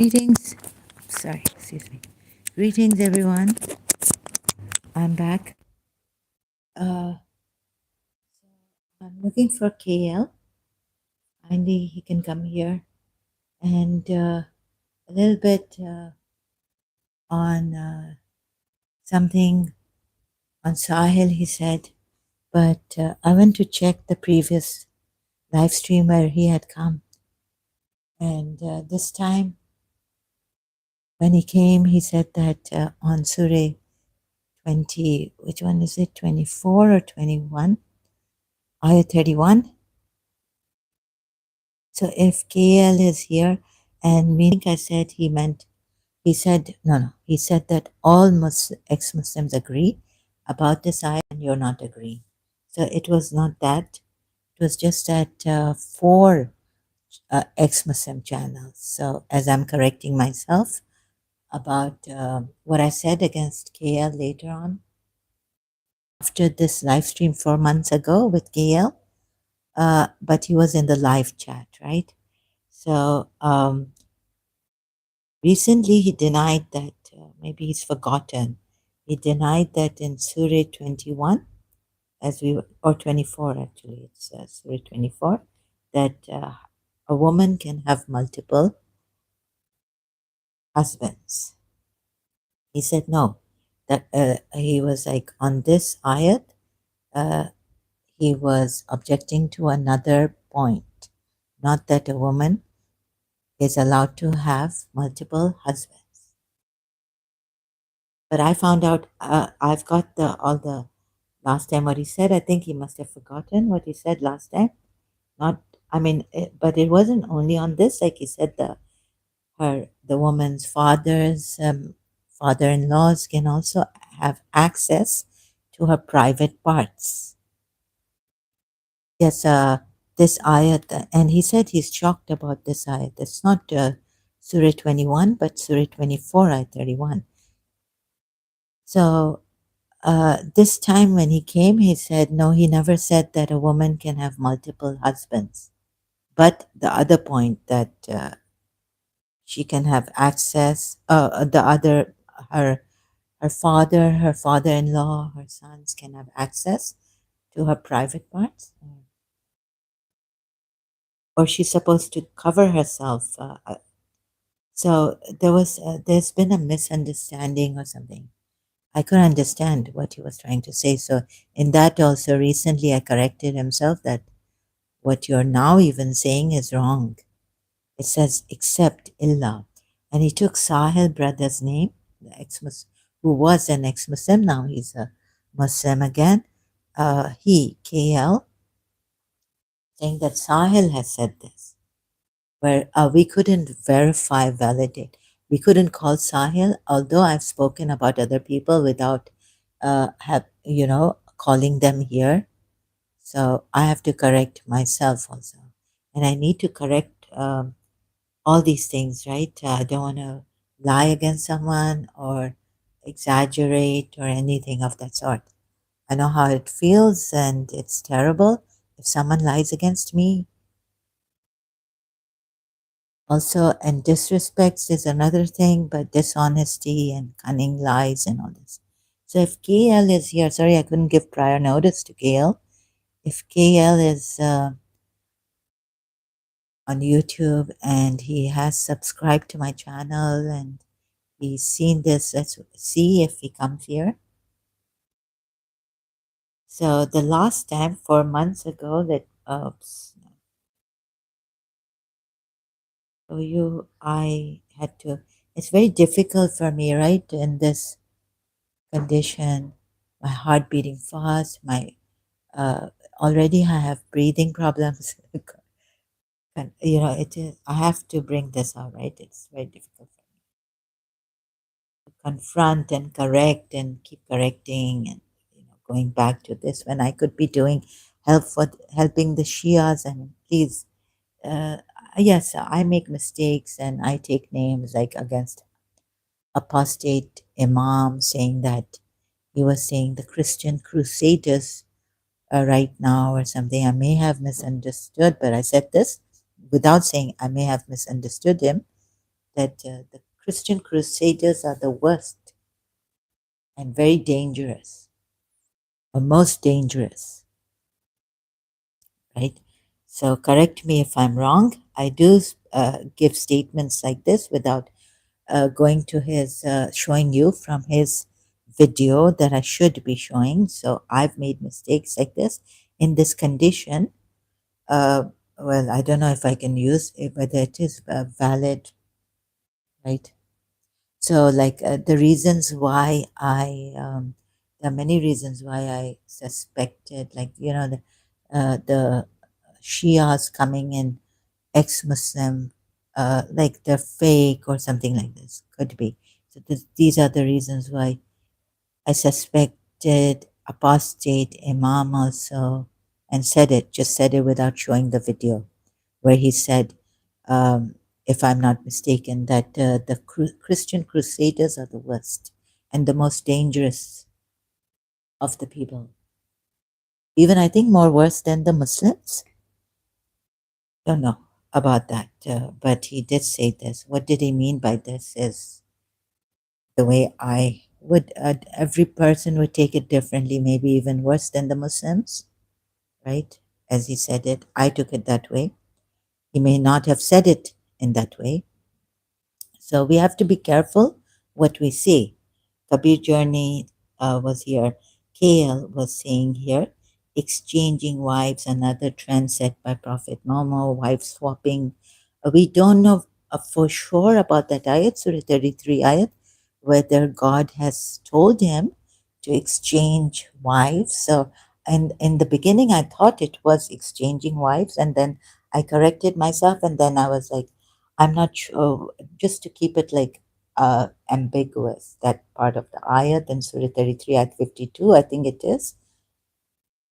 Greetings. Sorry, excuse me. Greetings, everyone. I'm back. Uh, I'm looking for KL. Finally, he can come here and a little bit on something on Sahil, he said. But I went to check the previous live stream where he had come. And this time, when he came, he said that on Surah 20, which one is it, 24 or 21? Ayah 31. So if KL is here, and me, I think I said he meant, he said, no, he said that all ex-Muslims agree about this ayah and you're not agreeing. So it was not that. It was just that four ex-Muslim channels. So as I'm correcting myself about what I said against KL later on, after this live stream 4 months ago with KL, but he was in the live chat, right? So recently he denied that, maybe he's forgotten. He denied that in Surah 21, or 24 actually, it's Surah 24, that a woman can have multiple husbands. He said no, that he was like on this ayat, uh, he was objecting to another point, not that a woman is allowed to have multiple husbands. But I found out I've got all the last time what he said. I think he must have forgotten what he said last time. Not, I mean, but it wasn't only on this. Like he said, the woman's father-in-laws can also have access to her private parts. Yes, this ayat, and he said he's shocked about this ayat. It's not Surah 21, but Surah 24, ayat 31. So this time when he came, he said, no, he never said that a woman can have multiple husbands. But the other point that she can have access, her, her father-in-law, her sons can have access to her private parts. Or she's supposed to cover herself. So there's been a misunderstanding or something. I couldn't understand what he was trying to say. So in that also recently I corrected himself that what you're now even saying is wrong. It says except illa. And he took Sahil brother's name, the ex-Muslim, who was an ex-Muslim, now he's a Muslim again. He, KL, saying that Sahil has said this, where we couldn't validate. We couldn't call Sahil, although I've spoken about other people without calling them here. So I have to correct myself also. And I need to correct all these things, right? I don't want to lie against someone or exaggerate or anything of that sort. I know how it feels and it's terrible if someone lies against me. Also, and disrespects is another thing, but dishonesty and cunning lies and all this. So if KL is here, sorry I couldn't give prior notice to KL. If KL is on YouTube and he has subscribed to my channel and he's seen this, let's see if he comes here. So the last time, 4 months ago, that I had to. It's very difficult for me, right, in this condition. My heart beating fast. My already I have breathing problems. And, it is. I have to bring this out, right? It's very difficult for me to confront and correct and keep correcting and going back to this when I could be doing helping the Shias. And please, uh, yes, I make mistakes and I take names like against apostate imam, saying that he was saying the Christian crusaders right now or something. I may have misunderstood, but I said this without saying I may have misunderstood him. that the Christian crusaders are the worst and very dangerous, or most dangerous, right? So correct me if I'm wrong. I do give statements like this without going to his, showing you from his video that I should be showing. So I've made mistakes like this in this condition. Uh, well, I don't know if I can use it, whether it is valid, right? So, like the reasons why there are many reasons why I suspected, like, the Shias coming in ex-Muslim, like they're fake or something like this. Could be. So these are the reasons why I suspected apostate imam also, and just said it without showing the video, where he said, if I'm not mistaken, that the Christian crusaders are the worst and the most dangerous of the people. Even I think more worse than the Muslims. Don't know about that, but he did say this. What did he mean by this is the way I would, every person would take it differently, maybe even worse than the Muslims, right? As he said it, I took it that way. He may not have said it in that way. So we have to be careful what we say. Kabir Journey was here. KL was saying here, exchanging wives, another trend set by Prophet Mohammed, wife swapping. We don't know for sure about that ayat, Surah 33 ayat, whether God has told him to exchange wives. So, and in the beginning, I thought it was exchanging wives, and then I corrected myself, and then I was like, I'm not sure, just to keep it like ambiguous, that part of the ayat in Surah 33 at 52, I think it is,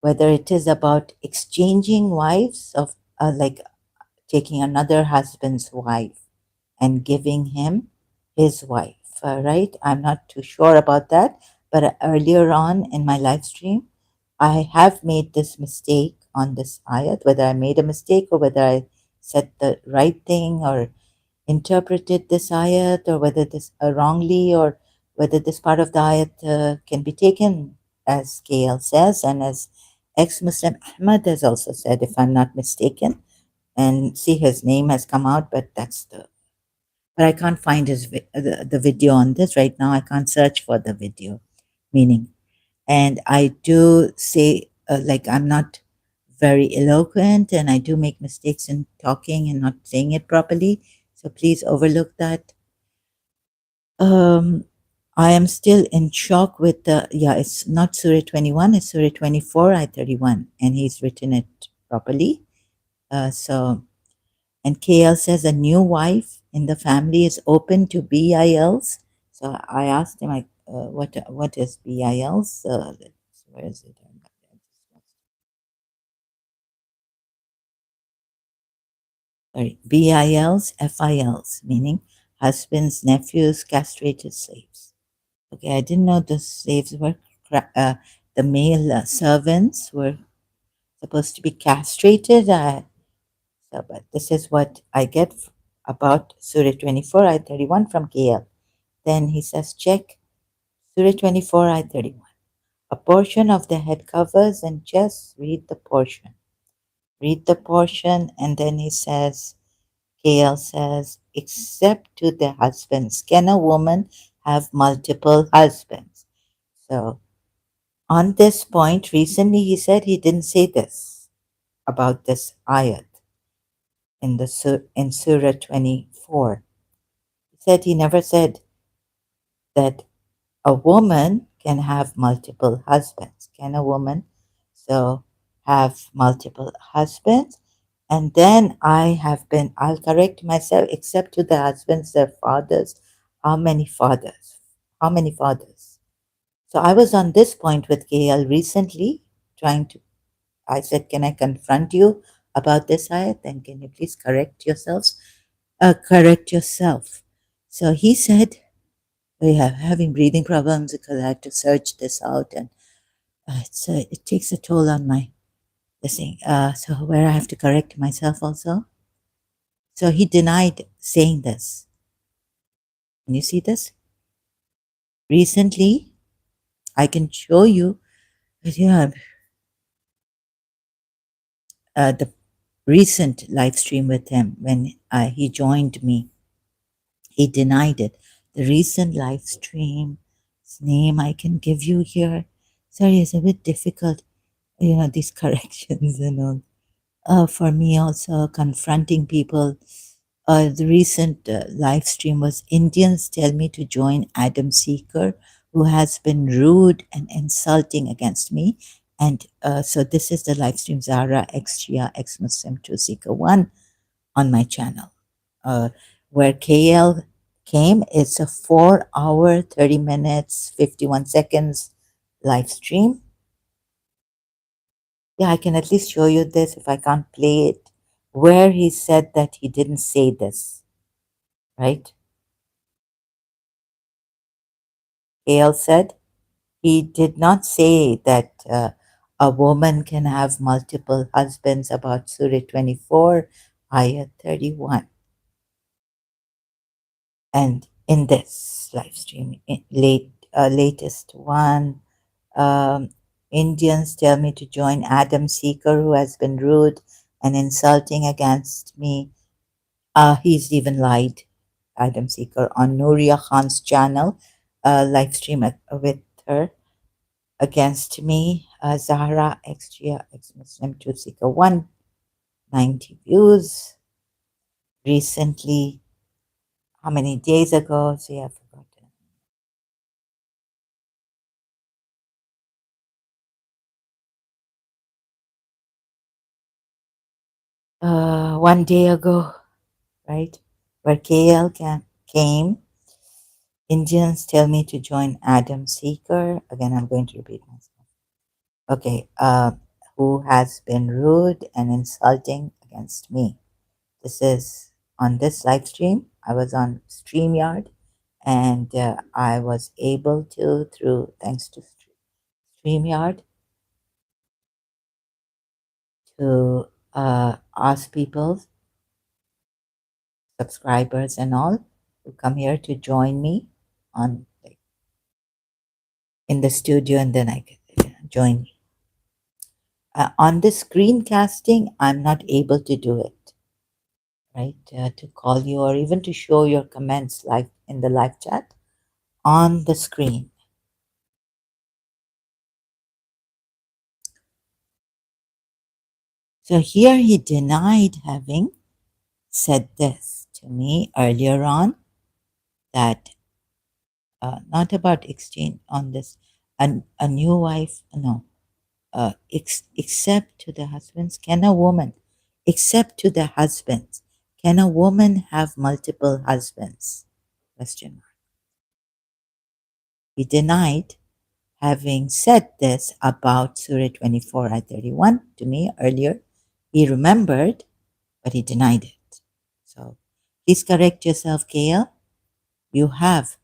whether it is about exchanging wives of, like taking another husband's wife and giving him his wife, right? I'm not too sure about that, but earlier on in my live stream, I have made this mistake on this ayat, whether I made a mistake or whether I said the right thing or interpreted this ayat, or whether this wrongly, or whether this part of the ayat can be taken as KL says, and as ex-Muslim Ahmad has also said, if I'm not mistaken. And see, his name has come out, but but I can't find the video on this right now. I can't search for the video meaning. And I do say, like, I'm not very eloquent and I do make mistakes in talking and not saying it properly. So please overlook that. Um, I am still in shock with the, yeah, it's not Surah 21, it's Surah 24, I 31, and he's written it properly. So, and KL says a new wife in the family is open to BILs. So I asked him, like, what is BILs? Where is it? Sorry, BILs, FILs, meaning husbands, nephews, castrated slaves. Okay, I didn't know the slaves were, the male servants were supposed to be castrated. So, but this is what I get about Surah 24, I 31 from KL. Then he says, check Surah 24, I 31. A portion of the head covers and just read the portion. Read the portion, and then he says, KL says, except to the husbands. Can a woman have multiple husbands? So, on this point, recently he said he didn't say this about this ayat in in Surah 24. He said he never said that a woman can have multiple husbands. Can a woman so have multiple husbands? And then I'll correct myself, except to the husbands, their fathers. How many fathers? How many fathers? So I was on this point with KL recently, trying to, I said, can I confront you about this ayat? And can you please correct yourselves? Correct yourself. So he said, we are having breathing problems because I had to search this out, and it takes a toll on my this thing. So where I have to correct myself also. So he denied saying this. Can you see this? Recently, I can show you, yeah, the recent live stream with him when he joined me. He denied it. The recent live stream name I can give you here. Sorry, it's a bit difficult, these corrections and all. For me, also confronting people. The recent live stream was Indians tell me to join Adam Seeker, who has been rude and insulting against me. And so this is the live stream Zara Ex-Shia Ex-Muslim Truth Seeker 1 on my channel. Where KL came, it's a 4 hour, 30 minutes, 51 seconds live stream. Yeah, I can at least show you this if I can't play it, where he said that he didn't say this, right? KL said he did not say that a woman can have multiple husbands about Surah 24, Ayah 31. And in this live stream, latest one, um, Indians tell me to join Adam Seeker, who has been rude and insulting against me. He's even lied, Adam Seeker, on Nuria Khan's channel, live stream with her against me. Zahra Ex-Shia Ex-Muslim Truth Seeker 190 views. Recently, how many days ago? See, I've forgotten. 1 day ago, right? Where came. Indians tell me to join Adam Seeker. Again, I'm going to repeat myself. Okay, who has been rude and insulting against me. This is on this live stream. I was on StreamYard and I was able to, through thanks to StreamYard, to ask people, subscribers and all, to come here to join me on like, in the studio, and then I could join me. On the screencasting, I'm not able to do it, right? To call you or even to show your comments live in the live chat on the screen. So here he denied having said this to me earlier on, that not about exchange on this, a new wife, no, except to the husbands, can a woman, except to the husbands, can a woman have multiple husbands? Question mark. He denied having said this about Surah 24, Ayah 31 to me earlier. He remembered, but he denied it. So please correct yourself, KL. You have.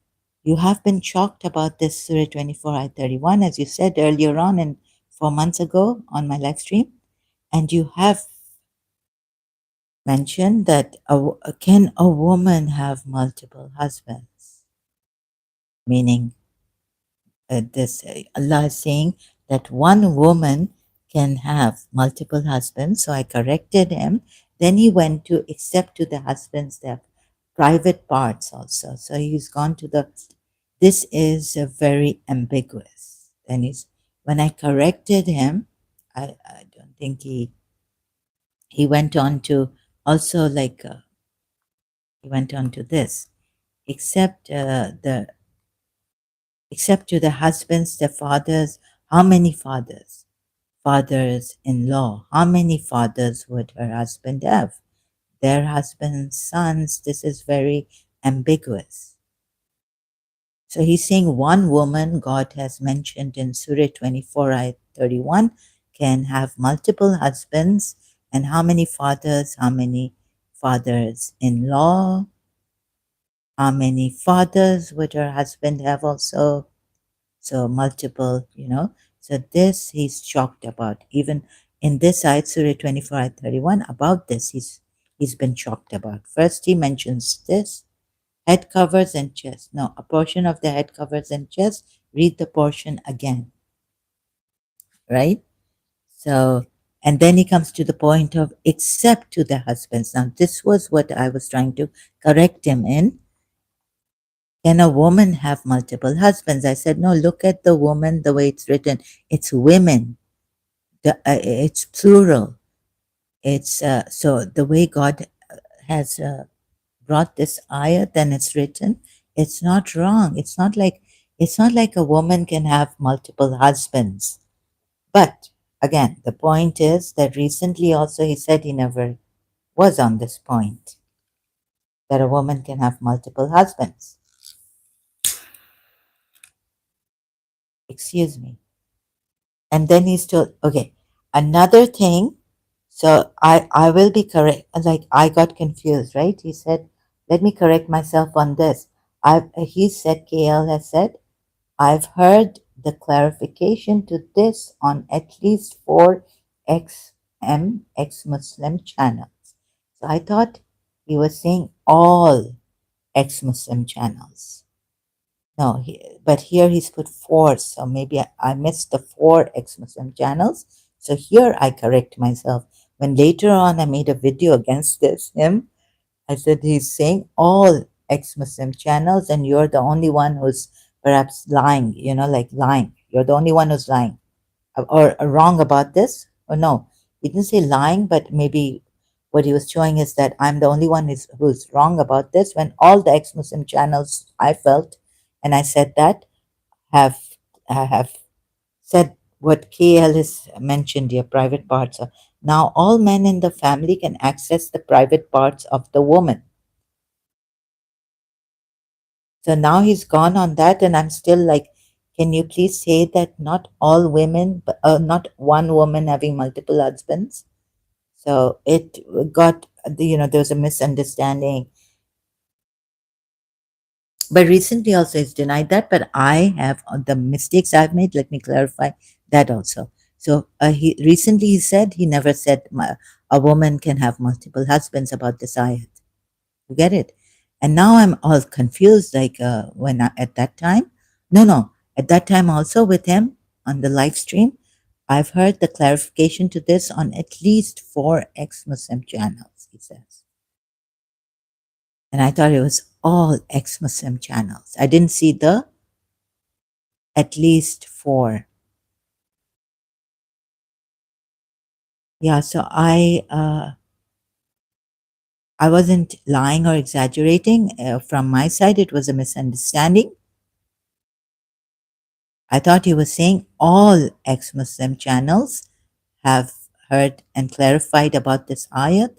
You have been shocked about this Surah 24, Ayah 31, as you said earlier on and 4 months ago on my live stream. And you have mentioned that can a woman have multiple husbands? Meaning, this Allah is saying that one woman can have multiple husbands. So I corrected him. Then he went to except to the husbands their private parts also. So he's gone to the. This is very ambiguous. And he's when I corrected him, I don't think he went on to also like he went on to this except the except to the husbands, the fathers. How many fathers? Fathers in law. How many fathers would her husband have? Their husband's sons. This is very ambiguous. So he's saying one woman God has mentioned in Surah 24, Ayah 31, can have multiple husbands. And how many fathers? How many fathers in law? How many fathers would her husband have also? So multiple, So this he's shocked about. Even in this ayat, Surah 24, ayat 31, about this he's been shocked about. First he mentions this, Head covers and chest. No, a portion of the head covers and chest. Read the portion again, right? So, and then he comes to the point of except to the husbands. Now, this was what I was trying to correct him in. Can a woman have multiple husbands? I said, no, look at the woman, the way it's written. It's women. It's plural. It's so the way God has brought this ayah, then it's written. It's not wrong. It's not like a woman can have multiple husbands. But again, the point is that recently also he said he never was on this point that a woman can have multiple husbands. Excuse me. And then he's told, okay, another thing. So I will be correct. Like I got confused, right? He said, let me correct myself on this. He said, KL has said, I've heard the clarification to this on at least 4 ex-Muslim channels. So I thought he was saying all ex-Muslim channels. No, but here he's put 4, so maybe I missed the 4 ex-Muslim channels. So here I correct myself. When later on I made a video against him, I said he's saying all ex-Muslim channels, and you're the only one who's perhaps lying, like lying. You're the only one who's lying or wrong about this. Or no, he didn't say lying, but maybe what he was showing is that I'm the only one who's wrong about this when all the ex-Muslim channels I felt, and I said that, have have said what KL has mentioned here, private parts. Now all men in the family can access the private parts of the woman. So now he's gone on that, and I'm still like, can you please say that not all women, not one woman having multiple husbands? So it got, there was a misunderstanding. But recently also he's denied that, but I have the mistakes I've made. Let me clarify that also. So he said he never said a woman can have multiple husbands about this ayat. You get it? And now I'm all confused. Like at that time, no, at that time also with him on the live stream, I've heard the clarification to this on at least 4 ex-Muslim channels. He says, and I thought it was all ex-Muslim channels. I didn't see the at least 4. Yeah, so I wasn't lying or exaggerating. From my side, it was a misunderstanding. I thought he was saying all ex-Muslim channels have heard and clarified about this ayat.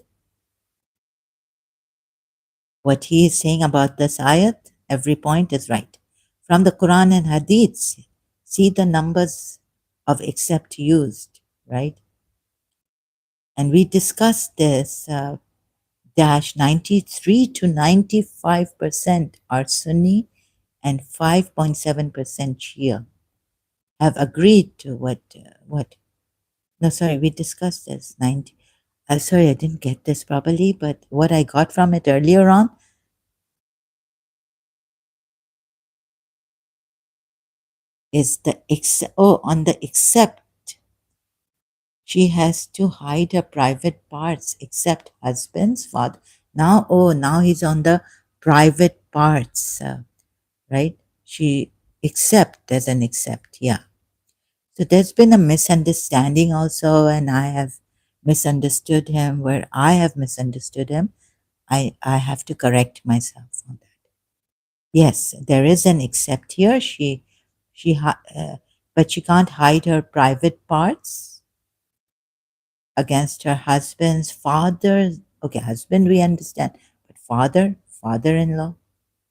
What he is saying about this ayat, every point is right. From the Quran and Hadiths, see the numbers of except used, right? And we discussed this. Dash 93 to 95% are Sunni and 5.7% Shia have agreed to what no, sorry, we discussed this 90. Sorry, I didn't get this properly, but what I got from it earlier on is on the except, she has to hide her private parts except husband's father. Now he's on the private parts, right? She except, there's an except, yeah. So there's been a misunderstanding also, and I have misunderstood him. Where I have misunderstood him, I have to correct myself on that. Yes, there is an except here. But she can't hide her private parts against her husband's father. Okay, husband we understand, but father-in-law,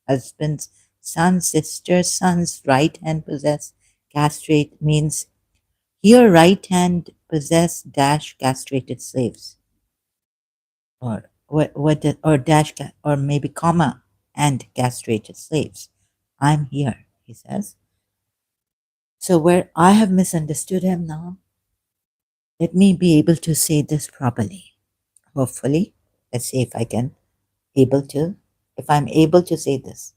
husband's son, sister, son's right hand possess, castrate means here right hand possess dash castrated slaves, or or or maybe comma and castrated slaves. I'm here, he says. So where I have misunderstood him now, let me be able to say this properly. Hopefully, let's see if I can able to. if I'm able to say this.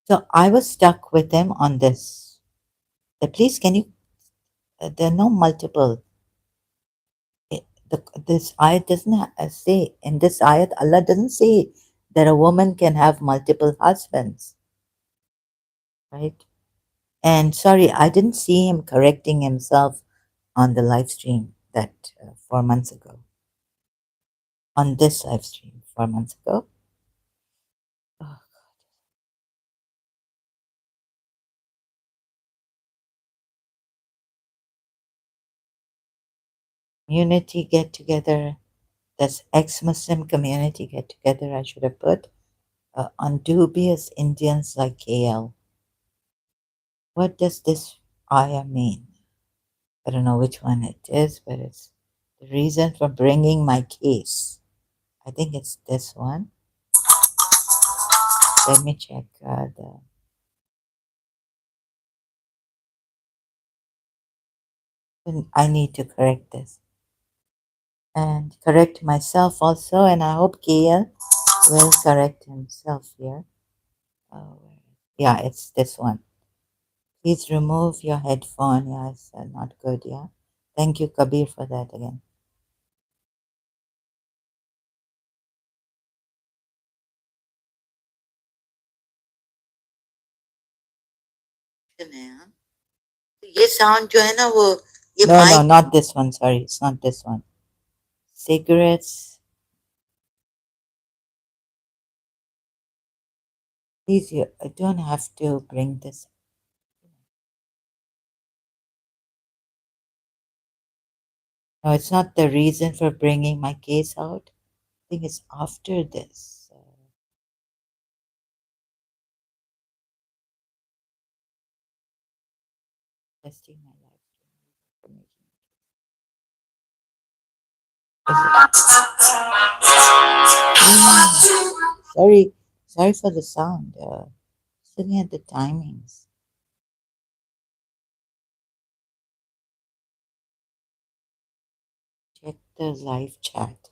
So I was stuck with him on this. Please, can you? There are no multiple. This ayat doesn't say, in this ayat, Allah doesn't say that a woman can have multiple husbands, right? And sorry, I didn't see him correcting himself on the live stream that 4 months ago. On this live stream 4 months ago. Oh, community get together. That's ex-Muslim community get together. I should have put on dubious Indians like KL. What does this ayah mean? I don't know which one it is, but it's the reason for bringing my case. I think it's this one. Let me check I need to correct this and correct myself also, and I hope KL will correct himself here. Oh, yeah, it's this one. Please remove your headphone. Yeah, it's not good. Yeah. Thank you, Kabir, for that again. ये sound जो है ना वो ये No, no, not this one. Sorry, it's not this one. Cigarettes. Please, you I don't have to bring this. No, it's not the reason for bringing my case out. I think it's after this. Testing my life. Sorry, sorry for the sound. Looking at the timings. Check the live chat.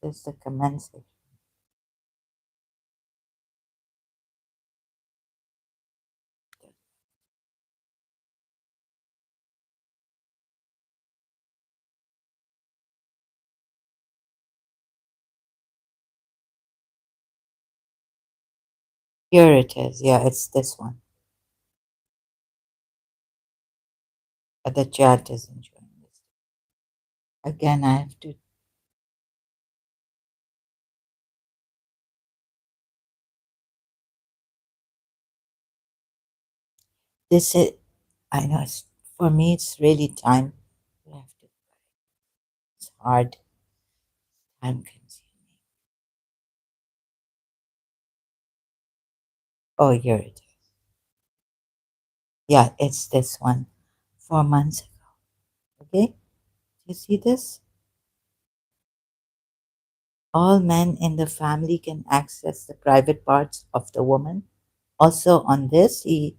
This is the comment section. Here it is. Yeah, it's this one. But the chat isn't showing this. Again, I have to. This is. I know. For me, it's really time. I have to. It's hard. Time consuming. Oh, here it is. Yeah, it's this one. 4 months ago. Okay. You see this? All men in the family can access the private parts of the woman. Also, on this, he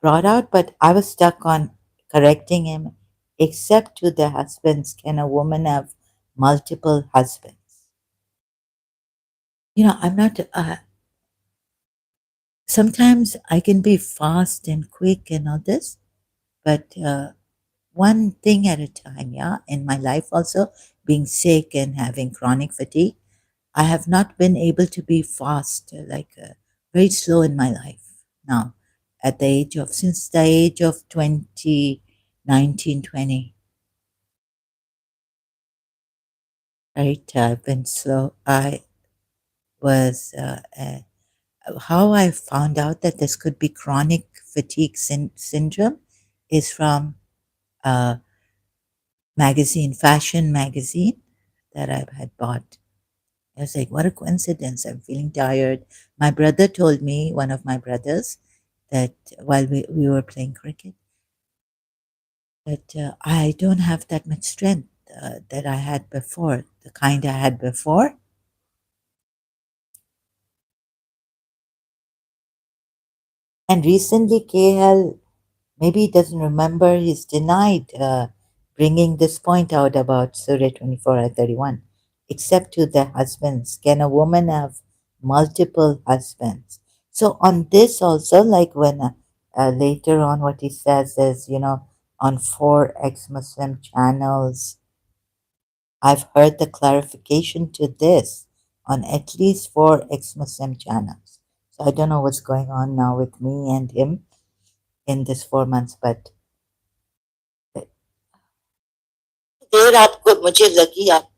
brought out, but I was stuck on correcting him. Except to the husbands, can a woman have multiple husbands? I'm not, sometimes I can be fast and quick and all this, but one thing at a time, yeah. In my life, also, being sick and having chronic fatigue, I have not been able to be fast, very slow in my life now. At the age of, since the age of 20, right? I've been slow. I was, how I found out that this could be chronic fatigue syndrome is from a magazine, fashion magazine that I had bought. I was like, what a coincidence. I'm feeling tired. My brother told me, one of my brothers, that while we were playing cricket, that I don't have that much strength that I had before, the kind I had before. And recently, KL, maybe he doesn't remember, he's denied bringing this point out about Surah 24 ayat 31. Except to their husbands, can a woman have multiple husbands? So on this also, like when later on what he says is, on four ex-Muslim channels, I've heard the clarification to this on at least four ex-Muslim channels. So I don't know what's going on now with me and him in this 4 months, but देर आपको मुझे लगी आप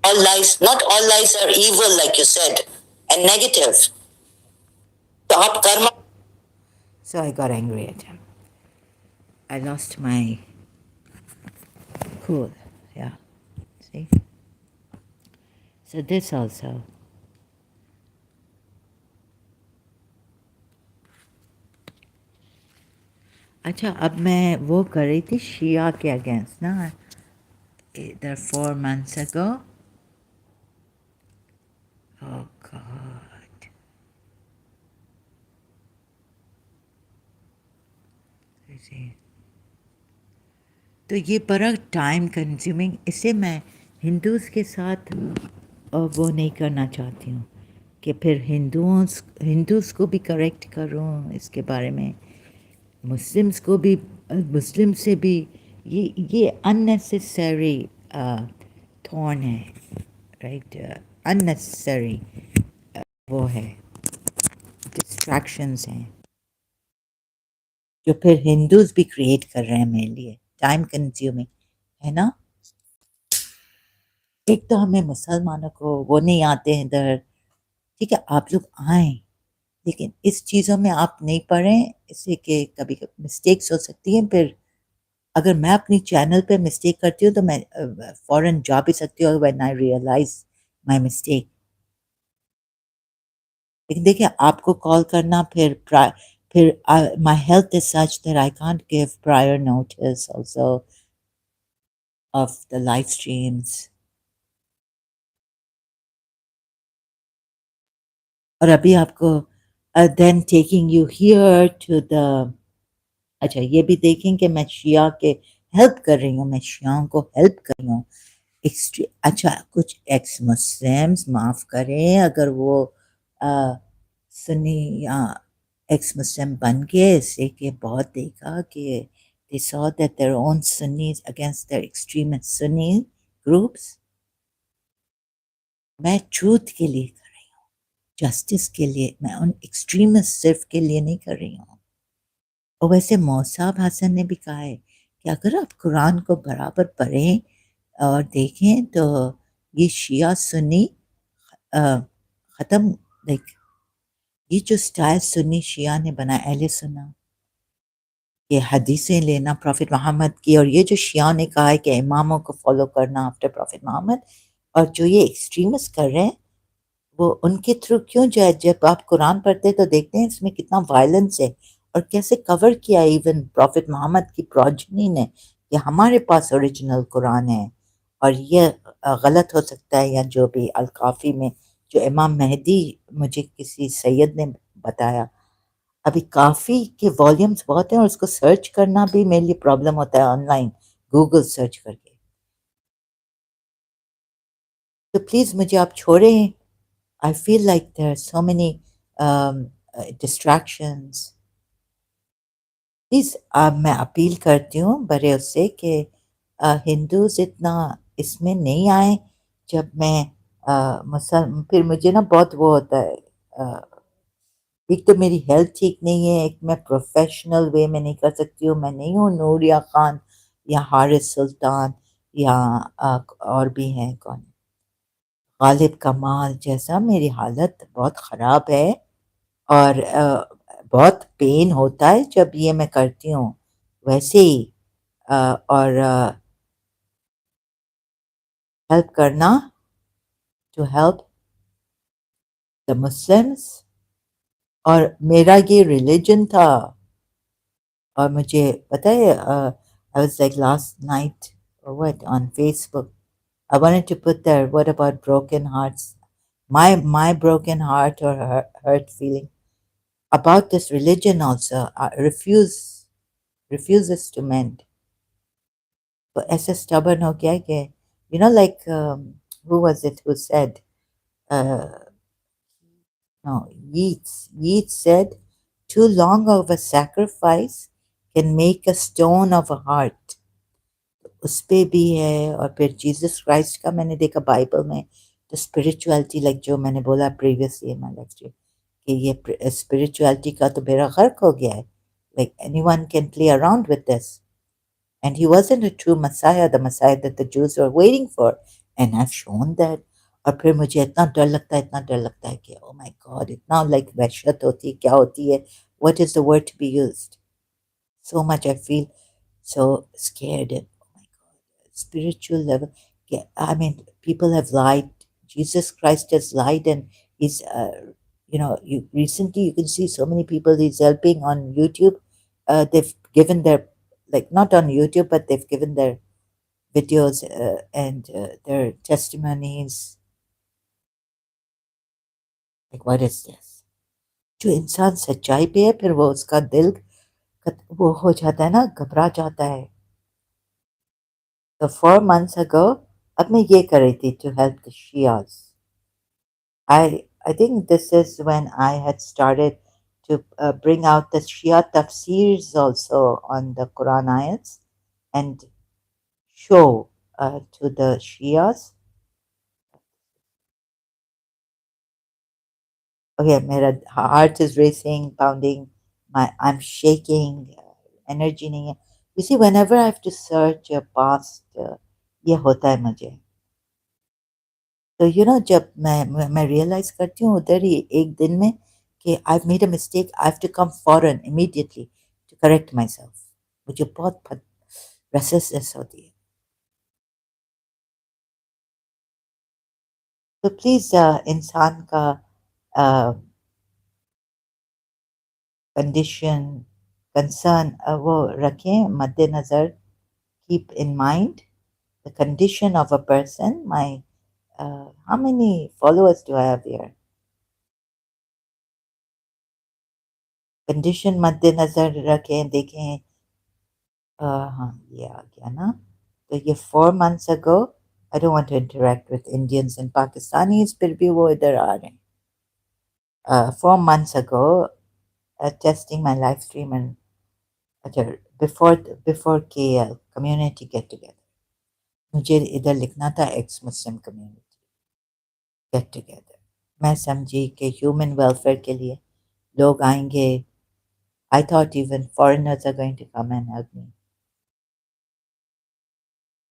all lies, not all lies are evil, like you said, and negative. तो आप कर्म So I got angry at him. I lost my cool. Yeah. See? So this also. अच्छा अब मैं वो कर रही थी शिया के अगेंस्ट ना इधर 4 months ago. Oh God. See. तो ये बड़ा टाइम कंज्यूमिंग इसे मैं हिंदूज़ के साथ वो नहीं करना चाहती हूँ कि फिर हिंदूज़ को भी करेक्ट करूँ इसके बारे में मुस्लिम्स को भी मुस्लिम से भी ये अननेसेसरी थॉर्न है राइट अननेसेसरी वो है डिस्ट्रैक्शंस हैं जो फिर हिंदूज़ भी क्रिएट कर रहे हैं मेरे लिए टाइम कंज्यूमिंग है ना एक तो हमें मुसलमानों को वो नहीं आते हैं इधर ठीक है आप लोग आएँ लेकिन इस चीज़ों में आप नहीं पढ़ें इससे कि कभी मिस्टेक्स हो सकती हैं फिर अगर मैं अपनी चैनल पे मिस्टेक करती हूँ तो मैं फ़ौरन जा भी सकती हूँ when I realise my mistake लेकिन देखिए आपको कॉल करना फिर my health is such that I can't give prior notice also of the live streams और अभी आपको then taking you here to the अच्छा ये भी देखें कि मैं शिया के हेल्प कर रही हूँ मैं शियाओं को हेल्प कर रही हूँ अच्छा कुछ एक्स मुस्लिम्स माफ़ करें अगर वो अ, सुन्नी या एक्स मुस्लिम बन गए इससे कि बहुत देखा कि they saw that their own Sunnis against their extremist Sunni groups मैं ट्रूथ के लिए कर रही हूँ जस्टिस के लिए मैं उन एक्सट्रीमिस्ट सिर्फ के लिए नहीं कर रही हूँ और वैसे मौसाब हसन ने भी कहा है कि अगर आप कुरान को बराबर पढ़ें और देखें तो ये शिया सुन्नी ख़त्म लाइक ये जो स्टाइल सुन्नी शिया ने बनाया अहले सुन्ना ये हदीसें लेना प्रॉफिट मोहम्मद की और ये जो शिया ने कहा है कि इमामों को फॉलो करना आफ्टर प्रॉफिट मोहम्मद और जो ये एक्सट्रीमिस्ट कर रहे हैं वो उनके थ्रू क्यों जाए जब आप कुरान पढ़ते हैं तो देखते हैं इसमें कितना वायलेंस है और कैसे कवर किया इवन प्रॉफिट मोहम्मद की प्रोजनी ने कि हमारे पास ओरिजिनल कुरान है और ये गलत हो सकता है या जो भी अल-काफ़ी में जो इमाम मेहदी मुझे किसी सैयद ने बताया अभी काफ़ी के वॉल्यूम्स बहुत हैं और उसको सर्च करना भी मेरे लिए प्रॉब्लम होता है ऑनलाइन गूगल सर्च करके तो प्लीज़ मुझे आप छोड़ें I feel like there are so many distractions. Please मैं अपील करती हूँ बड़े उससे कि हिंदूज़ इतना इसमें नहीं आए जब मैं फिर मुझे ना बहुत वो होता है एक तो मेरी हेल्थ ठीक नहीं है एक मैं प्रोफेशनल वे में नहीं कर सकती हूँ मैं नहीं हूँ नूरिया खान या हारिस सुल्तान या और भी हैं कौन गालिब कमाल जैसा मेरी हालत बहुत ख़राब है और बहुत पेन होता है जब ये मैं करती हूँ वैसे ही और हेल्प करना टू हेल्प द मुस्लिम्स और मेरा ये रिलीजन था और मुझे पता है I was like last night what on Facebook I wanted to put there what about broken hearts my broken heart or hurt feeling about this religion also I refuse refuses to mend. तो ऐसे stubborn हो गया है कि you know like who was it who said uh, no Yeats said too long of a sacrifice can make a stone of a heart. उस पे भी है और फिर जीसस क्राइस्ट का मैंने देखा बाइबल में तो स्पिरिचुअलिटी लाइक जो मैंने बोला प्रीवियसली इन माय लेक्चर कि ये स्पिरिचुअलिटी का तो बेड़ा गर्क हो गया है like anyone can play around with this and he wasn't a true messiah the messiah that the Jews were waiting for and I've shown that और फिर मुझे इतना डर लगता है कि oh my god इतना like वहशत होती है क्या होती है what is the word to be used so much I feel so scared and oh my god spiritual level yeah, I mean people have lied Jesus Christ has lied and he's you know you recently you can see so many people he's helping on YouTube they've given their like not on YouTube but they've given their videos and their testimonies like what is this जो इंसान सच्चाई पे है फिर वो उसका दिल वो हो जाता है ना घबरा जाता है so 4 months ago अब मैं ये कर रही थी to help the Shias I think this is when I had started to bring out the Shia tafsirs also on the Quran ayats and show to the Shias. Okay, my heart is racing, pounding, I'm shaking, energy नहीं है. You see, whenever I have to search a past, ये होता है मुझे. तो you know जब मैं realise करती हूँ उधर ही एक दिन में कि I made a mistake I have to come फॉरन immediately to correct myself मुझे बहुत रेसिस्टेंस होती है तो प्लीज़ इंसान का कंडीशन कंसर्न वो रखें मद्देनज़र keep in mind the condition of a person my how many followers do I have here condition मद्देनज़र रखें देखें हाँ ये आ गया ना तो ये 4 months ago I don't want to interact with Indians and Pakistanis फिर भी वो इधर आ रहे हैं 4 months ago testing my live stream and अच्छा before KL community get together मुझे इधर लिखना था ex Muslim community get together मैं समझी कि ह्यूमन वेलफेयर के लिए लोग आएंगे I thought even foreigners are going to come and help me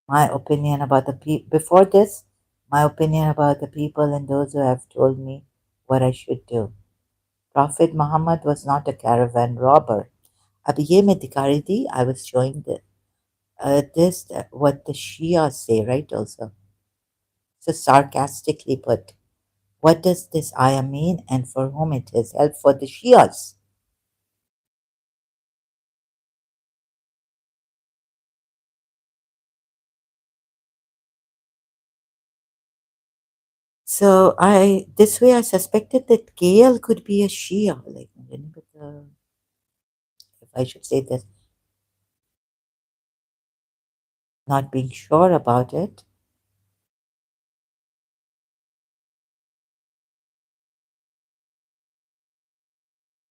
my opinion about the people before this my opinion about the people and those who have told me what I should do prophet Muhammad was not a caravan robber अब ये मैं दिखा रही थी I was showing this what the Shia say right also so sarcastically put what does this ayah mean and for whom it is help for the Shias so I this way I suspected that KL could be a Shia like if I should say this not being sure about it.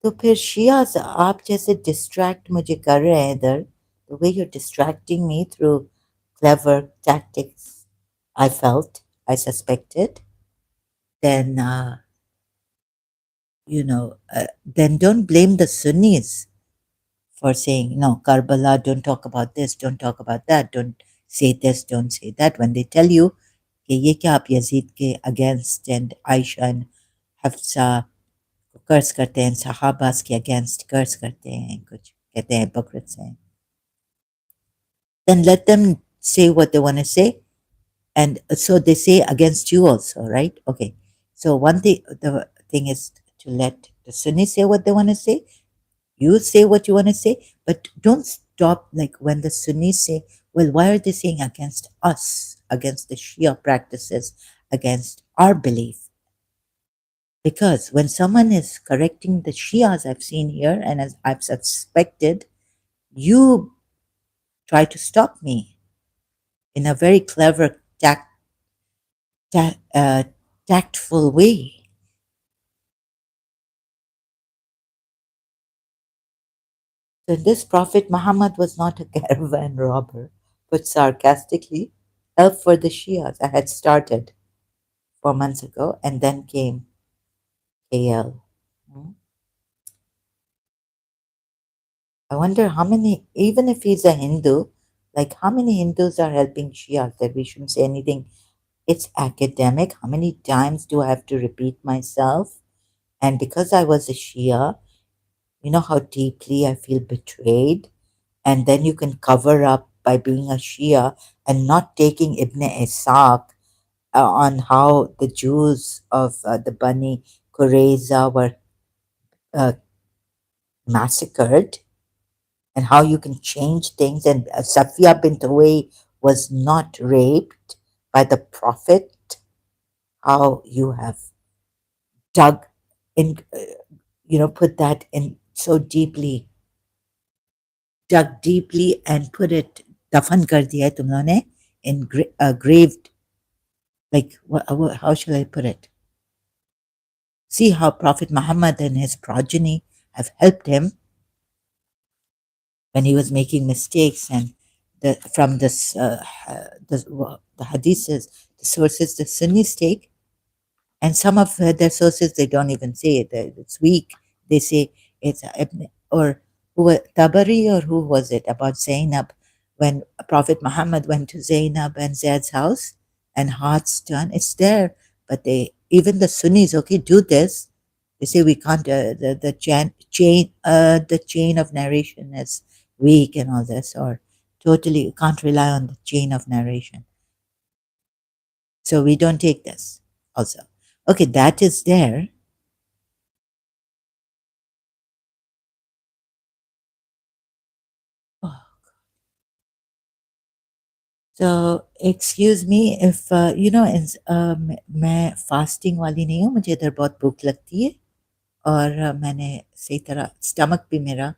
तो फिर शियाज़ आप जैसे distract मुझे कर रहे हैं इधर the way you're distracting me through clever tactics I felt I suspected then then don't blame the Sunnis for saying no Karbala don't talk about this don't talk about that don't say this don't say that when they tell you कि ये क्या आप Yazid के against and Ayesha and Hafsa कर्ज करते हैं सहाबास के against कर्ज करते हैं कुछ कहते हैं hypocrites हैं then let them say what they want to say and so they say against you also right okay so one thing the thing is to let the Sunnis say what they want to say you say what you want to say but don't stop like when the Sunnis say well why are they saying against us against the Shia practices against our belief because when someone is correcting the Shias I've seen here and as I've suspected You try to stop me in a very clever, ta- uh, tactful way. So this Prophet Muhammad was not a caravan robber, but sarcastically, help for the Shias. I had started 4 months ago, and then came KL. Hmm. I wonder how many, even if he's a Hindu, like how many Hindus are helping Shias that we shouldn't say anything. It's academic. How many times do I have to repeat myself? And because I was a Shia, you know how deeply I feel betrayed? And then you can cover up by being a Shia and not taking Ibn Ishaq on how the Jews of the Bani Qurayza were uh, massacred and how you can change things. And Safiya bint Huway was not raped by the Prophet. How you have dug in, put that in so deeply, dug deeply and put it, dafan kar diya hai tum logon ne, engraved, like, how shall I put it? See how Prophet Muhammad and his progeny have helped him when he was making mistakes, and from this, the hadiths, the sources the Sunnis take, and some of their sources they don't even say it. It's weak. They say it's or Tabari, or who was it, about Zainab, when Prophet Muhammad went to Zainab and Zaid's house and hearts turned. It's there, but they, even the Sunnis, okay, do this. They say we can't. The chain of narration is weak and all this, or totally you can't rely on the chain of narration. So we don't take this also. Okay, that is there. So excuse me if मैं fasting वाली नहीं हूँ, मुझे इधर बहुत भूख लगती है, और मैंने सही तरह स्टमक भी मेरा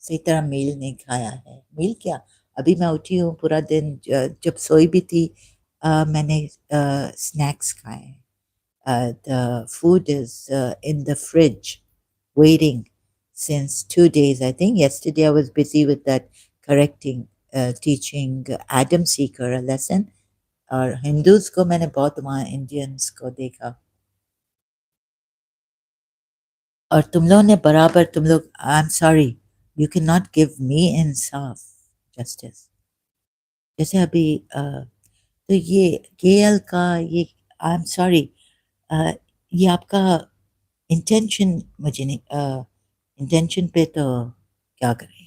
सही तरह मील नहीं खाया है। मील क्या, अभी मैं उठी हूँ, पूरा दिन जब सोई भी थी मैंने स्नैक्स खाए हैं। The food is in the fridge waiting since 2 days. I think yesterday I was busy with that teaching Adam Seeker a lesson. और हिंदूज को मैंने बहुत वहाँ इंडियंस को देखा, और तुम लोगों ने बराबर, तुम लोग, I am sorry, you can not give me Insaf, justice. जैसे अभी तो ये केएल का ये, आई एम सॉरी, ये आपका इंटेंशन मुझे नहीं, इंटेंशन पे तो क्या करें,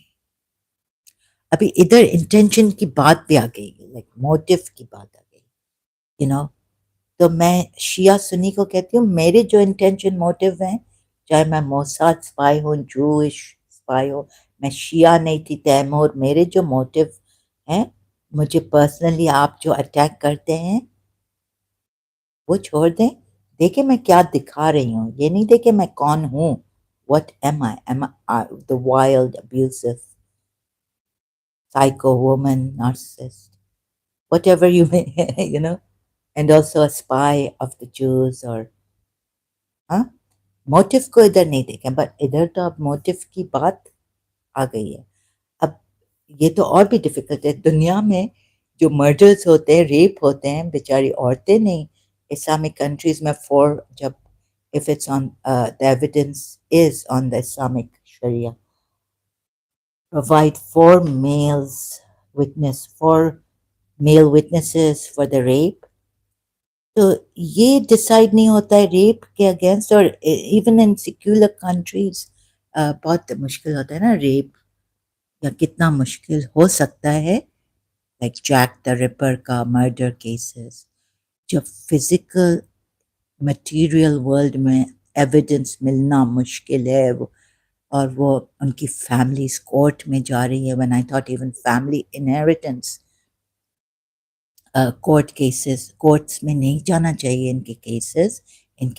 अभी इधर इंटेंशन की बात भी आ गई, लाइक मोटिव की बात आ गई, यू नो। तो मैं शिया सुन्नी को कहती हूँ, मेरे जो इंटेंशन मोटिव हैं, चाहे मैं मोसाद स्पाई हूँ, जूश स्पाई हूँ, मैं शिया नहीं थी तैमूर, मेरे जो मोटिव हैं, मुझे पर्सनली आप जो अटैक करते हैं वो छोड़ दें। देखे मैं क्या दिखा रही हूँ, ये नहीं देखे मैं कौन हूँ। What am I? Am I the wild, abusive, psycho woman, narcissist, whatever you may, and also a spy of the Jews, or हाँ, मोटिव को इधर नहीं देखें, बट इधर तो अब मोटिव की बात आ गई है। अब ये तो और भी डिफिकल्ट है, दुनिया में जो मर्डर्स होते हैं, रेप होते हैं, बेचारी औरतें नहीं, इस्लामिक कंट्रीज में फॉर जब, if it's on the evidence is on the Islamic Sharia, provide four male witnesses for the rape. तो ये डिसाइड नहीं होता है रेप के अगेंस्ट, और इवन इन सिक्युलर कंट्रीज बहुत मुश्किल होता है ना रेप, या कितना मुश्किल हो सकता है, लाइक जैक द रिपर का मर्डर केसेस, जब फिजिकल मटेरियल वर्ल्ड में एविडेंस मिलना मुश्किल है, और वो उनकी फैमिलीज कोर्ट में जा रही है, when I thought even family inheritance court cases, courts में नहीं जाना चाहिए इनके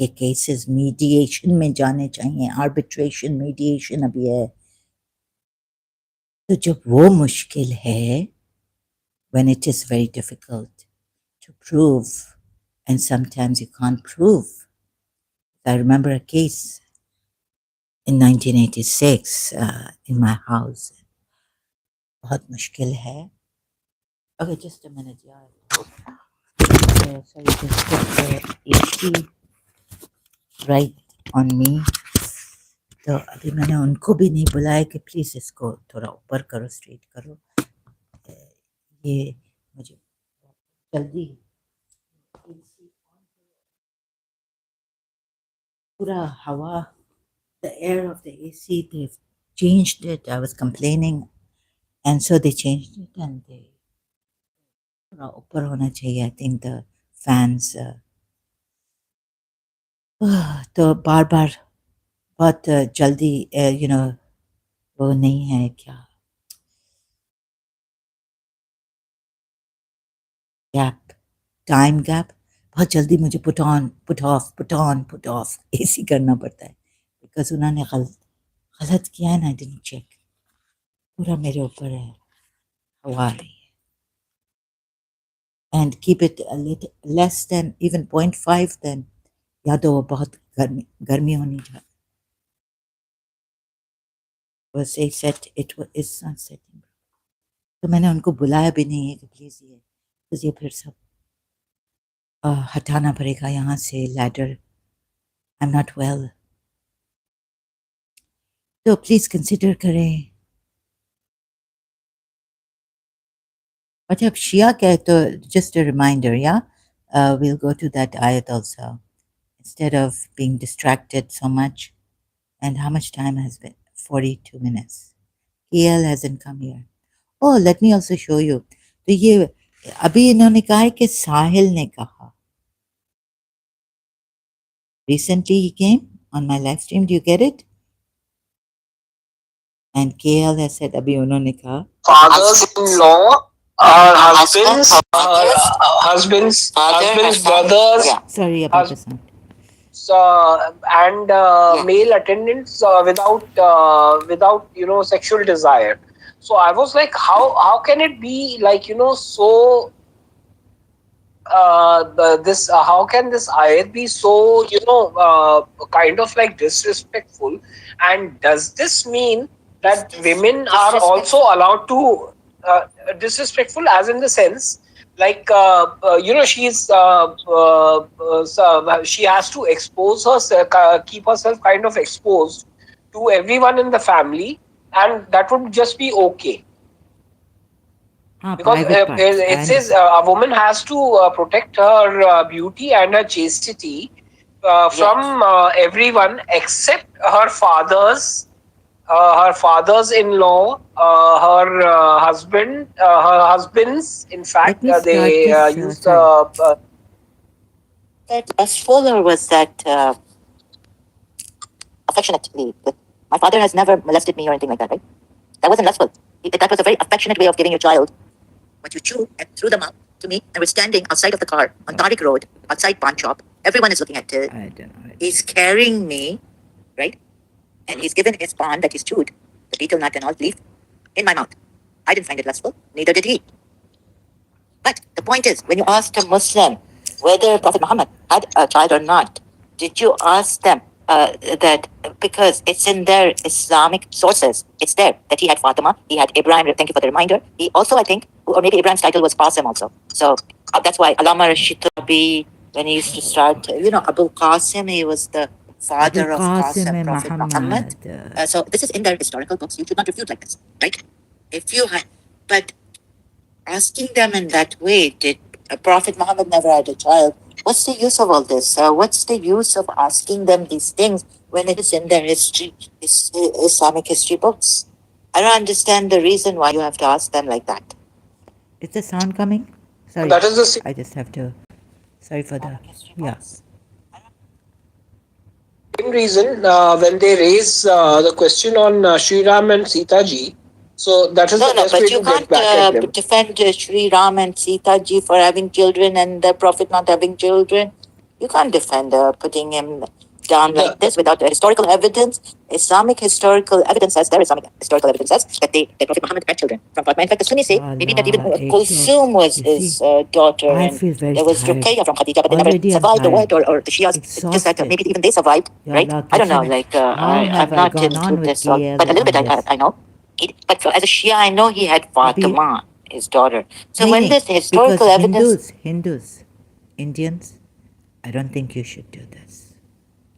केसेस मीडिएशन में जाने चाहिए, आर्बिट्रेशन मीडिएशन अभी है। तो जब वो मुश्किल है, when it is very difficult to prove, and sometimes you can't prove. I remember a case in 1986 in my house. बहुत मुश्किल है. Okay, just a minute, यार. Sorry, just put the AC right on me. तो अभी मैंने उनको भी नहीं बुलाया कि प्लीज़ इसको थोड़ा ऊपर करो, स्ट्रेट करो. ये मुझे जल्दी पूरा हवा, the air of the AC, they've changed it. I was complaining, and so they changed it, and they थोड़ा ऊपर होना चाहिए. I think the fans. तो बार बार बहुत जल्दी वो नहीं है क्या गैप, टाइम गैप. बहुत जल्दी मुझे put on put off put on put off AC करना पड़ता है, बिकॉज उन्होंने गलत किया है ना. I didn't check. पूरा मेरे ऊपर है, हवा आ रही है. And keep it a little less than even 0.5, then या तो वो बहुत गर्मी होनी चाहिए. वो सही set it is not setting. तो मैंने उनको बुलाया भी नहीं है कि प्लीज़ ये फिर सब हटाना पड़ेगा यहाँ से ladder. I am not well, तो प्लीज़ कंसिडर करें. अच्छा, अब शिया क्या है तो जस्ट अ रिमाइंडर, या we'll go to that ayat also, instead of being distracted so much. And how much time has been? 42 minutes. KL hasn't come here. Oh, let me also show you. तो ये अभी इन्होंने कहा है कि साहिल ने कहा. Recently he came on my live stream. Do you get it? And KL has said अभी उन्होंने कहा fathers-in-law, our husbands, brothers. Yeah. Sorry about the sound. And male attendants without sexual desire. So I was like, how can it be like so this how can this ayat be so kind of like disrespectful, and does this mean that women are also allowed to disrespectful, as in the sense like she has to expose herself, keep herself kind of exposed to everyone in the family, and that would just be okay. Because it says a woman has to protect her beauty and her chastity from everyone except her fathers, her fathers-in-law, her husbands. In fact, they use that lustful, or was that affectionately? My father has never molested me or anything like that, right? That wasn't lustful. That was a very affectionate way of giving your child what you chew, and threw them out to me. And we're standing outside of the car on Tariq Road, outside pawn shop. Everyone is looking at it. I don't know. He's carrying me, right? And he's given his pawn that he's chewed, the betel nut and all, leaf, in my mouth. I didn't find it lustful. Neither did he. But the point is, when you asked a Muslim whether Prophet Muhammad had a child or not, did you ask them that because it's in their Islamic sources, it's there that he had Fatima, he had Ibrahim. Thank you for the reminder. He also, I think, or maybe Ibrahim's title was Qasim also. So that's why Allama Rashid, when he used to start, Abu Qasim, he was the father of Qasim, Prophet Muhammad. So this is in their historical books. You should not refute like this, right? If you had, but asking them in that way, did Prophet Muhammad never had a child? What's the use of all this? What's the use of asking them these things when it is in their history, Islamic history books? I don't understand the reason why you have to ask them like that. Is the sound coming? Sorry, that is the I just have to. Sorry for the. Yeah. same reason when they raise the question on Sri Ram and Sita ji. So that is the best way to get back at them. Defend Sri Ram and Sita ji for having children and the Prophet not having children. You can't defend putting him. down like this without historical evidence. Islamic historical evidence says there is Islamic historical evidence says that Prophet Muhammad had children from Fatima. In fact, the Sunnis say maybe that even Kulsum was his daughter, I and feel very there was tired. Ruqayya from Khadija, but they never Already I'm survived the tired, what, or the Shias. It's just that exhausted. maybe even they survived, Ya right? Allah, I don't कैसे know. मैं Like how have I'm I not gone into on with this, all, KL but a little on bit this? I know. But as a Shia, I know he had अभी Fatima, his daughter. So नहीं when नहीं this because historical evidence, Hindus, Indians, I don't think you should do this.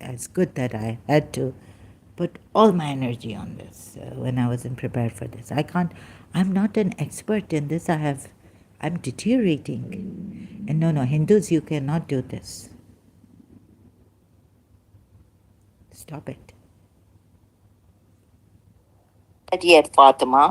It's good that I had to put all my energy on this when I wasn't prepared for this. I can't. I'm not an expert in this. I'm deteriorating. And no, Hindus, you cannot do this. Stop it. that he had Fatima.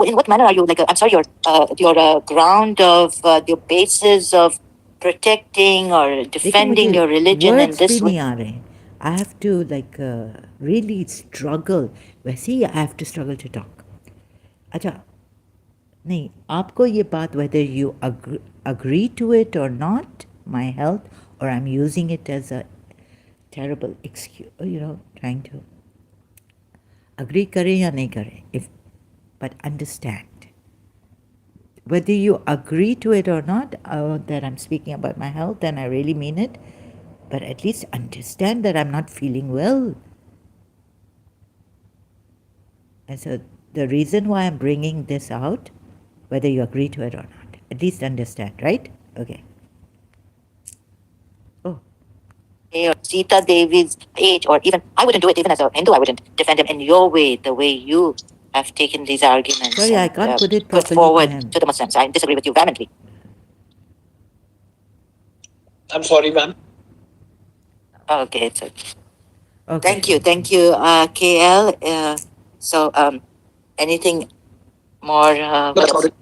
In what manner are you like? I'm sorry, your ground of your basis of protecting or लेकिन defending मुझे your religion in words भी this way. नहीं आ रहे हैं. I have to like really struggle. वैसे ही I have to struggle to talk. अच्छा नहीं आपको ये बात whether you agree to it or not, my health, or I'm using it as a terrible excuse, trying to agree करें या नहीं करें, if but understand whether you agree to it or not, that I'm speaking about my health and I really mean it, but at least understand that I'm not feeling well. And so the reason why I'm bringing this out, whether you agree to it or not, at least understand, right? Okay. Oh, Or Sita Devi's age, or even I wouldn't do it even as a Hindu. I wouldn't defend him in your way, the way you have taken these arguments sorry, I and can't put it put properly to forward him. to the Muslims. I disagree with you vehemently. I'm sorry, ma'am. Okay, so Okay, thank you, KL. So anything more? That's about it.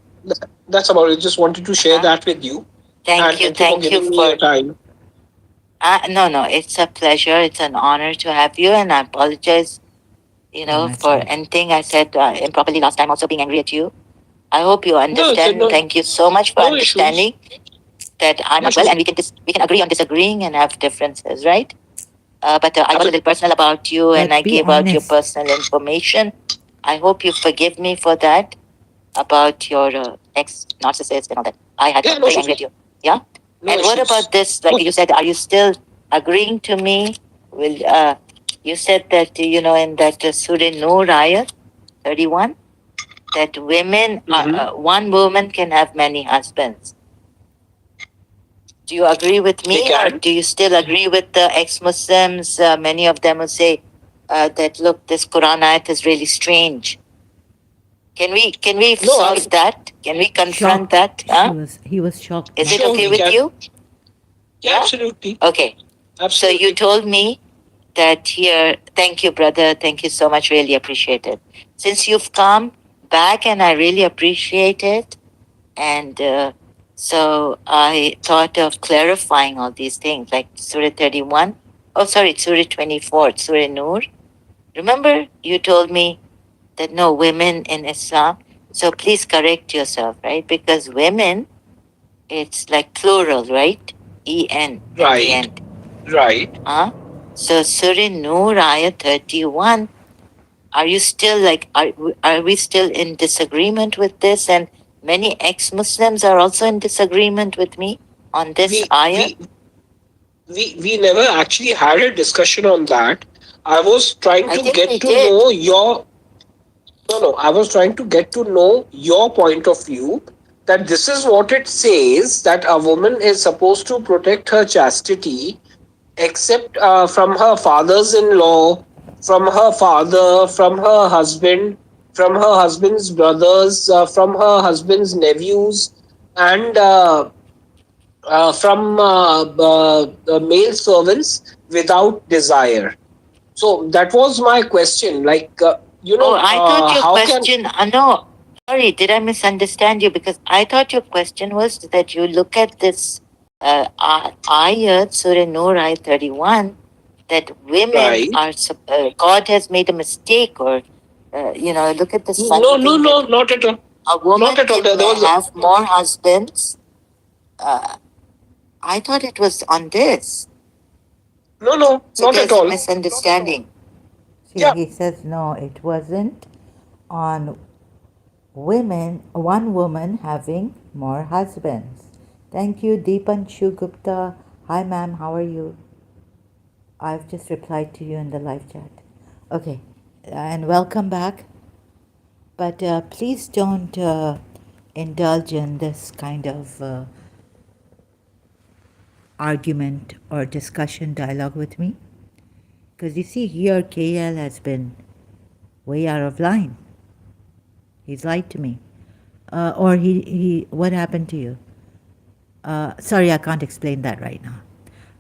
That's about it. Just wanted to share Uh-huh. that with you. And Thank you, thank you for thank you giving me for. your time. No, it's a pleasure. It's an honor to have you, and I apologize, oh my for sweet. anything I said improperly last time. Also being angry at you. I hope you No, it's understand. no, Thank you so much for no issues. understanding that I'm No not well, issues. and we can agree on disagreeing and have differences, right? But I got a little Absolutely. personal about you, and But I be gave out your honest. personal information. I hope you forgive me for that, about your ex narcissist and all that. I had Yeah, no very angry at issues. you. Yeah. No And what issues. about this? Like you said, are you still agreeing to me? Will you said that in that Surah Nur ayat 31 that women Mm-hmm. one woman can have many husbands. Do you agree with They me, or can. do you still agree with the ex-Muslims? Many of them will say that look, this Quran ayat is really strange. Can we No, solve that? Can we confront Shocked. that? Huh? He was shocked, Is it not sure okay we with can. strange. you? Yeah, Yeah. absolutely. Okay. So you Absolutely. told me that here. Thank you, brother. Thank you so much. Really appreciate it. Since you've come back, and I really appreciate it. And so I thought of clarifying all these things, like Surah 31. Oh, sorry, Surah 24, Surah Nur. Remember, you told me that no women in Islam. So please correct yourself, right? Because women, it's like plural, right? En at the Right. end. Right. Huh? So Surah Nur, Ayah 31. Are you still like, are we still in disagreement with this? And many ex Muslims are also in disagreement with me on this We ayah. we we never actually had a discussion on that. I was trying I to think we get to did. know your no. I was trying to get to know your point of view that this is what it says that a woman is supposed to protect her chastity except from her father's in law, from her father, from her husband, from her husband's brothers, from her husband's nephews, and from male servants without desire. So that was my question. Like, Oh, I thought your how can question, no, sorry, did I misunderstand you? Because I thought your question was that you look at this ayat, Surah Nur, ayat 31, that women right? are, God has made a mistake, or, look at this funny No, no, thing no, that not at all. a Not woman at all. can There was have more husbands. I thought it was on this. No, no, So not at there's a all. misunderstanding. See, Yeah. he says no, it wasn't on women, one woman having more husbands. Thank you, Deepanshu Gupta. Hi, ma'am, how are you? I've just replied to you in the live chat. Okay, and welcome back. But please don't indulge in this kind of argument or discussion dialogue with me. Because you see, here KL has been way out of line. He's lied to me. Or what happened to you? Sorry, I can't explain that right now.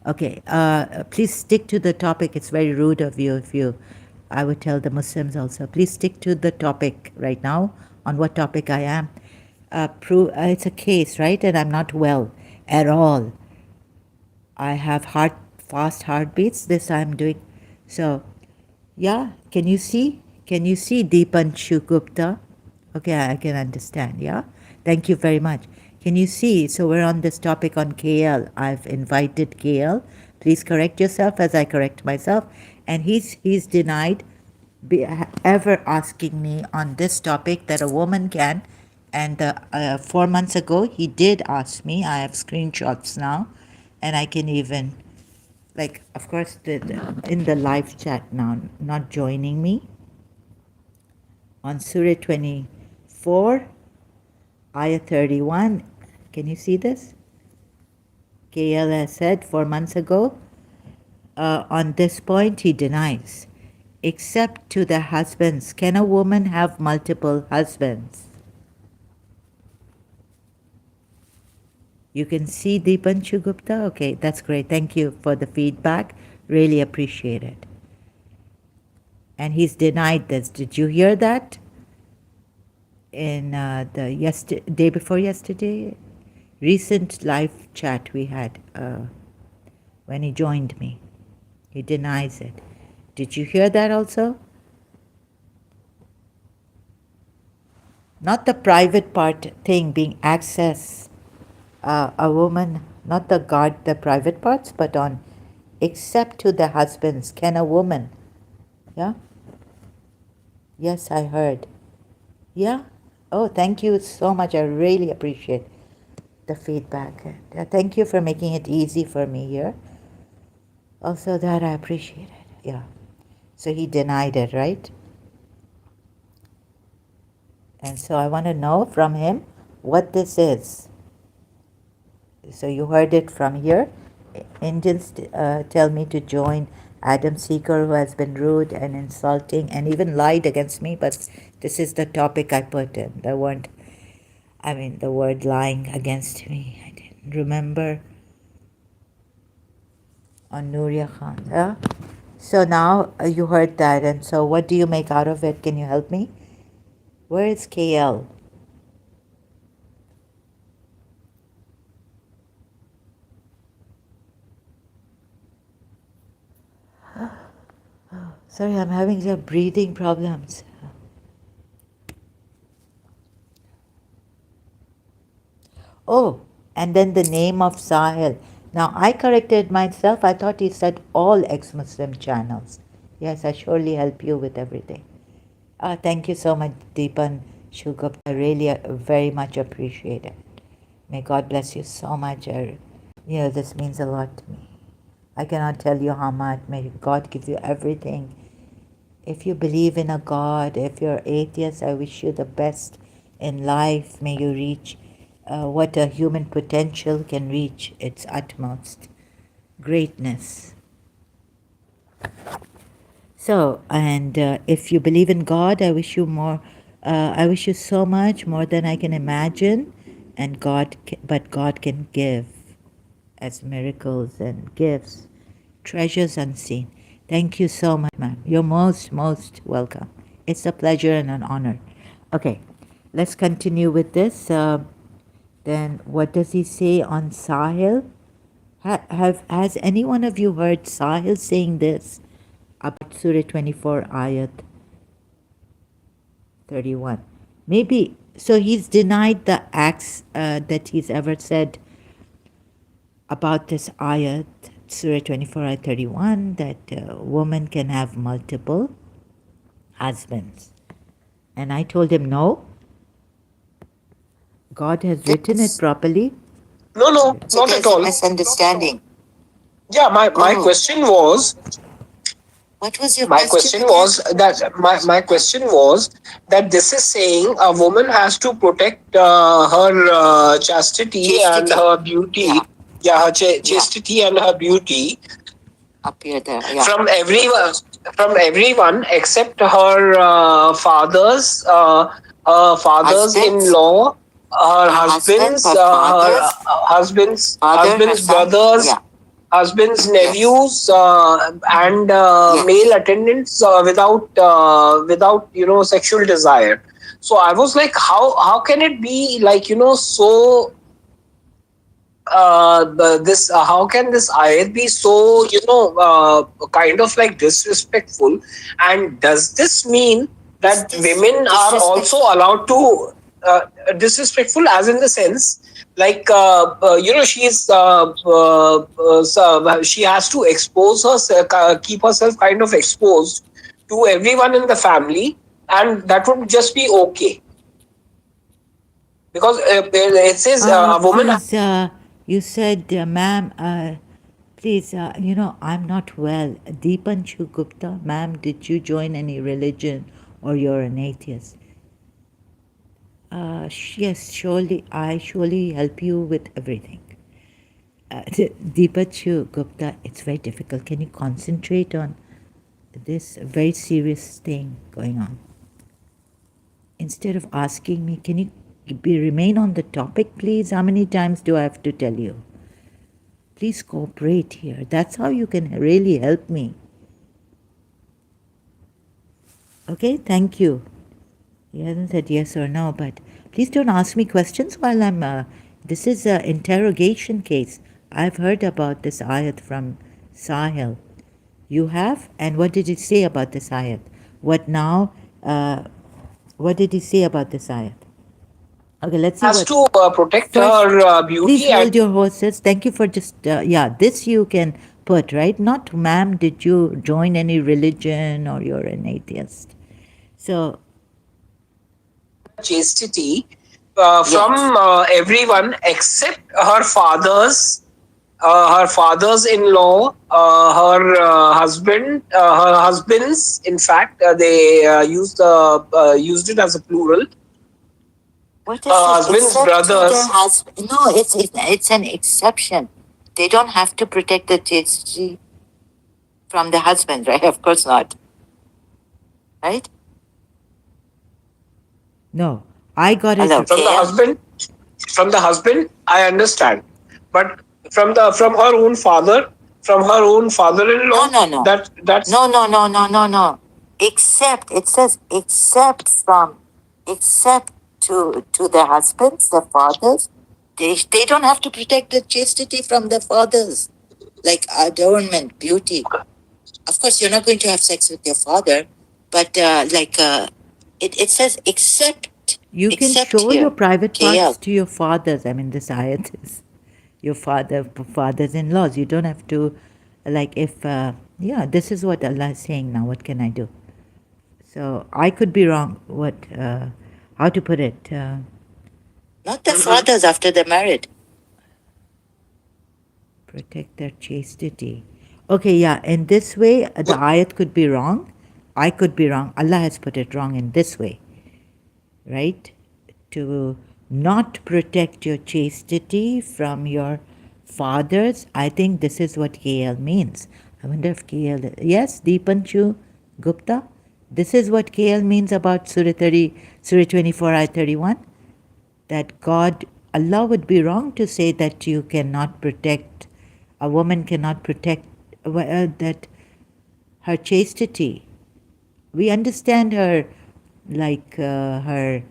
Okay, please stick to the topic. It's very rude of you if you, I would tell the Muslims also, please stick to the topic right now on what topic I am. It's a case, right? And I'm not well at all. I have fast heartbeats. This I'm doing. So, yeah, can you see? Can you see Deepanshu Gupta? Okay, I can understand. Yeah, thank you very much. Can you see? So we're on this topic on KL. I've invited KL. Please correct yourself as I correct myself. And he's denied ever asking me on this topic that a woman can. And 4 months ago, he did ask me. I have screenshots now, and I can even, like, of course, in the live chat now, not joining me on Surah 24, Ayah 31. Can you see this? KL has said 4 months ago, on this point he denies. Except to the husbands. Can a woman have multiple husbands? You can see Deepanshu Gupta? Okay, that's great. Thank you for the feedback. Really appreciate it. And he's denied this. Did you hear that? In the day before yesterday, recent live chat we had when he joined me. He denies it. Did you hear that also? Not the private part thing being access a woman, not the guard, the private parts, but on except to the husbands. Can a woman? Yeah? Yes, I heard. Yeah? Oh, thank you so much. I really appreciate the feedback. Thank you for making it easy for me here. Also, that I appreciate it. Yeah. So he denied it, right? And so I want to know from him what this is. So you heard it from here. Indians tell me to join Adam Seeker, who has been rude and insulting and even lied against me, but this is the topic I put in. The word lying against me. I didn't remember on Nuria Khan. Yeah? So now you heard that, and so what do you make out of it? Can you help me? Where is KL? Sorry, I'm having some breathing problems. Oh, and then the name of Sahil. Now I corrected myself. I thought he said all ex-Muslim channels. Yes, I surely help you with everything. Thank you so much, Deepan Shugupta. I really very much appreciate it. May God bless you so much. This means a lot to me. I cannot tell you how much. May God give you everything. If you believe in a God, if you're atheist, I wish you the best in life. May you reach what a human potential can reach, its utmost greatness. So, and if you believe in God, I wish you more. I wish you so much more than I can imagine, and but God can give as miracles and gifts, treasures unseen. Thank you so much, ma'am. You're most welcome. It's a pleasure and an honor. Okay, let's continue with this. Then, what does he say on Sahil? Has any one of you heard Sahil saying this about Surah 24, Ayat 31? Maybe, so he's denied the acts that he's ever said about this ayat Surah 24 ayat 31 that woman can have multiple husbands. And I told him, no, God has written it That's properly. No, no, so not at there's a all. misunderstanding. Yeah, my Oh, question was what was your my question question again? was that my question was that this is saying a woman has to protect her chastity and Chastity. her Yeah, beauty. Yeah, her yeah. chastity and her beauty Up here, there. Yeah. from everyone except her fathers in Husbands, law, her her husband, husbands, her her fathers, father, her husband's son. brothers, Yeah. husband's Yes. nephews, and male Yes. attendants without sexual desire. So I was like, how can it be like so this how can this ayat be so kind of like disrespectful, and does this mean Is that this women are also disrespectful? allowed to disrespectful as in the sense like she has to expose herself, keep herself kind of exposed to everyone in the family, and that would just be okay because it says a woman. Please, you said, ma'am, please, I'm not well. Deepanshu Gupta, ma'am, did you join any religion or you're an atheist? Yes, surely, I surely help you with everything. Deepanshu Gupta, it's very difficult. Can you concentrate on this very serious thing going on? Instead of asking me, can you remain on the topic, please? How many times do I have to tell you? Please cooperate here. That's how you can really help me. Okay, thank you. He hasn't said yes or no, but please don't ask me questions while I'm. This is an interrogation case. I've heard about this ayat from Sahil. You have? And what did he say about this ayat? What now? What did he say about this ayat? Okay, let's see Has what. to protect her First, please beauty and hold your horses. Thank you for just, yeah, this you can put, right? Not, ma'am, did you join any religion or you're an atheist? So, chastity Yes. from everyone except her fathers-in-law, her husbands. In fact, they used it as a plural. What Her is it? husband's Except to the brothers. husband. No, it's an exception. They don't have to protect the chastity from the husband, right? Of course not. Right? no, I got it. Hello, From the KL? husband, I understand, but from her own father, from her own No, father-in-law, no, no. that's No, no, no, no, no, no. Except, it says except to the husbands, the fathers. They don't have to protect the chastity from the fathers, like adornment, beauty. Of course, you're not going to have sex with your father, but it says You can except show your here, private parts KL. to your fathers. I mean, this ayat is your fathers-in-laws. You don't have to, like, if, yeah, this is what Allah is saying now. What can I do? So I could be wrong. How to put it? Not the fathers after they're married. Protect their chastity. Okay, yeah, in this way, the ayat could be wrong. I could be wrong. Allah has put it wrong in this way, right? To not protect your chastity from your fathers. I think this is what KL means. I wonder if KL, yes, Deepanshu Gupta, this is what KL means about Surah 24, Ayat 31, that God, Allah would be wrong to say that you cannot protect, a woman cannot protect that her chastity. We understand her, like her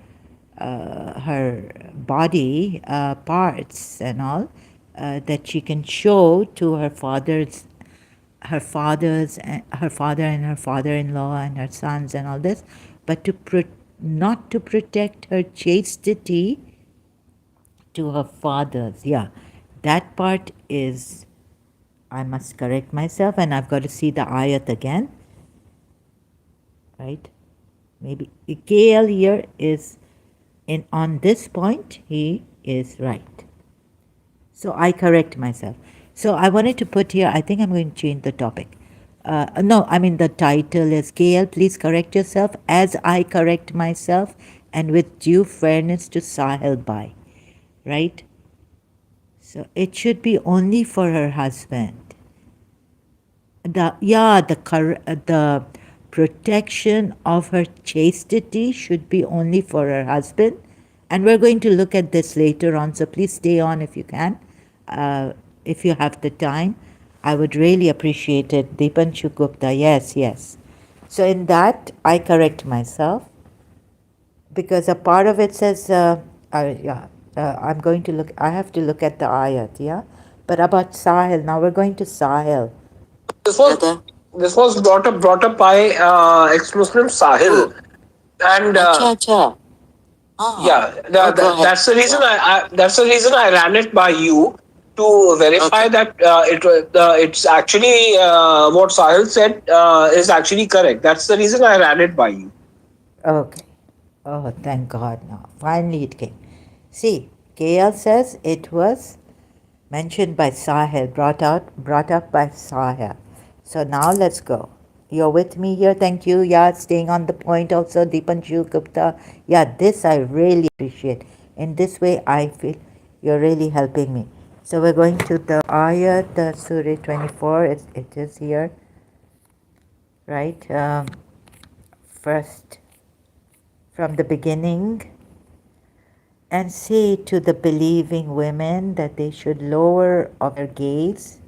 body parts and all, that she can show to her father and her father-in-law and her sons and all this, but not to protect her chastity to her fathers. Yeah, that part is I must correct myself and I've got to see the ayat again, right? Maybe KL here is in on this point, he is right. So I correct myself. So I wanted to put here, I think I'm going to change the topic. No, I mean the title is KL, please correct yourself as I correct myself and with due fairness to Sahil Bhai, right? So it should be only for her husband. The protection of her chastity should be only for her husband, and we're going to look at this later on. So please stay on if you can, if you have the time. I would really appreciate it. Deepanshu Gupta, yes, yes. So in that, I correct myself because a part of it says, yeah, I'm going to look. I have to look at the ayat, yeah. But about Sahil, now we're going to Sahil. This was this was brought up by ex-Muslim Sahil, and Acha, acha. Ah, yeah, go ahead. that's the reason that's the reason I ran it by you to verify Okay. that it's actually what Sahil said is actually correct. That's the reason I ran it by you. Okay. Oh, thank God now. Finally it came. See, KL says it was mentioned by Sahil, brought up by Sahil. So now let's go. You're with me here, thank you. Yeah, staying on the point also, Deepanshu Gupta. Yeah, this I really appreciate. In this way, I feel you're really helping me. So we're going to the ayat, the Surah 24. It is here, right? First, from the beginning. And say to the believing women that they should lower of their gaze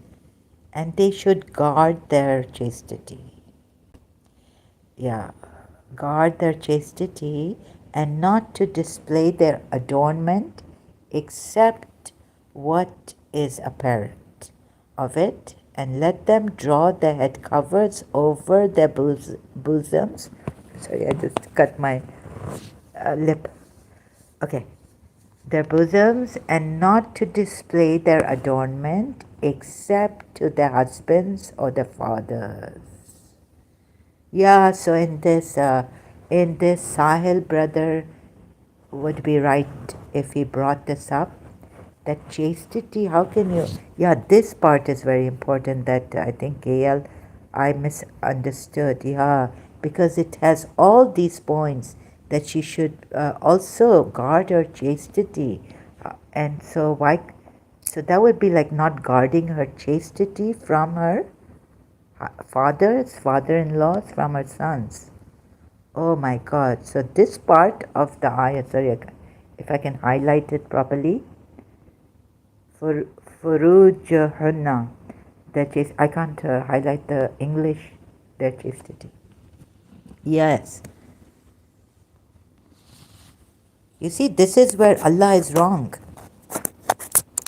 and they should guard their chastity. Yeah, guard their chastity and not to display their adornment except what is apparent of it, and let them draw their head covers over their bosoms. Sorry, I just cut my lip. Okay, their bosoms, and not to display their adornment except to their husbands or their fathers. Yeah, so in this Sahil brother would be right if he brought this up. That chastity, how can you? Yeah, this part is very important. That I think KL, I misunderstood. Yeah, because it has all these points that she should also guard her chastity, and so why? So that would be like not guarding her chastity from her fathers, father-in-laws, from her sons. Oh my God! So this part of the ayat, sorry, if I can highlight it properly. For Furujahunna, that is, I can't highlight the English, their chastity. Yes. You see, this is where Allah is wrong.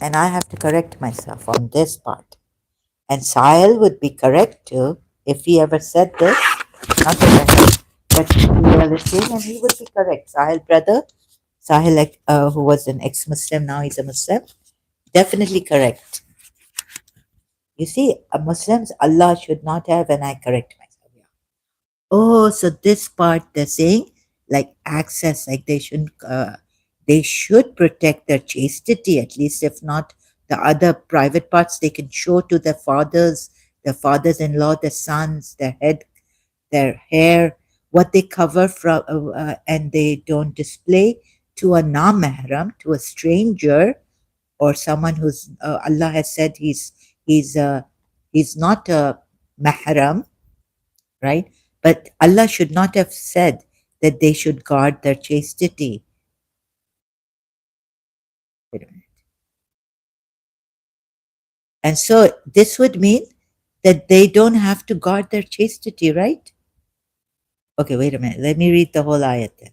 And I have to correct myself on this part. And Sahil would be correct too if he ever said this. Not that I have, but reality, and he would be correct. Sahil brother, Sahil, who was an ex-Muslim, now he's a Muslim, definitely correct. You see, a Muslims, Allah should not have, and I correct myself. Yeah. Oh, so this part they're saying, like access, like they should protect their chastity, at least if not the other private parts, they can show to their fathers-in-law, their sons, their head, their hair, what they cover from, and they don't display to a non-mahram, to a stranger, or someone who's Allah has said he's he's not a mahram, right? But Allah should not have said that they should guard their chastity. Wait a minute. And so this would mean that they don't have to guard their chastity, right? Okay, wait a minute. Let me read the whole ayat then.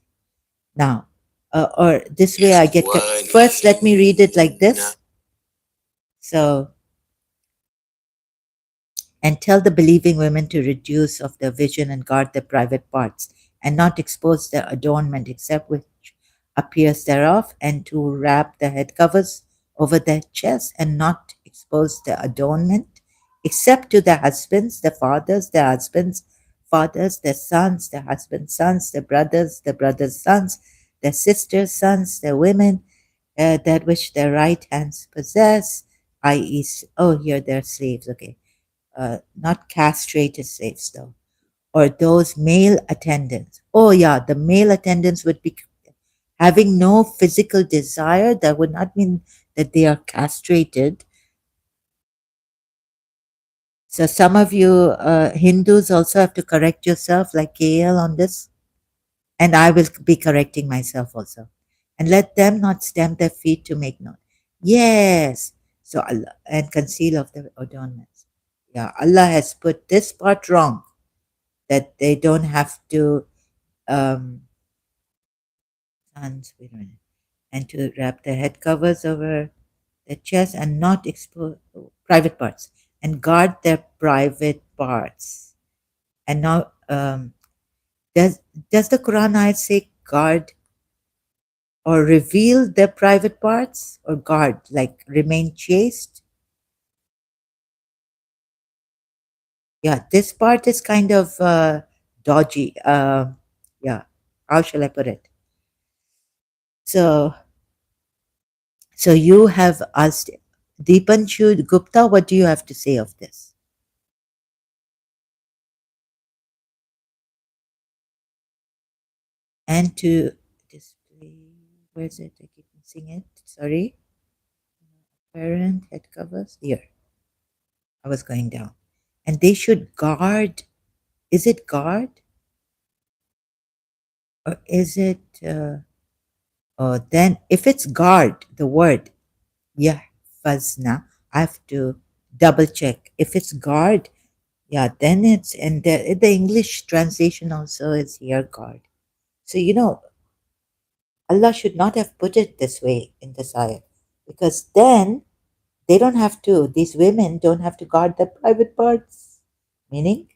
Now, or this way I get first. Let me read it like this. So, and tell the believing women to reduce of their vision and guard their private parts, and not expose their adornment except which appears thereof, and to wrap the head covers over their chest, and not expose their adornment except to their husbands, their fathers, their husbands' fathers, their sons, their husbands' sons, their brothers' sons, their sisters' sons, their women, that which their right hands possess, i.e., oh, here they're slaves, okay. Not castrated slaves, though, or those male attendants. Oh, yeah, the male attendants would be having no physical desire. That would not mean that they are castrated. So some of you Hindus also have to correct yourself, like KL, on this, and I will be correcting myself also. And let them not stamp their feet to make known. Yes. So Allah and conceal of the adornments. Yeah, Allah has put this part wrong, that they don't have to um wait a minute, and to wrap their head covers over their chest and not expose private parts, and guard their private parts. And now, does does the Quran ayat say guard or reveal their private parts, or guard like remain chaste? Yeah, this part is kind of dodgy. Yeah, how shall I put it? So, so you have asked Deepanshu Gupta, what do you have to say of this? And to display, where is it? I keep missing it. Sorry. Parent head covers. Here, I was going down. And they should guard. Is it guard? Or is it, then if it's guard, the word, yeah, fazna, I have to double check. If it's guard, yeah, then it's, and the English translation also is here guard. So, Allah should not have put it this way in this ayah, because then they don't have to, these women don't have to guard their private parts, meaning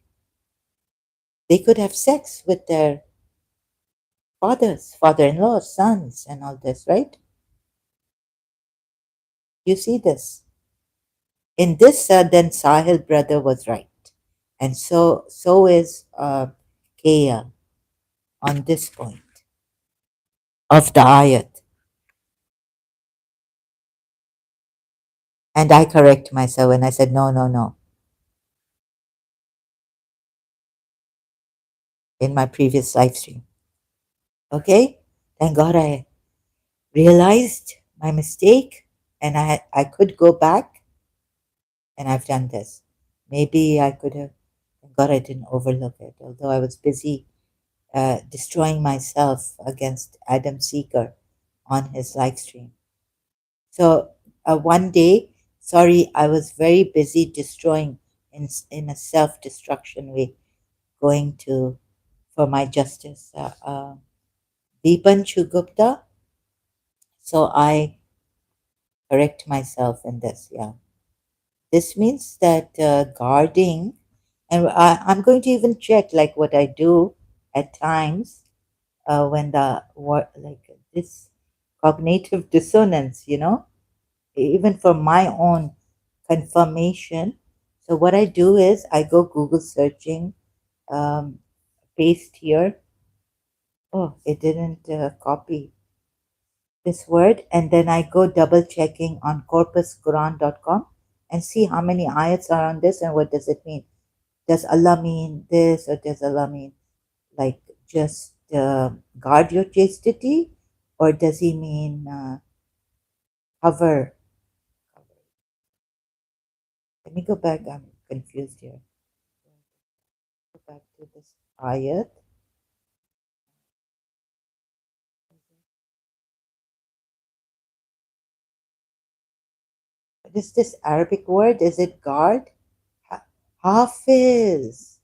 they could have sex with their fathers, father-in-laws, sons, and all this, right? You see this. In this, then Sahil brother was right, and so is Kaya on this point of the ayat. And I correct myself when I said no, no, no in my previous live stream. Okay, thank God I realized my mistake, and I could go back, and I've done this. Maybe I could have. Thank God I didn't overlook it, although I was busy destroying myself against Adam Seeker on his live stream. So one day, sorry, I was very busy destroying in a self destruction way, going to for my justice, Deepanshu Gupta. So I correct myself in this. Yeah, this means that guarding, and I'm going to even check like what I do at times when the what like this cognitive dissonance, even for my own confirmation. So what I do is I go Google searching, um, paste here. Oh, it didn't copy this word, and then I go double checking on corpusquran.com and see how many ayats are on this and what does it mean. Does Allah mean this, or does Allah mean like just guard your chastity, or does He mean cover? Let me go back. I'm confused here. Go back to this ayat. What is this Arabic word? Is it guard? Hafiz.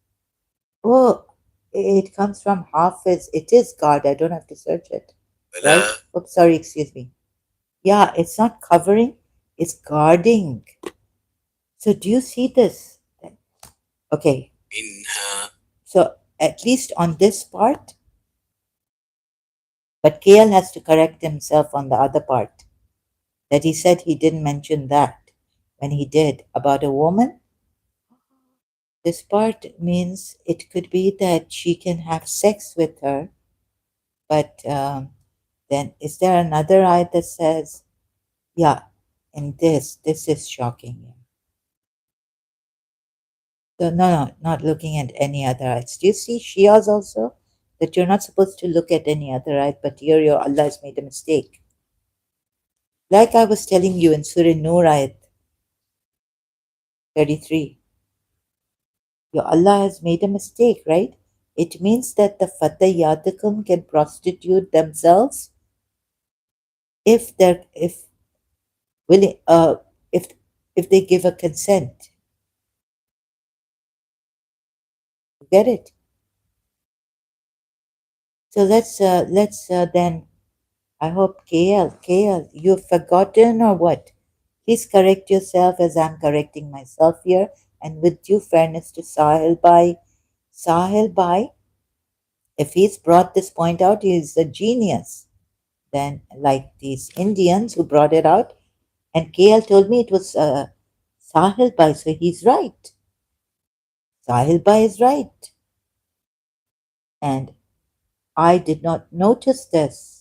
Oh, it comes from Hafiz. It is guard. I don't have to search it. Right? Oops, sorry, excuse me. Yeah, it's not covering, it's guarding. So do you see this? Okay. So at least on this part, but KL has to correct himself on the other part, that he said he didn't mention that when he did about a woman. This part means it could be that she can have sex with her, but then is there another ayat that says, yeah, and this is shocking. So no, not looking at any other ayats. Do you see Shias also? That you're not supposed to look at any other ayat, but here your Allah has made a mistake. Like I was telling you in Surah Nur ayat 33, your Allah has made a mistake, right? It means that the Fatayatukum can prostitute themselves if they're if willing if if they give a consent. Get it? So let's then I hope KL, you've forgotten or what? Please correct yourself as I'm correcting myself here. And with due fairness to Sahil Bhai, if he's brought this point out, he's a genius. Then, like these Indians who brought it out, and KL told me it was Sahil Bhai, so he's right. Sahil Bhai is right. And I did not notice this.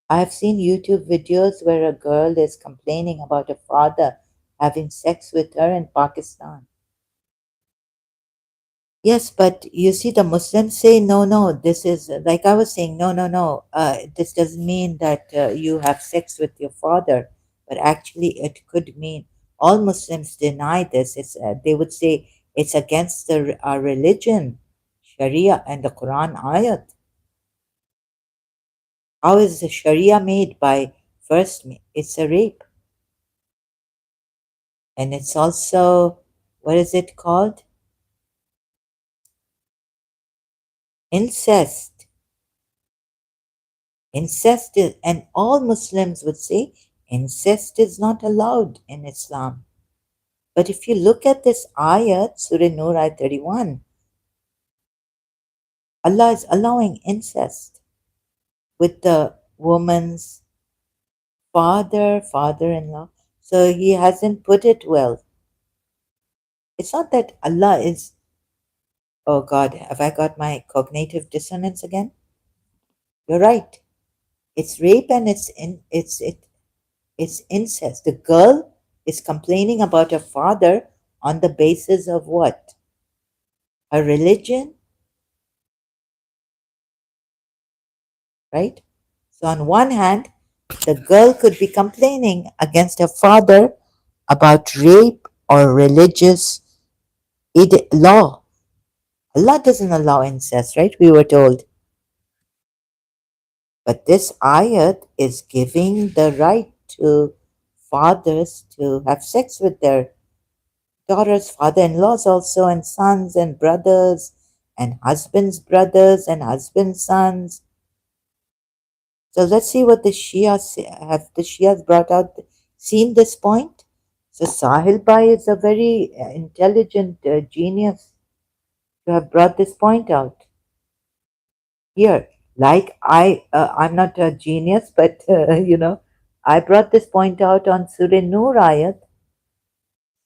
I've seen YouTube videos where a girl is complaining about her father having sex with her in Pakistan. Yes, but you see, the Muslims say, no, no, this is like I was saying, no, no, no, this doesn't mean that you have sex with your father, but actually, it could mean all Muslims deny this. They would say it's against our religion, Sharia, and the Quran ayat. How is the Sharia made by first? It's a rape. And it's also, what is it called? Incest. Incest is, and all Muslims would say incest is not allowed in Islam. But if you look at this ayat, Surah Nur ayat 31, Allah is allowing incest with the woman's father-in-law. So he hasn't put it well. It's not that Allah is, oh God, have I got my cognitive dissonance again? You're right. It's rape and it's incest. The girl is complaining about her father on the basis of what? Her religion, right? So on one hand, the girl could be complaining against her father about rape or religious law. Allah doesn't allow incest, right? We were told. But this ayat is giving the right to fathers to have sex with their daughters, father-in-laws also, and sons and brothers, and husbands' brothers and husbands' sons. So let's see what the have the Shias brought out, seen this point. So Sahil Bhai is a very intelligent genius to have brought this point out here. Like I'm not a genius, but I brought this point out on Surah Nur ayat,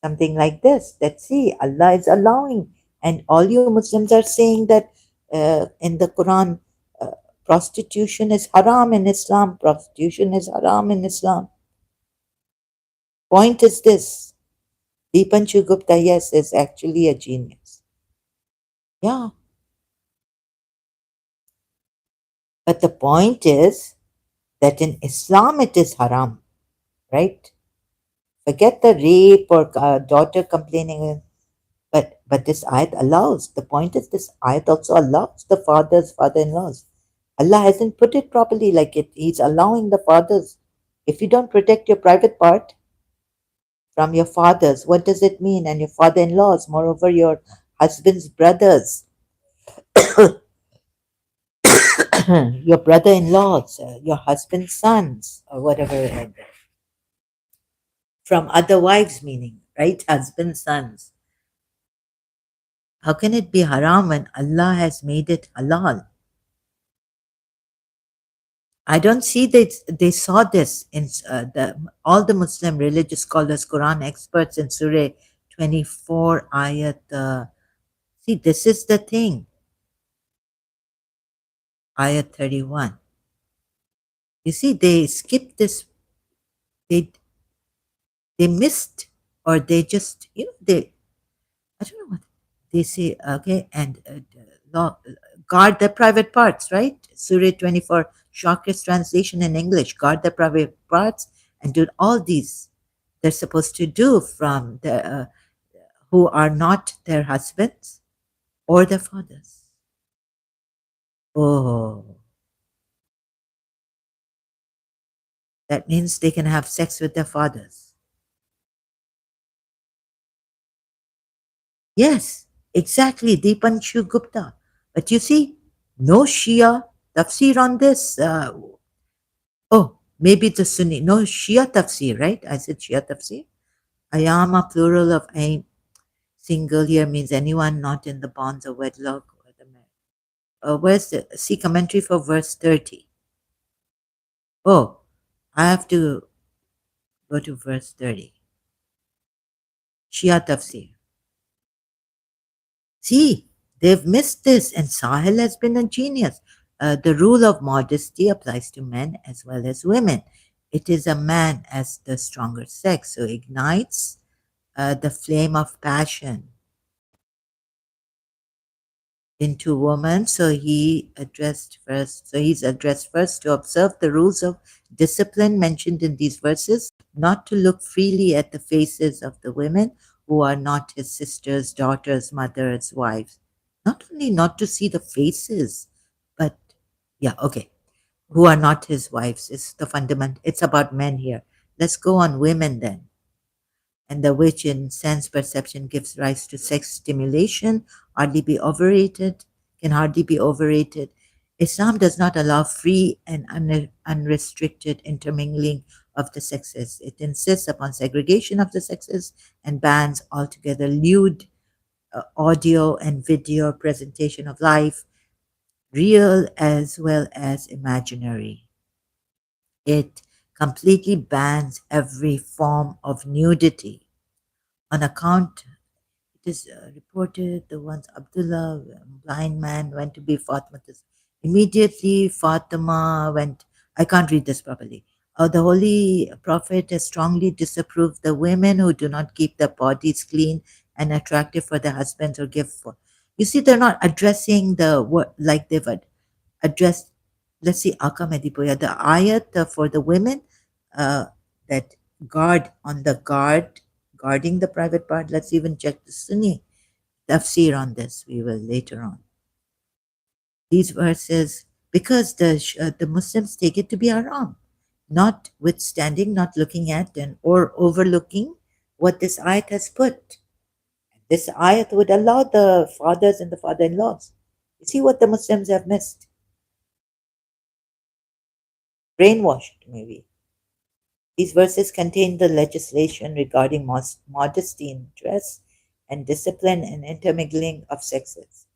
something like this, that see, Allah is allowing, and all you Muslims are saying that in the Quran, uh, prostitution is haram in Islam, prostitution is haram in Islam. Point is this: Deepanshu Gupta, yes, is actually a genius. Yeah, but the point is that in Islam it is haram, right? Forget the rape or daughter complaining. But this ayat allows. The point is this ayat also allows the fathers, father-in-laws. Allah hasn't put it properly like it. He's allowing the fathers. If you don't protect your private part from your fathers, what does it mean? And your father-in-laws, moreover, your husband's brothers, your brother-in-laws, your husband's sons, or whatever. From other wives, meaning, right? Husband's sons. How can it be haram when Allah has made it halal? I don't see they saw this in all the Muslim religious scholars, Quran experts in Surah 24 ayat. See, this is the thing, ayat 31. You see, they skipped this. They they missed, or they just they, I don't know what they say. Okay, and law, guard the private parts, right? Surah 24, Shakir's translation in English: guard the private parts and do all these they're supposed to do from the who are not their husbands or their fathers. Oh, that means they can have sex with their fathers. Yes, exactly, Deepanshu Gupta. But you see, no Shia tafsir on this. Oh, maybe the Sunni. No Shia tafsir, right? I said Shia tafsir. Ayama, plural of ain. Single here means anyone not in the bonds of wedlock. Or the where's the see commentary for verse 30? Oh, I have to go to verse 30. Shia tafsir. See, they've missed this, and Sahil has been a genius. The rule of modesty applies to men as well as women. It is a man as the stronger sex, so ignites the flame of passion into woman. So he's addressed first to observe the rules of discipline mentioned in these verses, not to look freely at the faces of the women who are not his sisters, daughters, mothers, wives. Not only not to see the faces, but yeah, okay, who are not his wives. It's the fundament. It's about men here. Let's go on women then, and the which in sense perception gives rise to sex stimulation, hardly be overrated, can hardly be overrated. Islam does not allow free and unrestricted intermingling of the sexes. It insists upon segregation of the sexes and bans altogether lewd audio and video presentation of life, real as well as imaginary. It completely bans every form of nudity on account. It is reported the once Abdullah, a blind man, went to be Fatma's. Immediately, Fatima went. I can't read this properly. The Holy Prophet has strongly disapproved the women who do not keep their bodies clean and attractive for their husbands or give for. You see, they're not addressing the word like they've addressed. Let's see, Aka Medipoya, the ayat for the women uh, that guard on the guard guarding the private part. Let's even check the Sunni tafsir on this. We will later on. These verses, because the Muslims take it to be haram, notwithstanding, not looking at and or overlooking what this ayat has put. This ayat would allow the fathers and the father-in-laws. You see what the Muslims have missed? Brainwashed, maybe. These verses contain the legislation regarding modesty in dress and discipline and intermingling of sexes.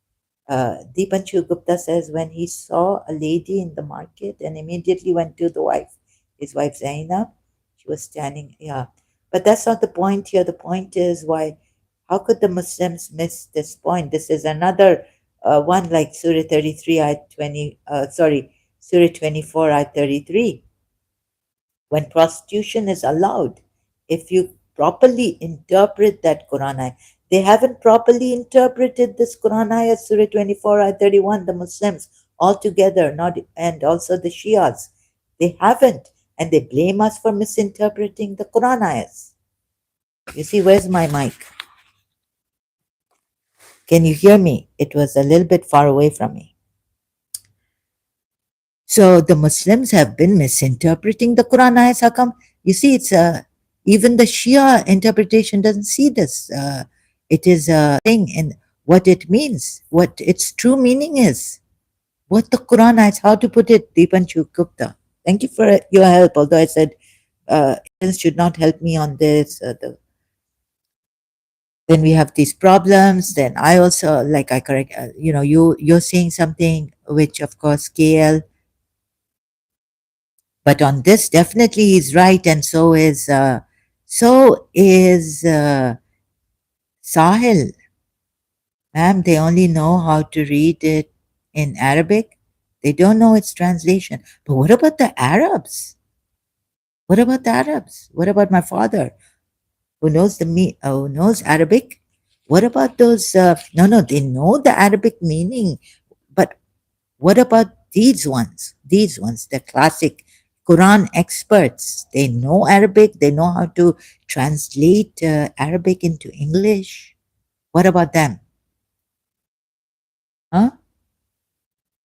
Deepanshu Gupta says when he saw a lady in the market and immediately went to the wife, his wife Zainab, she was standing, yeah. But that's not the point here. The point is why, how could the Muslims miss this point? This is another one like Surah 33, ayat 20, Surah 24, ayat 33. When prostitution is allowed, if you properly interpret that Quran ayah, they haven't properly interpreted this Quran ayah, Surah 24, ayah 31, the Muslims altogether, not and also the Shias. They haven't, and they blame us for misinterpreting the Quran ayahs. You see, where's my mic? Can you hear me? It was a little bit far away from me. So the Muslims have been misinterpreting the Quran ayahs. How come? You see, it's even the Shia interpretation doesn't see this. It is a thing in what it means, what its true meaning is, what the Quran ayahs, how to put it, Deepanshu Gupta. Thank you for your help. Although I said should not help me on this. Then we have these problems. Then I also like I correct. You're saying something which of course KL But on this, definitely he's right, and so is Sahil. Ma'am, they only know how to read it in Arabic. They don't know its translation. But what about the Arabs? What about the Arabs? What about my father who knows who knows Arabic? What about those? No, no, they know the Arabic meaning, but what about these ones? These ones, the classic Quran experts. They know Arabic. They know how to translate Arabic into English. What about them? Huh?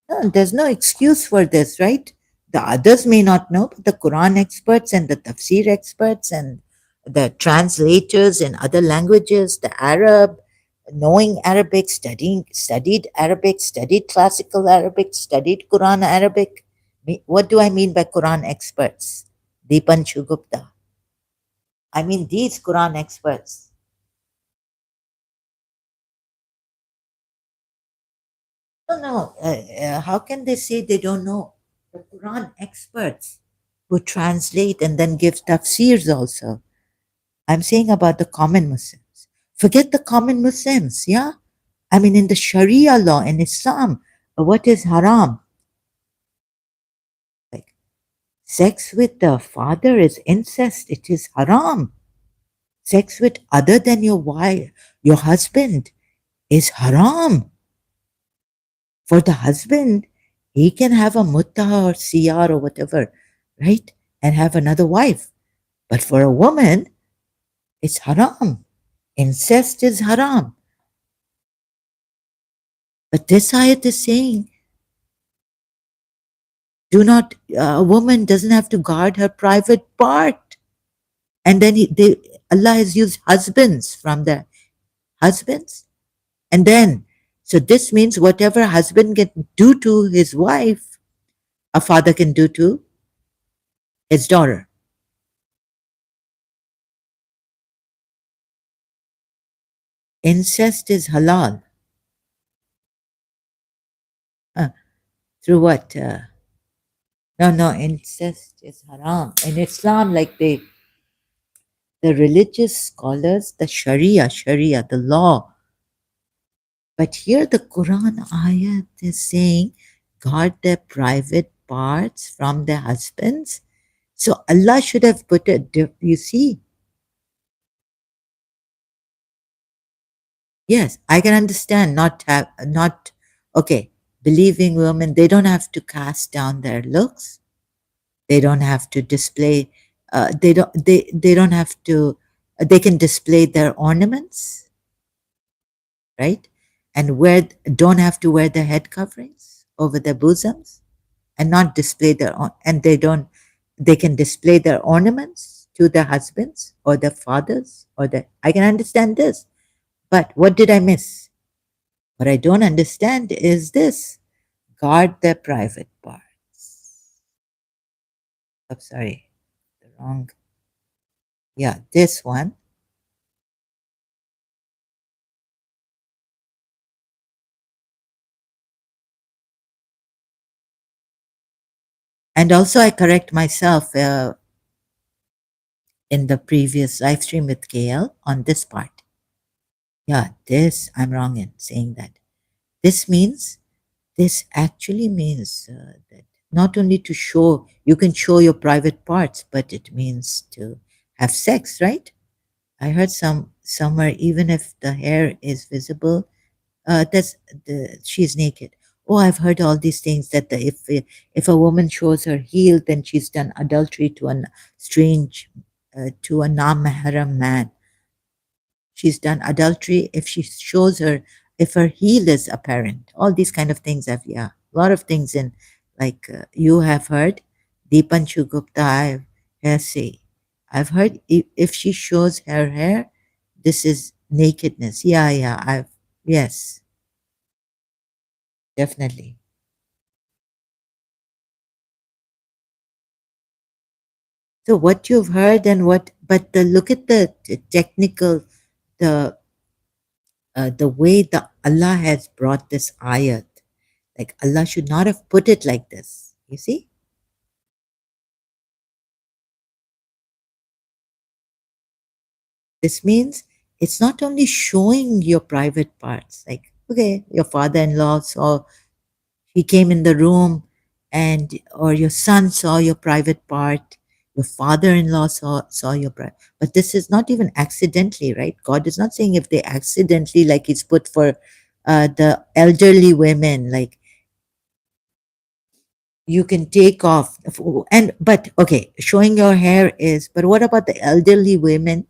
No, there's no excuse for this, right? The others may not know, but the Quran experts and the tafsir experts and the translators in other languages, the Arab, knowing Arabic, studied Arabic, studied classical Arabic, studied Quran Arabic. What do I mean by Quran experts? Deepan Gupta. I mean these Quran experts. No, no. How can they say they don't know? The Quran experts who translate and then give tafsirs also. I'm saying about the common Muslims. Forget the common Muslims, yeah? I mean, in the Sharia law in Islam, what is haram? Like, sex with the father is incest, it is haram. Sex with other than your wife, your husband, is haram. For the husband, he can have a mutta or siyar or whatever, right? And have another wife. But for a woman, it's haram. Incest is haram. But this ayat is saying, do not, a woman doesn't have to guard her private part. And then Allah has used husbands from the husbands. And then, so this means whatever husband can do to his wife, a father can do to his daughter. Incest is halal. Huh. Through what? No, no, incest is haram. In Islam, like the religious scholars, the Sharia, the law. But here the Quran ayat is saying, guard their private parts from their husbands. So Allah should have put it, you see, yes, I can understand not, okay, believing women, they don't have to cast down their looks. They don't have to display, they don't have to, they can display their ornaments, right? And don't have to wear the head coverings over their bosoms and not display and they can display their ornaments to their husbands or their fathers I can understand this. But what did I miss? What I don't understand is this: guard their private parts. I'm sorry, the wrong. Yeah, this one. And also, I correct myself in the previous live stream with KL on this part. Yeah, this, I'm wrong in saying that. This means, this actually means that not only to show, you can show your private parts, but it means to have sex, right? I heard somewhere, even if the hair is visible, that's she's naked. Oh, I've heard all these things that if a woman shows her heel, then she's done adultery to a strange, to a non-mahram man. She's done adultery if she shows her, if her heel is apparent. All these kind of things have, yeah, a lot of things in, like you have heard, Deepanshu Gupta, I've say, I've heard if she shows her hair, this is nakedness. Yeah, yeah, yes, definitely. So what you've heard and but look at the technical, the the way the Allah has brought this ayat. Like Allah should not have put it like this. You see? This means it's not only showing your private parts, like, okay, your father in law saw, he came in the room, and or your son saw your private part, your father in law saw your private. But this is not even accidentally, right? God is not saying if they accidentally, like He's put for the elderly women, like you can take off and but okay, showing your hair is, but what about the elderly women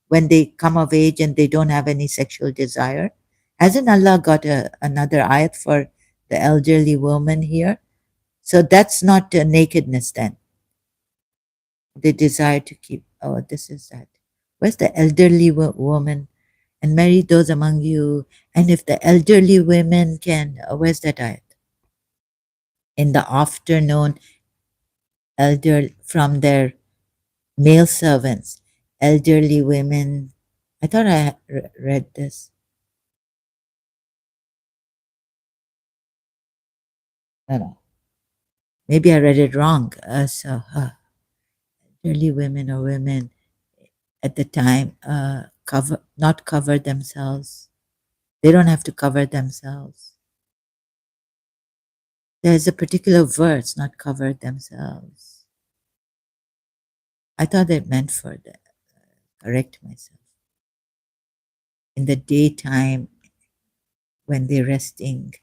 when they come of age and they don't have any sexual desire? Hasn't Allah got another ayat for the elderly woman here? So that's not nakedness then. They desire to keep, oh, this is that. Where's the elderly woman? And marry those among you. And if the elderly women can, where's that ayat? In the afternoon, elder from their male servants, elderly women. I thought I read this. No, no. Maybe I read it wrong. Elderly women or women at the time not cover themselves. They don't have to cover themselves. There's a particular verse, not cover themselves. I thought it meant for the, correct myself. In the daytime when they're resting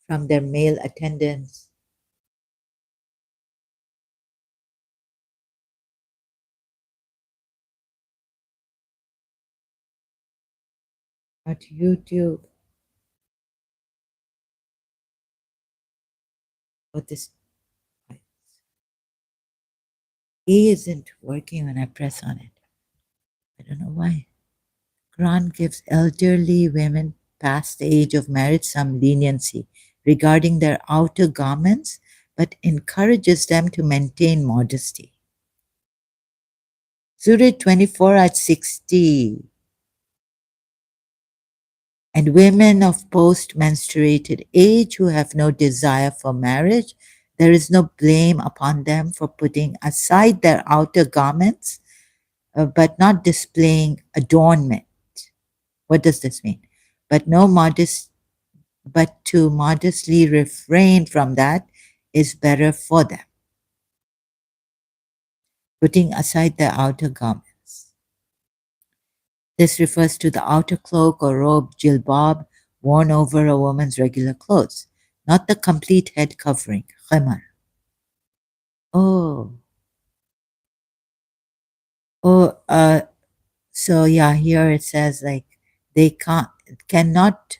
from their male attendants. Not YouTube. But this E isn't working when I press on it. I don't know why. Quran gives elderly women past the age of marriage some leniency regarding their outer garments, but encourages them to maintain modesty. Surah 24 at 60. And women of post-menstruated age who have no desire for marriage, there is no blame upon them for putting aside their outer garments, but not displaying adornment. What does this mean? But no modest, but to modestly refrain from that is better for them. Putting aside their outer garments. This refers to the outer cloak or robe, jilbab, worn over a woman's regular clothes, not the complete head covering, khimar. Oh, oh, so yeah, here it says like they cannot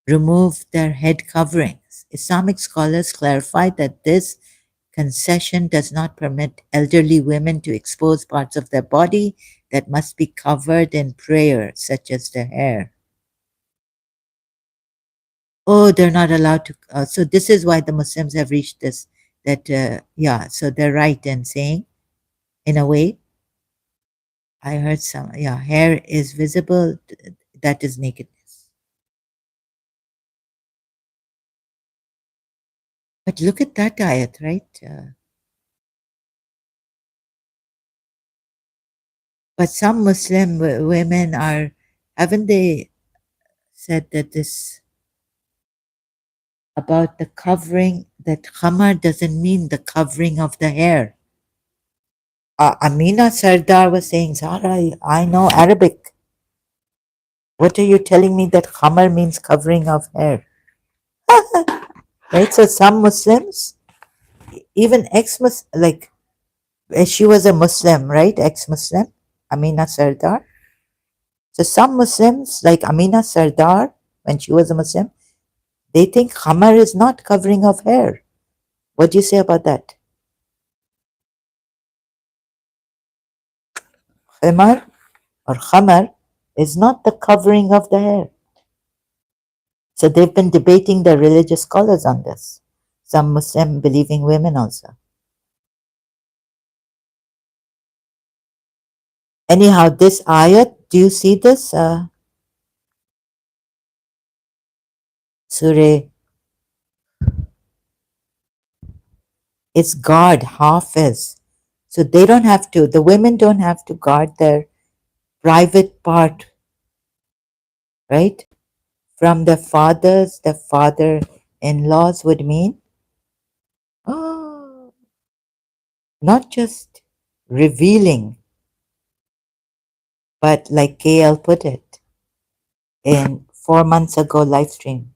remove their head coverings. Islamic scholars clarified that this concession does not permit elderly women to expose parts of their body that must be covered in prayer, such as the hair. Oh, they're not allowed to. So this is why the Muslims have reached this. That yeah, so they're right in saying, in a way, I heard some. Yeah, hair is visible. That is nakedness. But look at that ayat, right? But some Muslim women are, haven't they said that this about the covering, that khamar doesn't mean the covering of the hair. Amina Sardar was saying, Zara, I know Arabic. What are you telling me that khamar means covering of hair? Right? So some Muslims, even ex-Muslim, like she was a Muslim, right? Ex-Muslim, Amina Sardar. So some Muslims, like Amina Sardar, when she was a Muslim, they think khamar is not covering of hair. What do you say about that? Khimar or khamar is not the covering of the hair. So they've been debating the religious scholars on this. Some Muslim believing women also. Anyhow, this ayat, do you see this? Surah, it's guard, hafiz. So they don't have to, the women don't have to guard their private part, right? From the father in laws would mean, oh, not just revealing, but like KL put it in 4 months ago live stream,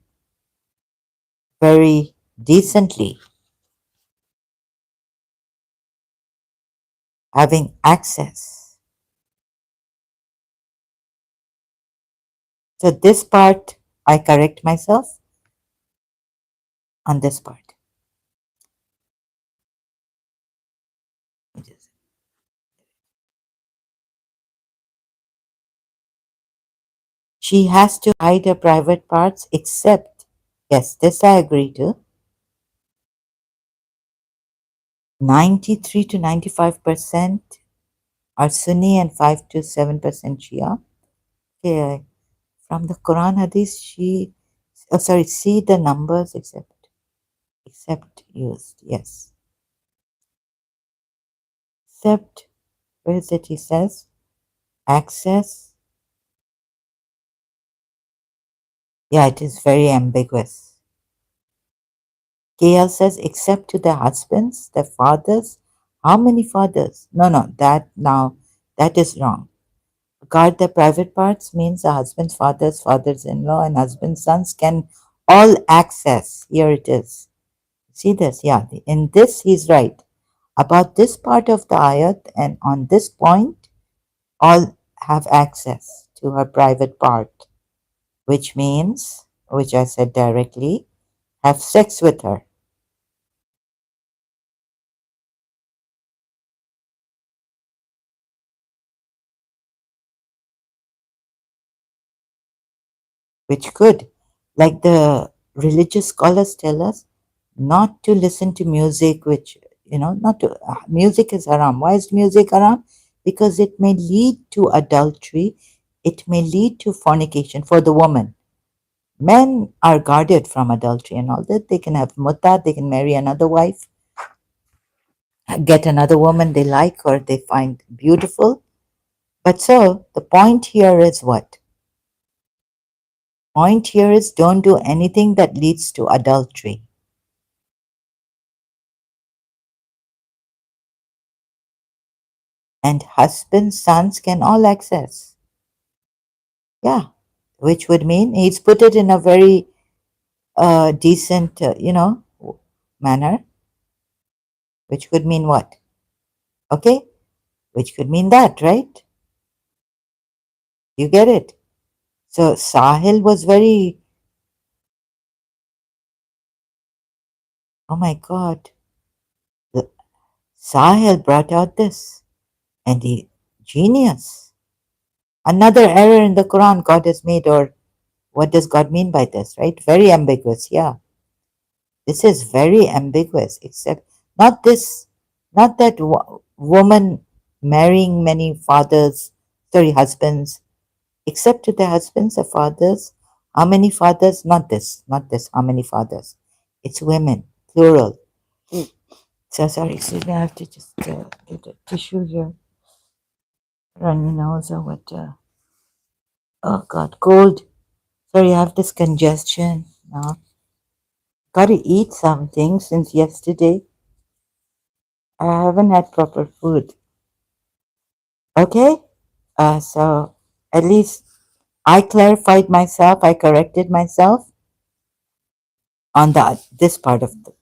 very decently, having access. So this part, I correct myself on this part. She has to hide her private parts except, yes, this I agree to, 93 to 95% are Sunni and 5 to 7% Shia. Okay, from the Quran Hadith, see the numbers except used, yes. Except, where is it? He says, access. Yeah, it is very ambiguous. KL says, except to their husbands, their fathers. How many fathers? No, no, that is wrong. Guard their private parts means the husband's fathers, fathers in law, and husband's sons can all access. Here it is. See this? Yeah, in this he's right. About this part of the ayat and on this point, all have access to her private part, which means, which I said directly, have sex with her. Which could, like the religious scholars tell us, not to listen to music, which, not to, music is haram. Why is music haram? Because it may lead to adultery, it may lead to fornication for the woman. Men are guarded from adultery and all that. They can have mutta, they can marry another wife, get another woman they like or they find beautiful. But so the point here is what? Point here is don't do anything that leads to adultery. And husbands, sons can all access. Yeah, which would mean he's put it in a very decent, manner, which could mean what? Okay, which could mean that, right? You get it? So Sahil was very, oh my God, Sahil brought out this and he, genius. Another error in the Quran God has made, or what does God mean by this, right? Very ambiguous, yeah. This is very ambiguous, except not this, not that woman marrying many fathers, sorry, husbands, except to their husbands, the fathers. How many fathers? Not this, how many fathers. It's women, plural. So sorry, excuse me, I have to just get a tissue here. Runny nose or what? Oh God, cold. Sorry, I have this congestion now. Gotta eat something since yesterday. I haven't had proper food. Okay? So at least I clarified myself, I corrected myself on this part of the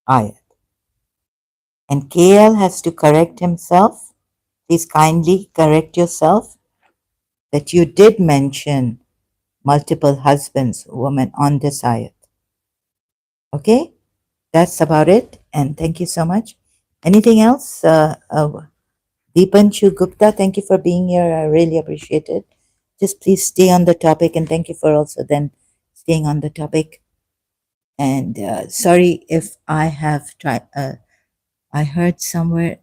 ayat. And KL has to correct himself. Please kindly correct yourself that you did mention multiple husbands, women on this ayat. Okay? That's about it. And thank you so much. Anything else? Deepanshu Gupta, thank you for being here. I really appreciate it. Just please stay on the topic and thank you for also then staying on the topic. And sorry if I have tried, I heard somewhere,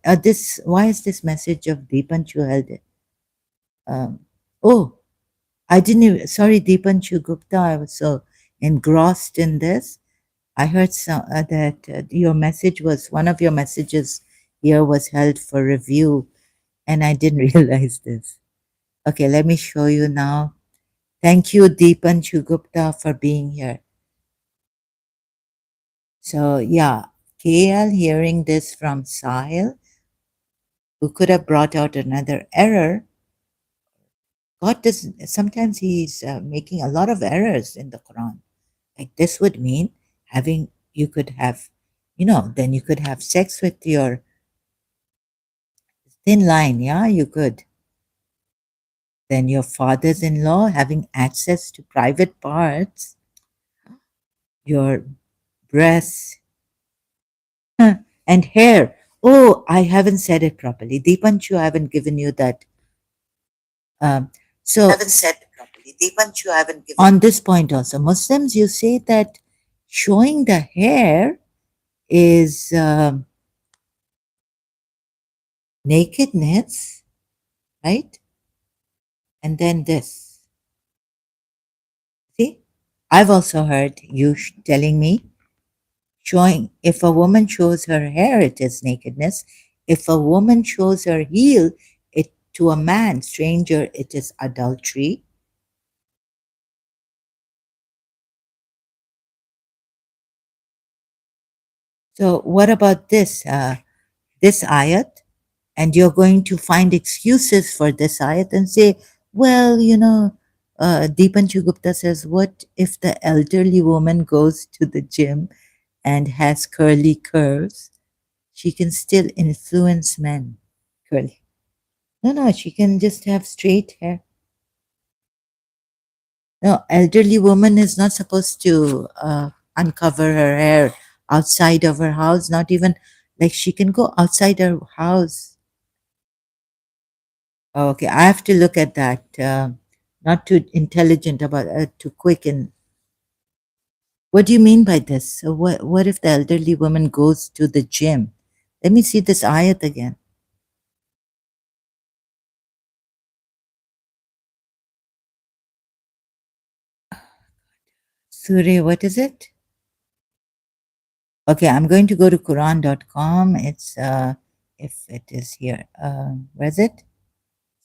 why is this message of Deepanshu held? Um, oh, I didn't even, sorry, Deepanshu Gupta, I was so engrossed in this. I heard that your message was, one of your messages here was held for review, and I didn't realize this. Okay, let me show you now. Thank you, Deepan Chugupta, for being here. So, yeah, KL hearing this from Sahil, who could have brought out another error. God does sometimes He's making a lot of errors in the Quran. Like this would mean having, you could have, then you could have sex with your thin line, yeah, you could. Then your fathers in law having access to private parts, your breasts, and hair. Oh, I haven't said it properly. Deepanchu, I haven't given you that. Um, so, haven't said it properly. Deepanchu, I haven't given on this point also, Muslims, you say that showing the hair is nakedness, right? And then this. See, I've also heard you telling me showing, if a woman shows her hair, it is nakedness. If a woman shows her heel, it to a man, stranger, it is adultery. So what about this ayat? And you're going to find excuses for this ayat and say, well, Deepan Gupta says, what if the elderly woman goes to the gym and has curly curves? She can still influence men. Curly. No, no, she can just have straight hair. No, elderly woman is not supposed to uncover her hair outside of her house, not even like she can go outside her house. Okay, I have to look at that. Not too intelligent about too quick. And what do you mean by this? So what if the elderly woman goes to the gym? Let me see this ayat again. Surah, what is it? Okay, I'm going to go to Quran.com. It's if it is here. Where is it?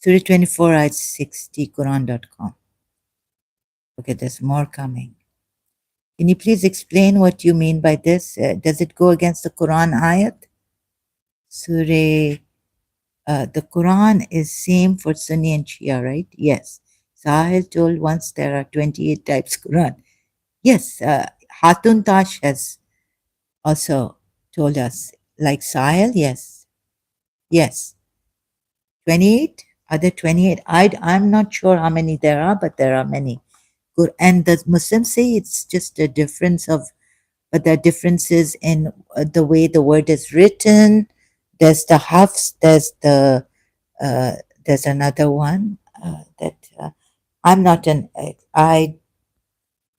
Surah 24, ayat 60, Quran.com. Okay, there's more coming. Can you please explain what you mean by this? Does it go against the Quran ayat? Surah, the Quran is same for Sunni and Shia, right? Yes. Sahil told once there are 28 types Quran. Yes, Hatun Tash has also told us. Like Sahil, yes. Yes. 28? Are there 28? I'm not sure how many there are, but there are many. Good. And the Muslims say it's just a difference of, but there are differences in the way the word is written. There's the hafs, uh, there's another one that I'm not an,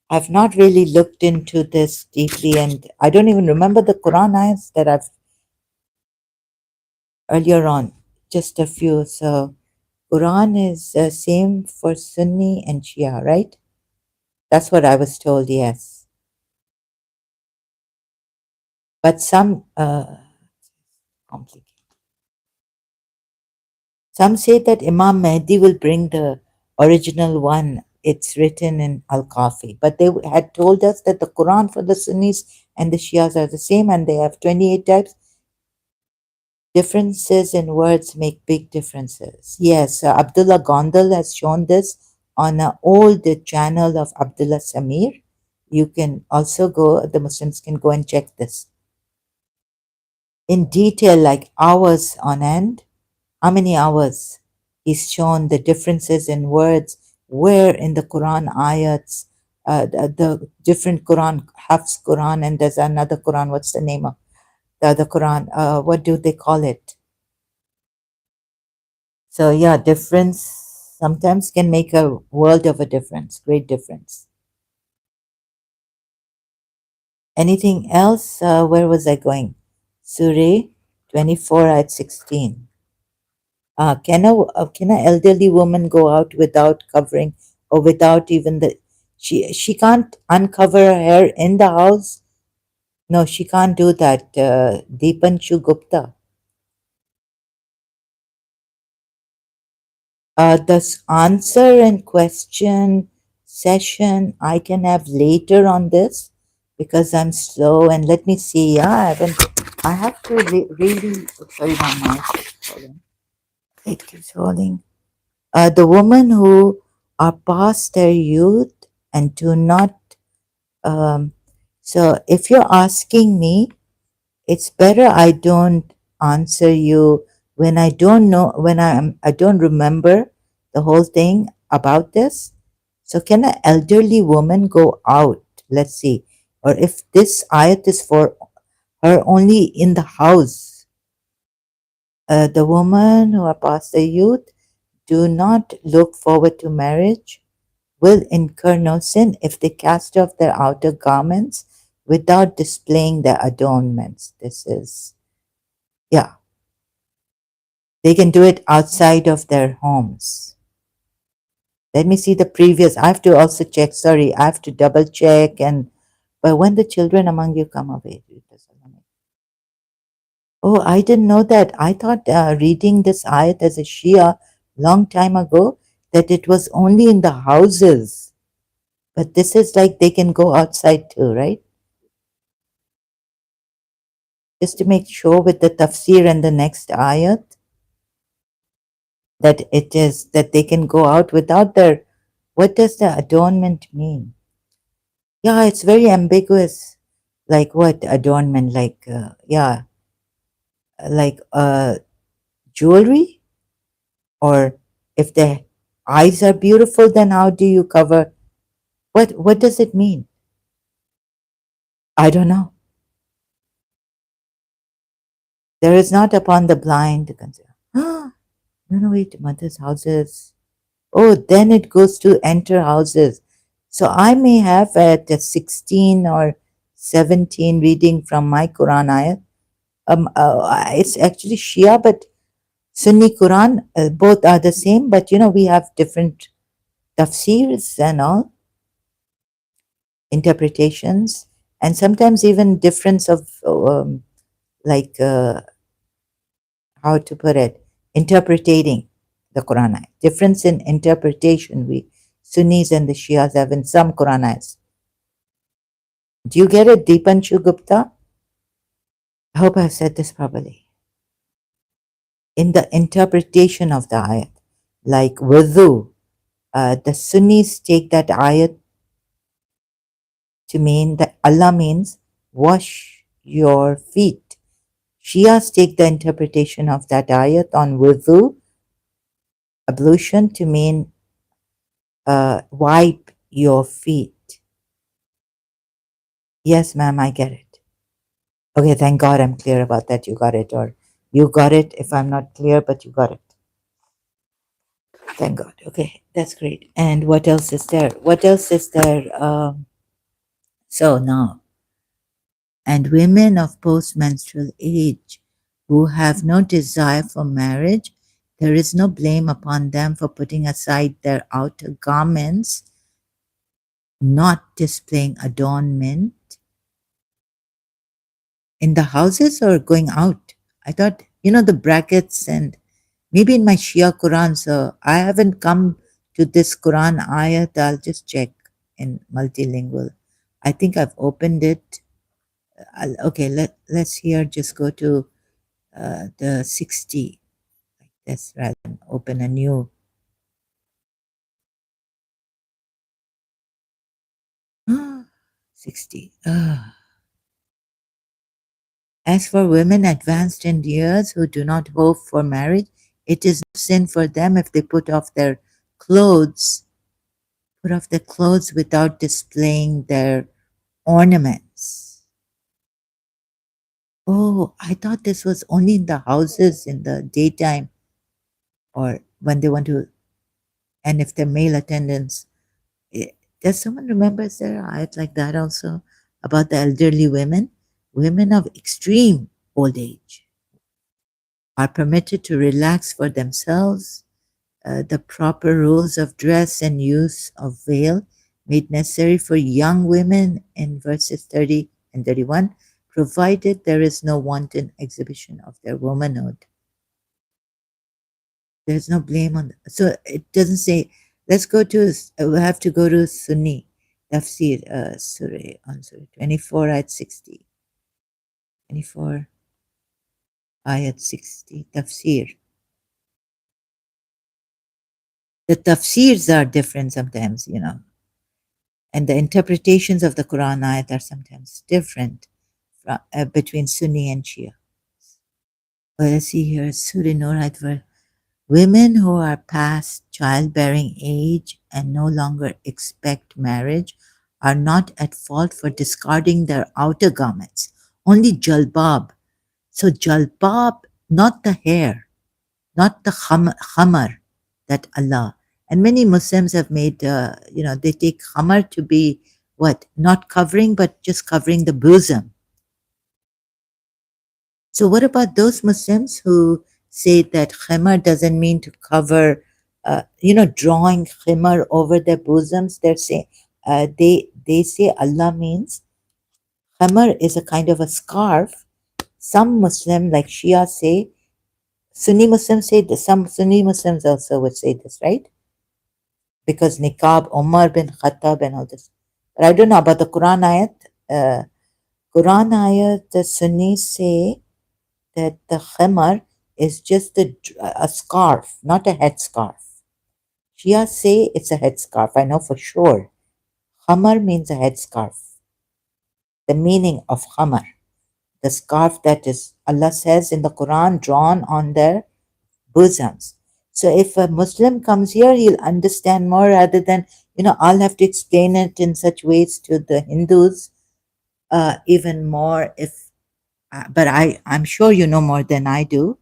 I've not really looked into this deeply, and I don't even remember the Quran ayats that I've earlier on, just a few. So Quran is same for Sunni and Shia, right? That's what I was told, yes. But some complicated. Some say that Imam Mahdi will bring the original one. It's written in Al Kafi. But they had told us that the Quran for the Sunnis and the Shias are the same and they have 28 types. Differences in words make big differences. Yes, Abdullah Gondal has shown this on an old channel of Abdullah Samir. You can also go, the Muslims can go and check this in detail, like hours on end. How many hours? He's shown the differences in words, where in the Quran ayats, the different Quran, Hafs Quran, and there's another Quran. What's the name of the other Quran? What do they call it? So yeah, difference sometimes can make a world of a difference, great difference. Anything else? Where was I going? Surah 24 at 16. Can a elderly woman go out without covering or without even the she can't uncover her hair in the house? No, she can't do that. Deepanshu Gupta. This answer and question session I can have later on this because I'm slow. And let me see. Yeah, I haven't. I have to really. Sorry, my mouse is falling. It keeps falling. The women who are past their youth and do not. Um, so, if you're asking me, it's better I don't answer you when I don't know when I don't remember the whole thing about this. So can an elderly woman go out? Let's see. Or if this ayat is for her only in the house, the woman who are past the youth do not look forward to marriage will incur no sin if they cast off their outer garments without displaying their adornments. This is, yeah, they can do it outside of their homes. Let me see the previous. I have to also check. Sorry, I have to double check. And but when the children among you come of age. Oh, I didn't know that. I thought reading this ayat as a Shia long time ago that it was only in the houses. But this is like they can go outside too, right? Just to make sure with the tafsir and the next ayat that it is that they can go out without their. What does the adornment mean? Yeah, it's very ambiguous. Like what adornment? Like yeah, like jewelry, or if the eyes are beautiful, then how do you cover? What does it mean? I don't know. There is not upon the blind to consider. No, no, wait. Mother's houses. Oh, then it goes to enter houses. So I may have at 16 or 17 reading from my Quran ayat. It's actually Shia, but Sunni Quran, both are the same, but we have different tafsirs and all, interpretations, and sometimes even difference of, like, how to put it, interpreting the Quran. Difference in interpretation, we Sunnis and the Shias have in some Quran ayats. Do you get it, Deepanshu Gupta? I hope I said this properly. In the interpretation of the ayat, like wudu, the Sunnis take that ayat to mean that Allah means wash your feet. Shias take the interpretation of that ayat on wudu, ablution, to mean wipe your feet. Yes, ma'am, I get it. Okay, thank God I'm clear about that. You got it, or you got it if I'm not clear, but you got it. Thank God. Okay, that's great. And what else is there? What else is there? So now, and women of postmenstrual age who have no desire for marriage, there is no blame upon them for putting aside their outer garments, not displaying adornment in the houses or going out. I thought, the brackets, and maybe in my Shia Quran, so I haven't come to this Quran ayat. I'll just check in multilingual. I think I've opened it. Okay, let's here just go to the 60. That's rather than open a new 60. As for women advanced in years who do not hope for marriage, it is no sin for them if they clothes, put off their clothes without displaying their ornaments. Oh, I thought this was only in the houses in the daytime, or when they want to, and if they're male attendants. Does someone remember, is there a ayat like that also about the elderly women? Women of extreme old age are permitted to relax for themselves. The proper rules of dress and use of veil made necessary for young women in verses 30 and 31, provided there is no wanton exhibition of their womanhood. There's no blame on. So it doesn't say. Let's go to. We have to go to Sunni tafsir. Surah on Surah 24 ayat 60. 24 ayat 60 tafsir. The tafsirs are different sometimes, and the interpretations of the Quran ayat are sometimes different between Sunni and Shia. Well, let's see here, Surah Nur ayat women who are past childbearing age and no longer expect marriage are not at fault for discarding their outer garments, only jalbab. So jalbab, not the hair, not the khamar that Allah. And many Muslims have made, they take khamar to be what? Not covering, but just covering the bosom. So what about those Muslims who say that khimar doesn't mean to cover, drawing khimar over their bosoms? They're saying, they say Allah means khimar is a kind of a scarf. Some Muslim, like Shia, say, Sunni Muslims say this. Some Sunni Muslims also would say this, right? Because niqab, Umar bin Khattab and all this. But I don't know about the Quran ayat. Quran ayat, the Sunnis say that the khimar is just a scarf, not a headscarf. Shia say it's a headscarf. I know for sure. Khamar means a headscarf. The meaning of khamar, the scarf that is, Allah says in the Quran, drawn on their bosoms. So if a Muslim comes here, he'll understand more rather than, I'll have to explain it in such ways to the Hindus even more if, but I'm sure you know more than I do.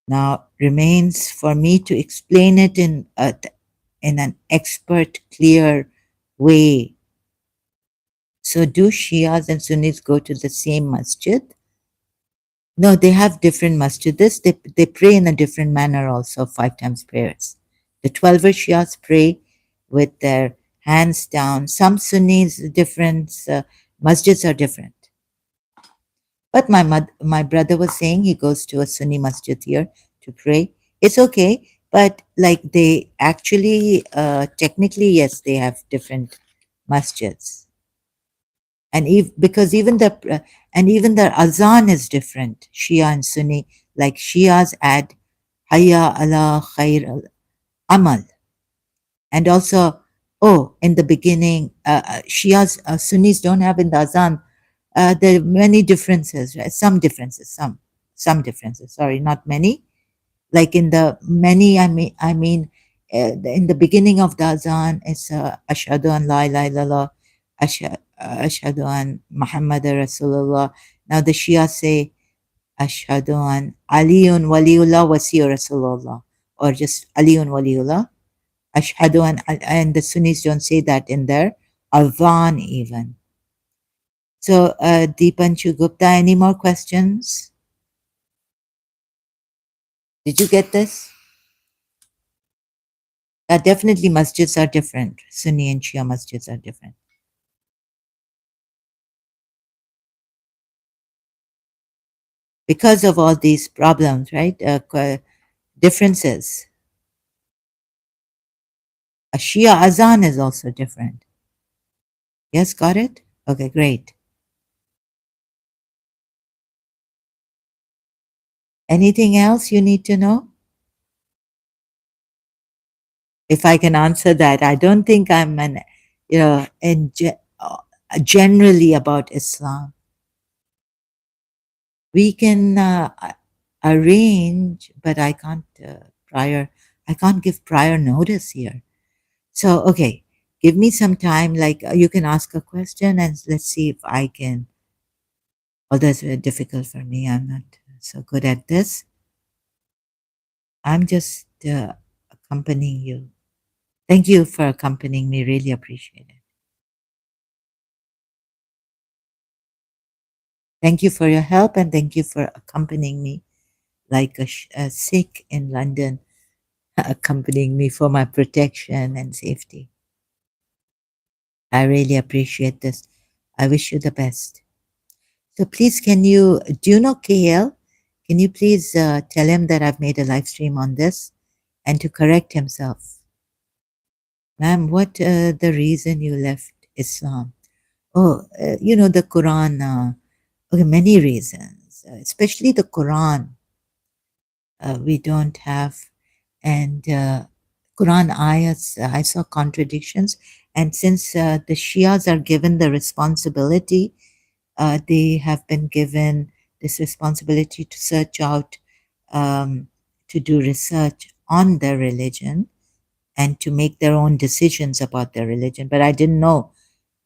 Now remains for me to explain it in an expert, clear way. So do Shias and Sunnis go to the same masjid? No, they have different masjids. They pray in a different manner also, 5 times prayers. The 12er Shias pray with their hands down. Some Sunnis, different masjids are different. But my brother was saying he goes to a Sunni masjid here to pray. It's okay, but like they actually, technically, yes, they have different masjids, and because even their azan is different. Shia and Sunni, like Shias add Hayya ala khair al amal, and also in the beginning, Shias, Sunnis don't have in the azan. There are many differences, right? Some differences. Sorry, not many. Like in the many, in the beginning of the azan, it's Ashhadu an la ilaha illallah, Ashhadu an Muhammad Rasulullah. Now the Shia say Ashhadu an Aliyun Waliullah Wasi Rasulullah, or just Aliyun Waliullah. Ashhadu an, and the Sunnis don't say that in their adhan even. So, Deepanshu Gupta, any more questions? Did you get this? Definitely, masjids are different. Sunni and Shia masjids are different. Because of all these problems, right? Differences. A Shia azan is also different. Yes, got it? Okay, great. Anything else you need to know? If I can answer that, I don't think I'm generally about Islam. We can arrange, but I can't give prior notice here. So, okay, give me some time. Like you can ask a question and let's see if I can. Although it's very difficult for me, I'm not so good at this. I'm just accompanying you. Thank you for accompanying me. Really appreciate it. Thank you for your help and thank you for accompanying me like a Sikh in London, accompanying me for my protection and safety. I really appreciate this. I wish you the best. So please, can you, do you know KL? Can you please tell him that I've made a live stream on this and to correct himself? Ma'am, what the reason you left Islam? Oh, the Quran. Okay, many reasons, especially the Quran. We don't have, and Quran ayats. I saw contradictions, and since the Shias are given the responsibility, they have been given this responsibility to search out, um, to do research on their religion and to make their own decisions about their religion. But I didn't know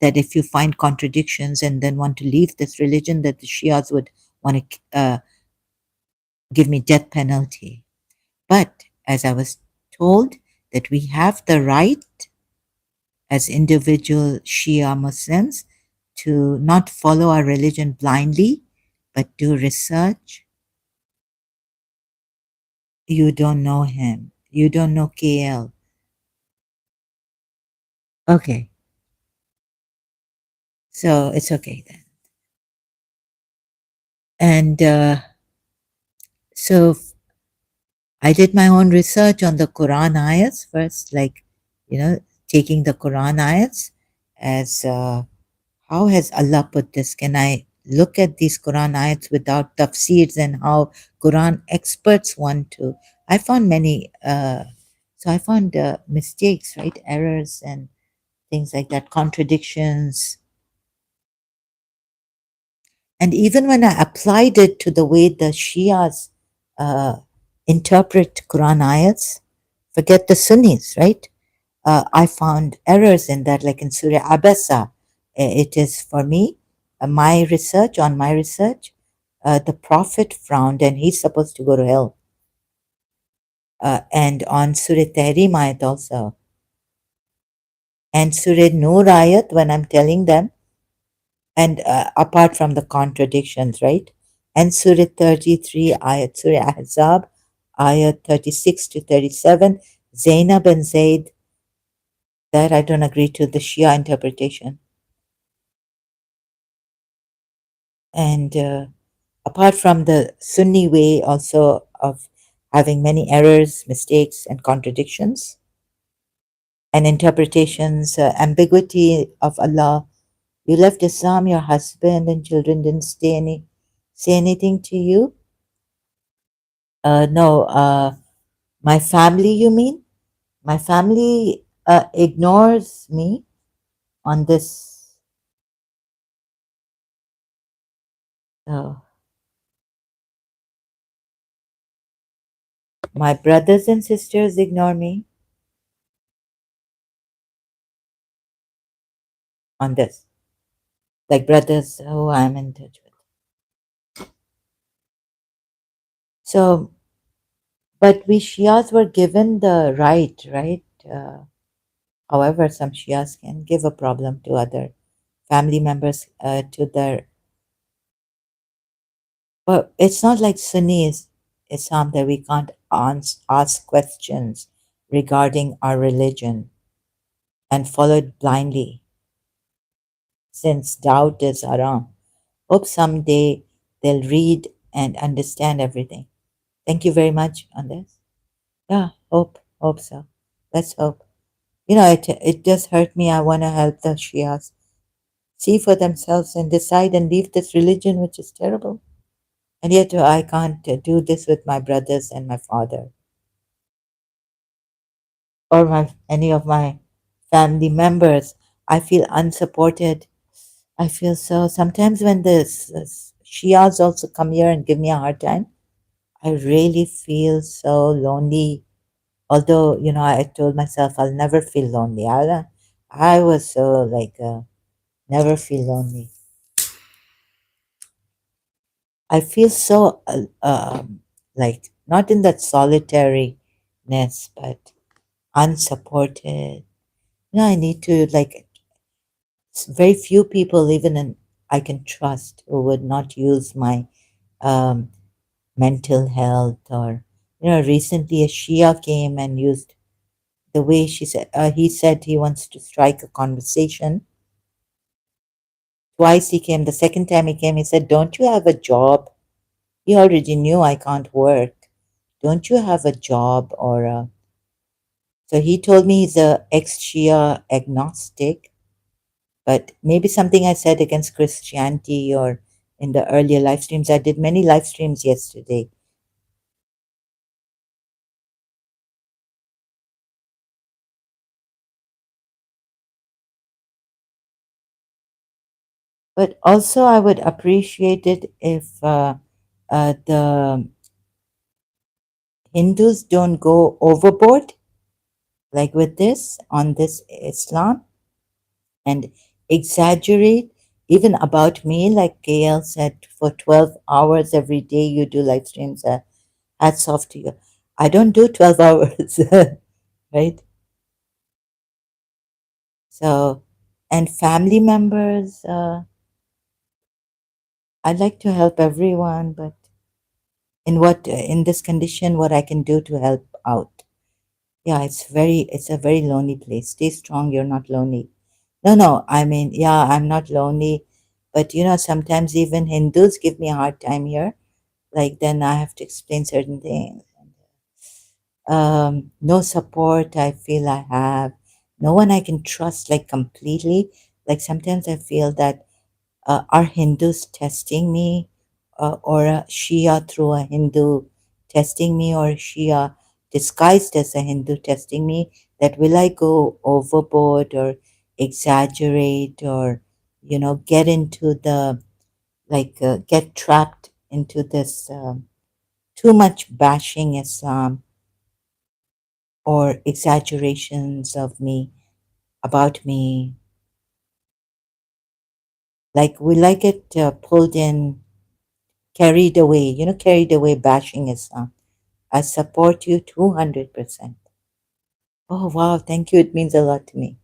that if you find contradictions and then want to leave this religion, that the Shias would want to give me death penalty. But as I was told, that we have the right as individual Shia Muslims to not follow our religion blindly, but do research. You don't know him. You don't know KL. Okay, so it's okay then. And so I did my own research on the Quran ayats first, like, taking the Quran ayats as how has Allah put this? Can I look at these Quran ayats without tafsirs and how Quran experts want to? I found many, so I found mistakes, right? Errors and things like that, contradictions. And even when I applied it to the way the Shias uh, interpret Quran ayats, forget the Sunnis, right? I found errors in that, like in Surah Abasa. It is for me, my research, the Prophet frowned and he's supposed to go to hell. And on Surah Tahrim ayat also. And Surah Nur ayat, when I'm telling them, and apart from the contradictions, right? And Surah 33 ayat, Surah Ahzab, ayat 36 to 37, Zainab and Zayd, that I don't agree to the Shia interpretation. And apart from the Sunni way also of having many errors, mistakes, and contradictions, and interpretations, ambiguity of Allah. You left Islam, your husband and children didn't say anything to you? No, my family, you mean? My family ignores me on this. Uh, my brothers and sisters ignore me on this. Like brothers who I'm in touch with. So, but we Shias were given the right, right? However, some Shias can give a problem to other family members, to their. But it's not like Sunni Islam that we can't ask questions regarding our religion and follow it blindly, since doubt is haram. Hope someday they'll read and understand everything. Thank you very much on this. Yeah, hope so. Let's hope. It just hurt me. I want to help the Shias see for themselves and decide and leave this religion, which is terrible. And yet I can't do this with my brothers and my father or any of my family members. I feel unsupported. I feel so. Sometimes when the Shias also come here and give me a hard time, I really feel so lonely. Although, I told myself I'll never feel lonely. I was so like, never feel lonely. I feel so like not in that solitariness, but unsupported. I need to like very few people, even in I can trust, who would not use my um, mental health or recently a Shia came and used the way he said he wants to strike a conversation Twice he came. The second time he came, he said, "Don't you have a job?" He already knew I can't work. "Don't you have a job or a..." So he told me he's a ex-Shia agnostic, but maybe something I said against Christianity or in the earlier live streams. I did many live streams yesterday. But also, I would appreciate it if the Hindus don't go overboard, like with this, on this Islam, and exaggerate even about me, like KL said, for 12 hours every day you do live streams. Hats off to you. I don't do 12 hours, right? So, and family members, I like to help everyone, but in this condition, what I can do to help out. Yeah, it's a very lonely place. Stay strong, you're not lonely. No, no, I mean, yeah, I'm not lonely, but sometimes even Hindus give me a hard time here. Like, then I have to explain certain things. No support I feel I have. No one I can trust, like, completely. Like, sometimes I feel that are Hindus testing me, or a Shia through a Hindu testing me, or Shia disguised as a Hindu testing me? That will I go overboard or exaggerate, or get into the, like, get trapped into this too much bashing Islam or exaggerations of me, about me, like, will I get pulled in, carried away bashing Islam? I support you 200%. Oh, wow. Thank you. It means a lot to me.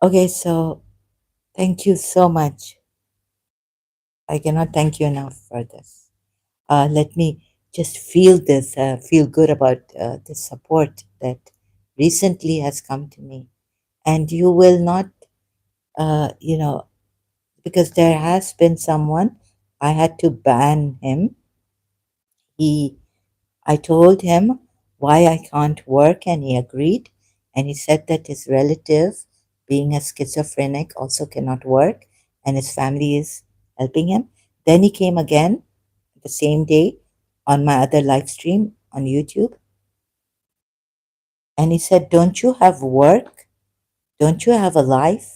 Okay, so thank you so much. I cannot thank you enough for this. Let me just feel good about the support that recently has come to me. And you will not, because there has been someone, I had to ban him. He I told him why I can't work, and he agreed. And he said that his relative, being a schizophrenic, also cannot work, and his family is helping him. Then he came again the same day on my other live stream on YouTube, and he said, "Don't you have work? Don't you have a life?"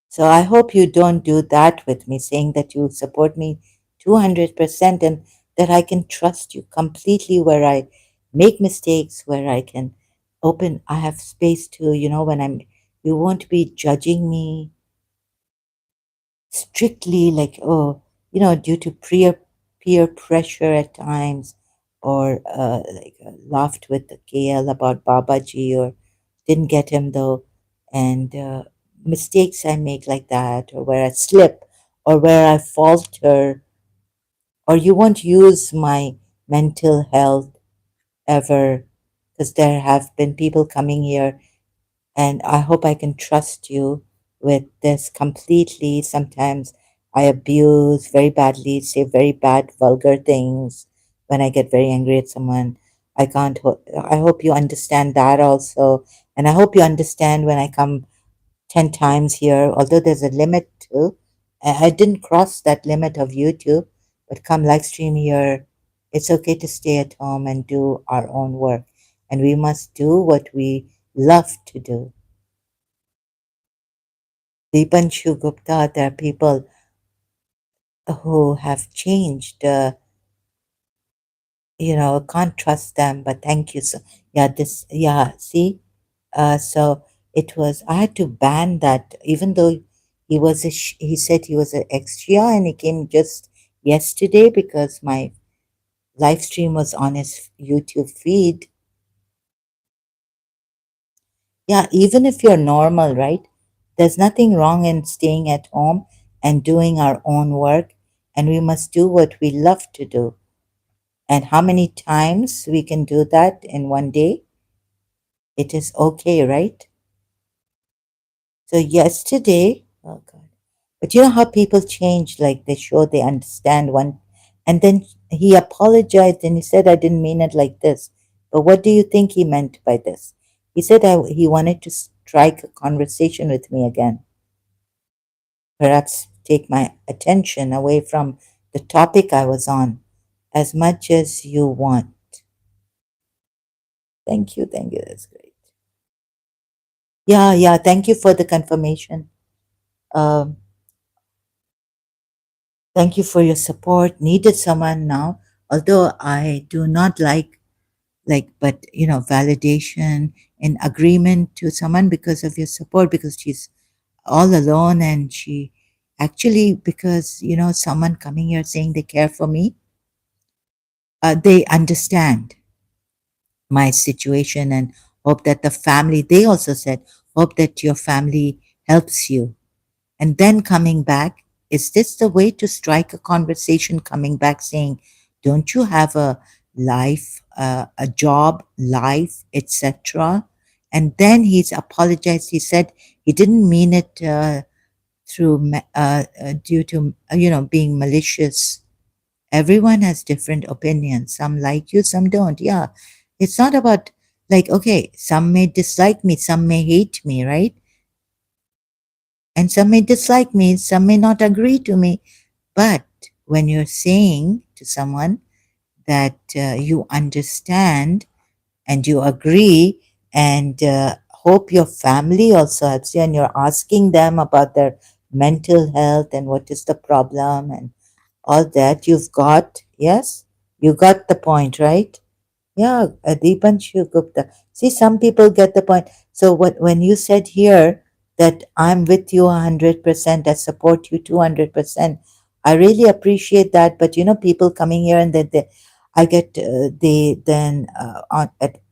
So I hope you don't do that with me, saying that you support me 200% and that I can trust you completely, where I make mistakes, where I can I have space to, you won't be judging me strictly, like, oh, due to peer pressure at times, or like, laughed with the KL about Babaji, or didn't get him though, and mistakes I make like that, or where I slip, or where I falter, or you won't use my mental health ever, because there have been people coming here, and I hope I can trust you with this completely. Sometimes I abuse very badly, say very bad, vulgar things when I get very angry at someone. I hope you understand that also. And I hope you understand when I come 10 times here, although there's a limit to. I didn't cross that limit of YouTube, but come live stream here, it's okay to stay at home and do our own work. And we must do what we love to do. Deepanshu Gupta, there are people who have changed. Can't trust them, but thank you. So, yeah, see, so it was, I had to ban that, even though he said he was an ex-Shia, and he came just yesterday because my live stream was on his YouTube feed. Yeah, even if you're normal, right? There's nothing wrong in staying at home and doing our own work, and we must do what we love to do. And how many times we can do that in one day? It is okay, right? So yesterday, oh God. But you know how people change, like they show they understand one. And then he apologized and he said, I didn't mean it like this. But what do you think he meant by this? He said he wanted to strike a conversation with me again, perhaps take my attention away from the topic I was on as much as you want. Thank you. Thank you. That's great. Yeah, yeah. Thank you for the confirmation. Um, Thank you for your support. Needed someone now, although I do not but validation and agreement to someone because of your support, because she's all alone and she actually, because someone coming here saying they care for me, they understand my situation and hope that the family, they also said, hope that your family helps you. And then coming back, is this the way to strike a conversation? Coming back saying, don't you have a life, a job, life, etc.? And then he's apologized. He said he didn't mean it due to being malicious. Everyone has different opinions. Some like you, some don't. Yeah, it's not about, like, okay, some may dislike me, some may hate me, right? And some may dislike me, some may not agree to me. But when you're saying to someone that you understand and you agree and hope your family also helps you, and you're asking them about their mental health and what is the problem and all that, you've got, yes, you got the point, right? Yeah, Deepanshu Gupta. See, some people get the point. So when you said here that I'm with you 100%, I support you 200%, I really appreciate that. But people coming here and I get they then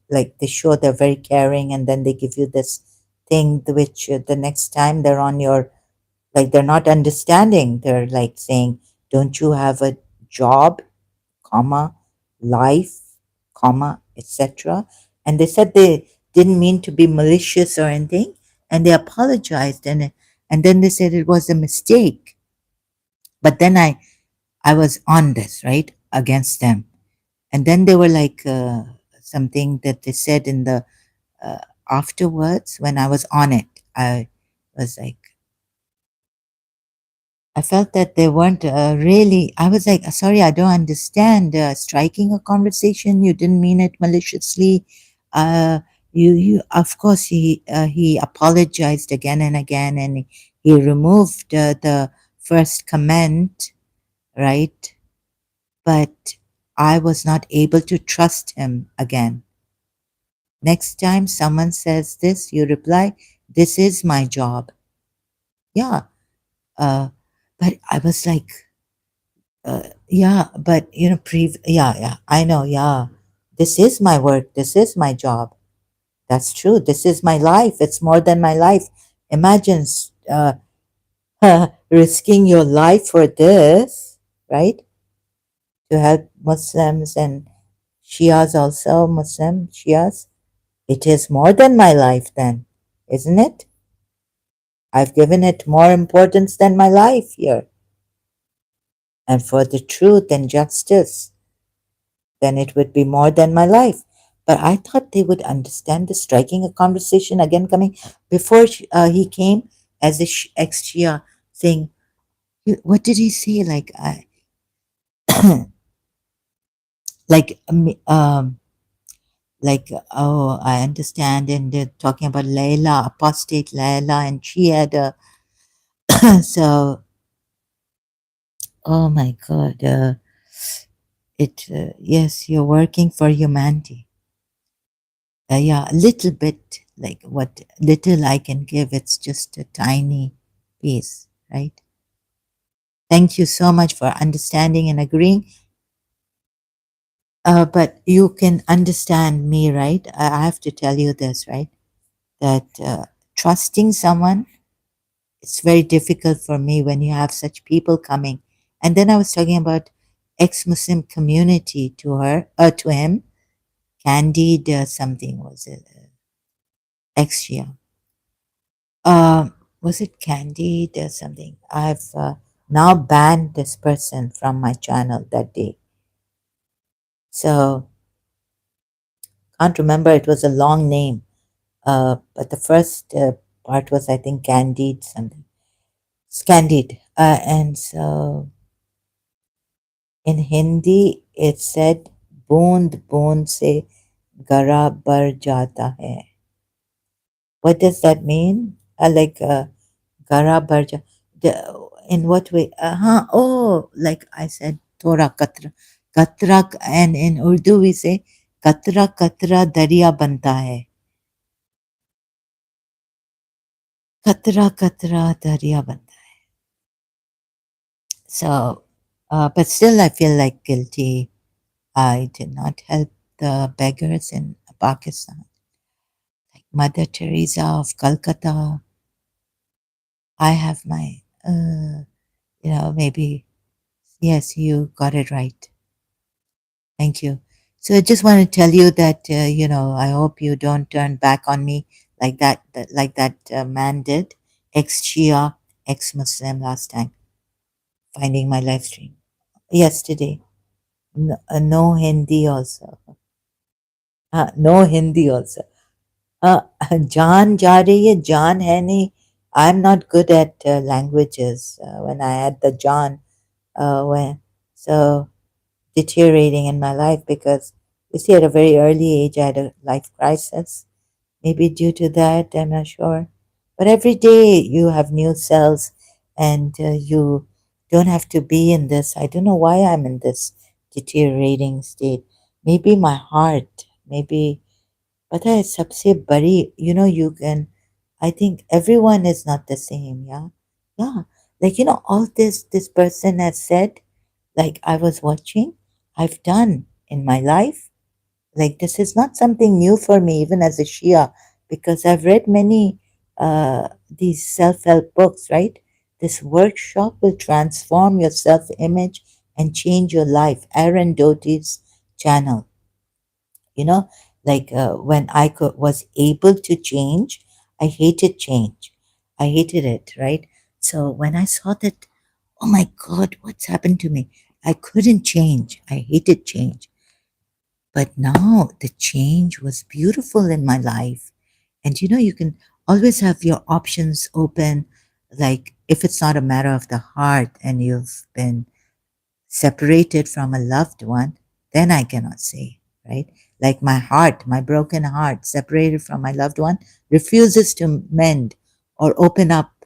like they show they're very caring, and then they give you this thing which the next time they're on your, like, they're not understanding. They're like saying, "Don't you have a job, comma, life, comma, etc." And they said they didn't mean to be malicious or anything, and they apologized, and then they said it was a mistake. But then I was on this, right, against them, and then they were like something that they said in the uh, afterwards when I was on it. I was like, I felt that they weren't really. I was like, sorry, I don't understand. Striking a conversation, you didn't mean it maliciously. Uh, of course, he apologized again and again, and he removed the first comment, right? But I was not able to trust him again. Next time someone says this, you reply, "This is my job." Yeah, but I was like, yeah, but yeah, I know, yeah. This is my work. This is my job. That's true. This is my life. It's more than my life. Imagine risking your life for this, right? To help Muslims and Shias also, Muslim Shias. It is more than my life, then, isn't it? I've given it more importance than my life here. And for the truth and justice, then it would be more than my life. But I thought they would understand the striking a conversation again coming before he came as a ex-Shia saying, what did he say? Like, like, oh, I understand. And they're talking about Layla, apostate Layla, and she had a, so, oh my God, yes, you're working for humanity. Yeah, a little bit, like what little I can give, it's just a tiny piece, right? Thank you so much for understanding and agreeing. But you can understand me, right? I have to tell you this, right? That trusting someone, it's very difficult for me when you have such people coming. And then I was talking about ex-Muslim community to to him. Candid something was it? Ex-Shia. Was it Candid or something? I've now banned this person from my channel that day. So can't remember. It was a long name. But the first part was, I think, Candid something. It's Candid. And so in Hindi, it said, "Boond boond se gara bar jata hai." What does that mean? Gara bar in what way? Oh, like I said, Tora Katra. Katra, and in Urdu we say, Katra Katra Darya Banta hai. Katra Katra Darya Banta. So, but still, I feel like guilty. I did not help the beggars in Pakistan. Like Mother Teresa of Calcutta, I have my, maybe, yes, you got it right. Thank you. So I just want to tell you that, I hope you don't turn back on me like that man did, ex-Shia, ex-Muslim last time, finding my live stream yesterday. No, no Hindi also. No Hindi also. Uh, जान जा रही है जान है नहीं. I'm not good at languages. When I had the John, when so deteriorating in my life because you see, at a very early age, I had a life crisis. Maybe due to that, I'm not sure. But every day you have new cells, and you don't have to be in this. I don't know why I'm in this deteriorating state. Maybe my heart. Maybe पता है सबसे बड़ी, you can, I think everyone is not the same. Yeah, yeah, like, all this person has said, like, I was watching, I've done in my life. Like, this is not something new for me, even as a Shia, because I've read many these self-help books, right? This workshop will transform your self-image and change your life. Aaron Doty's channel, you know like when was able to change. I hated change. I hated it, right? So when I saw that, oh my god, what's happened to me? I couldn't change. I hated change. But now the change was beautiful in my life. And you can always have your options open. Like, if it's not a matter of the heart and you've been separated from a loved one, then I cannot say, right? Like my heart, my broken heart, separated from my loved one, refuses to mend or open up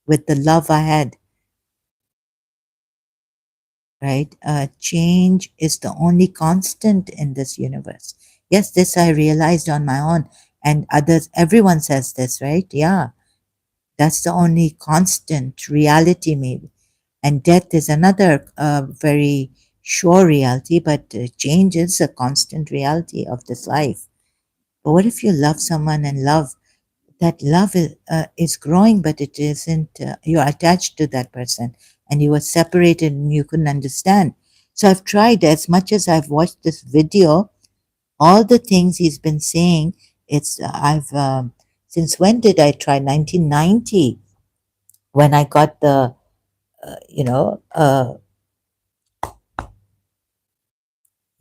with the love I had, right? Change is the only constant in this universe. Yes, this I realized on my own, and others, everyone says this, right? Yeah, that's the only constant reality, maybe. And death is another very sure reality, but change is a constant reality of this life. But what if you love someone and that love is growing, but it isn't, you're attached to that person and you were separated and you couldn't understand. So I've tried, as much as I've watched this video, all the things he's been saying. I've, since when did I try? 1990, when I got the, you know,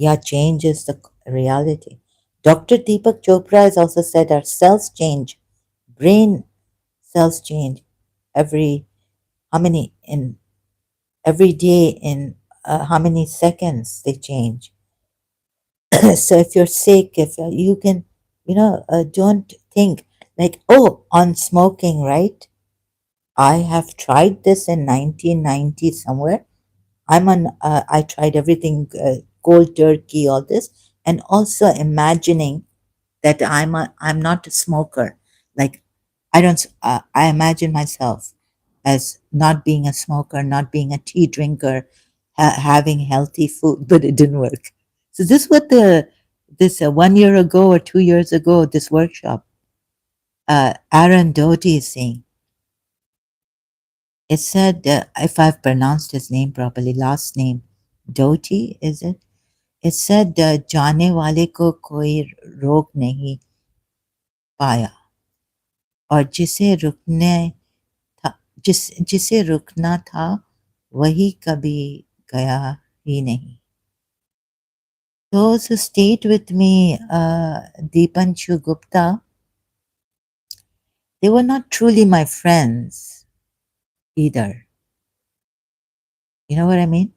yeah, change is the reality. Dr. Deepak Chopra has also said our cells change, brain cells change every how many in every day in how many seconds they change. So if you're sick, if you can, don't think like, oh, on smoking, right? I have tried this in 1990 somewhere. I tried everything, cold turkey, all this, and also imagining that I'm not a smoker. Like, I don't, I imagine myself as not being a smoker, not being a tea drinker, having healthy food, but it didn't work. So this 1 year ago or 2 years ago, this workshop, Aaron Doty is saying, it said, if I've pronounced his name properly, last name, Doti, is it? It said, जाने वाले को कोई रोक नहीं पाया और जिसे रुकना था वही कभी गया ही नहीं. Those who stayed with me, Deepanshu Gupta, they were not truly my friends either. You know what I mean?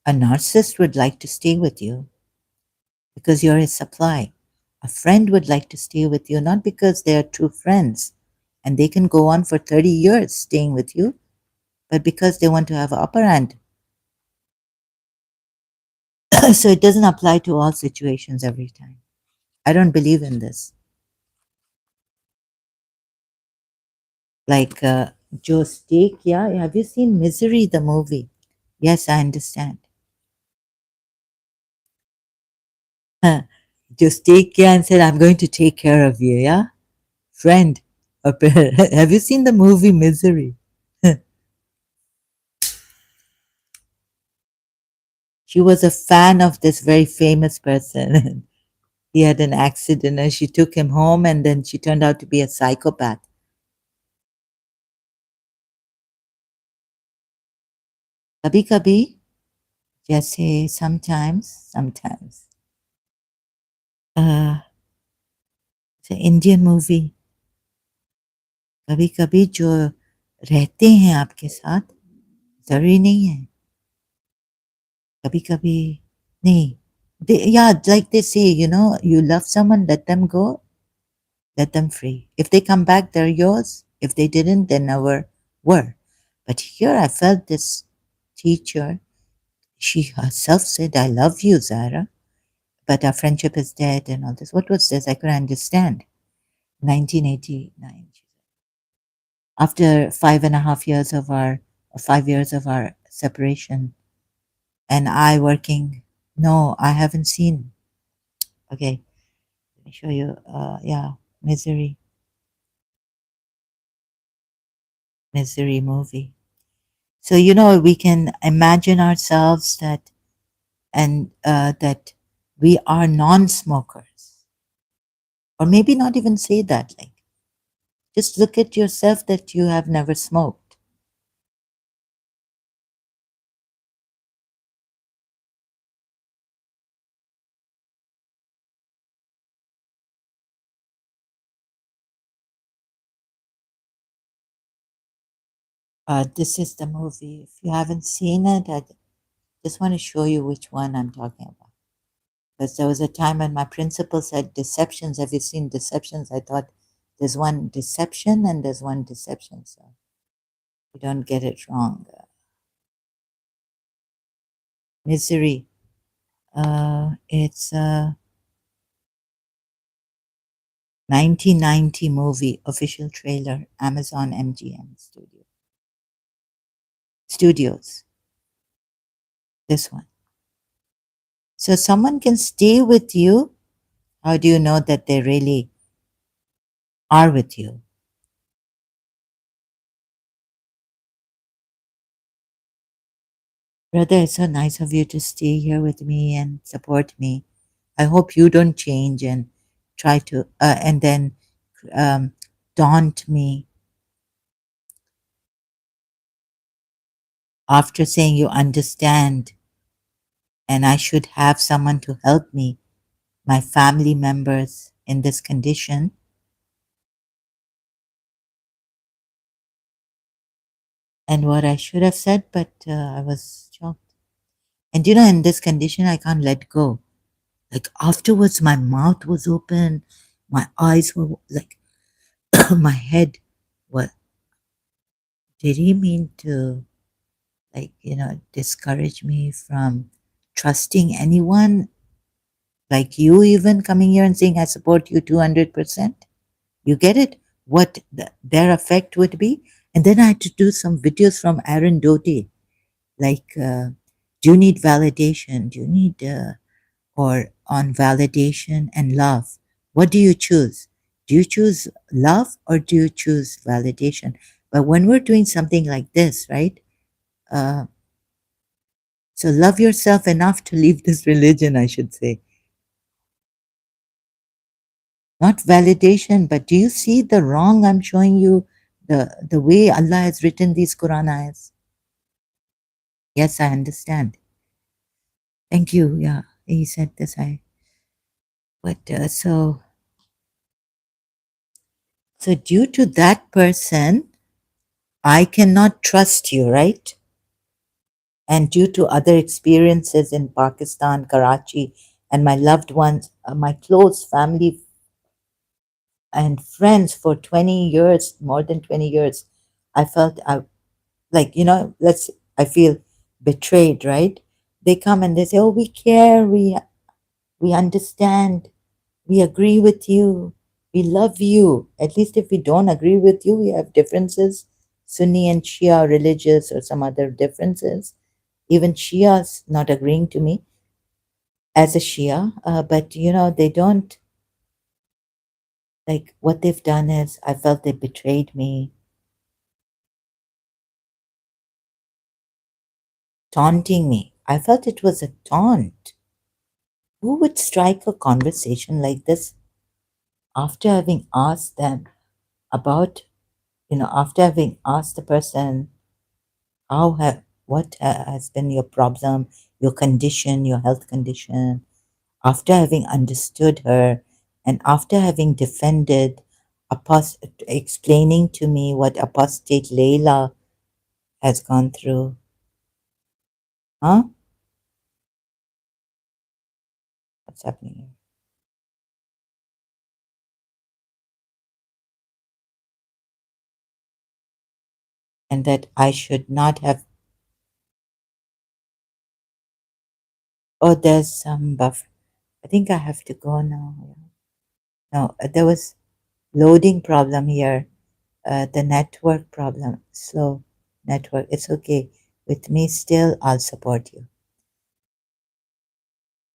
A narcissist would like to stay with you because you're his supply. A friend would like to stay with you not because they are true friends and they can go on for 30 years staying with you, but because they want to have upper hand. So it doesn't apply to all situations every time. I don't believe in this. Like, जो stay किया, have you seen Misery, the movie? Yes, I understand. Huh. Just take care and said, I'm going to take care of you, yeah? Friend. Have you seen the movie Misery? She was a fan of this very famous person. He had an accident and she took him home and then she turned out to be a psychopath. Kabhi kabhi, जैसे sometimes. It's an Indian movie. कभी कभी जो रहते हैं आपके साथ जरूरी नहीं है. कभी कभी नहीं. Yeah, like they say, you love someone, let them go, let them free. If they come back, they're yours. If they didn't, they never were. But here I felt this teacher, she herself said, I love you, Zara, but our friendship is dead and all this. What was this? I couldn't understand. 1989. After 5.5 years of our, 5 years of our separation, and I working. No, I haven't seen. Okay, let me show you. Yeah, misery movie. So we can imagine ourselves that, and that we are non-smokers, or maybe not even say that. Like, just look at yourself that you have never smoked. This is the movie. If you haven't seen it, I just want to show you which one I'm talking about. Because there was a time when my principal said deceptions. Have you seen deceptions? I thought there's one deception and there's one deception. So you don't get it wrong. Misery. It's a 1990 movie, official trailer, Amazon MGM Studios. This one. So someone can stay with you. How do you know that they really are with you? Brother, it's so nice of you to stay here with me and support me. I hope you don't change and try to, and then um, daunt me after saying you understand and I should have someone to help me, my family members in this condition. And what I should have said, but I was shocked. And in this condition, I can't let go. Like afterwards, my mouth was open, my eyes were like, my head. What did he mean to, like, discourage me from trusting anyone, like you, even coming here and saying, I support you 200%? You get it? What their effect would be? And then I had to do some videos from Aaron Doty, like, do you need validation? Do you need, or on validation and love? What do you choose? Do you choose love or do you choose validation? But when we're doing something like this, right? Uh, So love yourself enough to leave this religion, I should say. Not validation, but do you see the wrong I'm showing you? The way Allah has written these Quran ayahs. Yes, I understand. Thank you. Yeah, he said this. So due to that person, I cannot trust you, right? And due to other experiences in Pakistan, Karachi, and my loved ones, my close family and friends for 20 years, more than 20 years, I felt like, I feel betrayed, right? They come and they say, oh, we care, we understand, we agree with you, we love you. At least if we don't agree with you, we have differences, Sunni and Shia religious or some other differences. Even Shias not agreeing to me as a Shia, but they don't, like, what they've done is I felt they betrayed me, taunting me. I felt it was a taunt. Who would strike a conversation like this after having asked them about, after having asked the person, what has been your problem, your condition, your health condition, after having understood her, and after having defended, explaining to me what apostate Layla has gone through, huh? What's happening here? And that I should not have. Oh, there's some buffer. I think I have to go now. No, there was loading problem here. The network problem, slow network. It's okay with me. Still, I'll support you.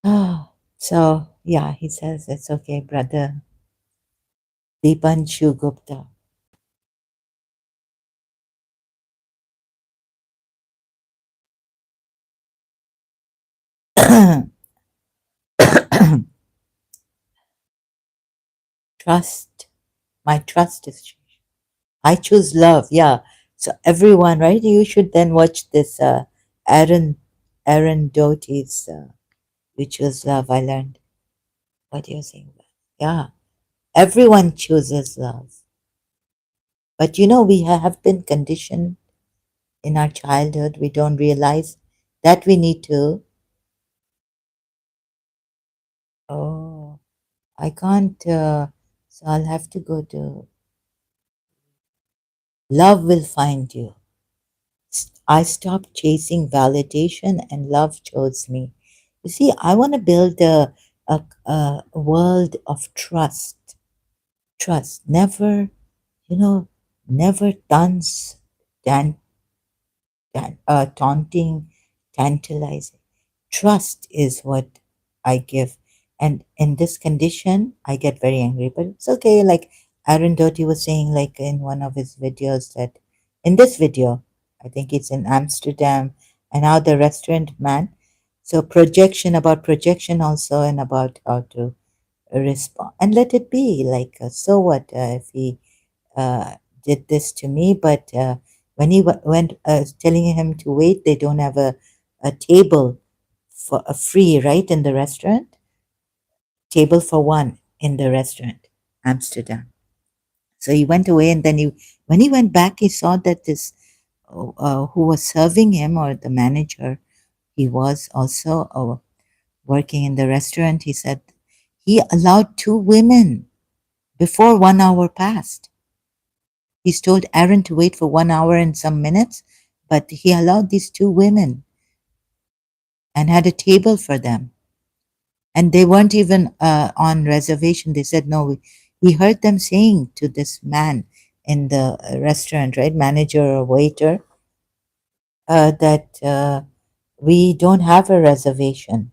Oh, so yeah, he says it's okay, brother. Deepanshu Gupta. Trust. My trust is changed. I choose love. Yeah. So everyone, right? You should then watch this Aaron Aaron Doty's You Choose Love. I learned. What do you think? Yeah. Everyone chooses love. But we have been conditioned in our childhood. We don't realize that we need to. Oh, I can't. So I'll have to go to love will find you. I stopped chasing validation and love chose me. You see, I want to build a world of trust. Trust. Never, never dance, taunting, tantalizing. Trust is what I give. And in this condition, I get very angry. But it's okay. Like Aaron Doty was saying, like in one of his videos, that in this video, I think it's in Amsterdam, and how the restaurant man. So projection, about projection also, and about how to respond. And let it be. Like, so what if he uh, did this to me, but when he went telling him to wait, they don't have a table for a free, right, in the restaurant, table for one in the restaurant, Amsterdam. So he went away, and then when he went back, he saw that this who was serving him, or the manager, he was also working in the restaurant. He said he allowed two women before 1 hour passed. He's told Aaron to wait for 1 hour and some minutes, but he allowed these two women and had a table for them. And they weren't even on reservation. They said, no, he heard them saying to this man in the restaurant, right, manager or waiter, that we don't have a reservation.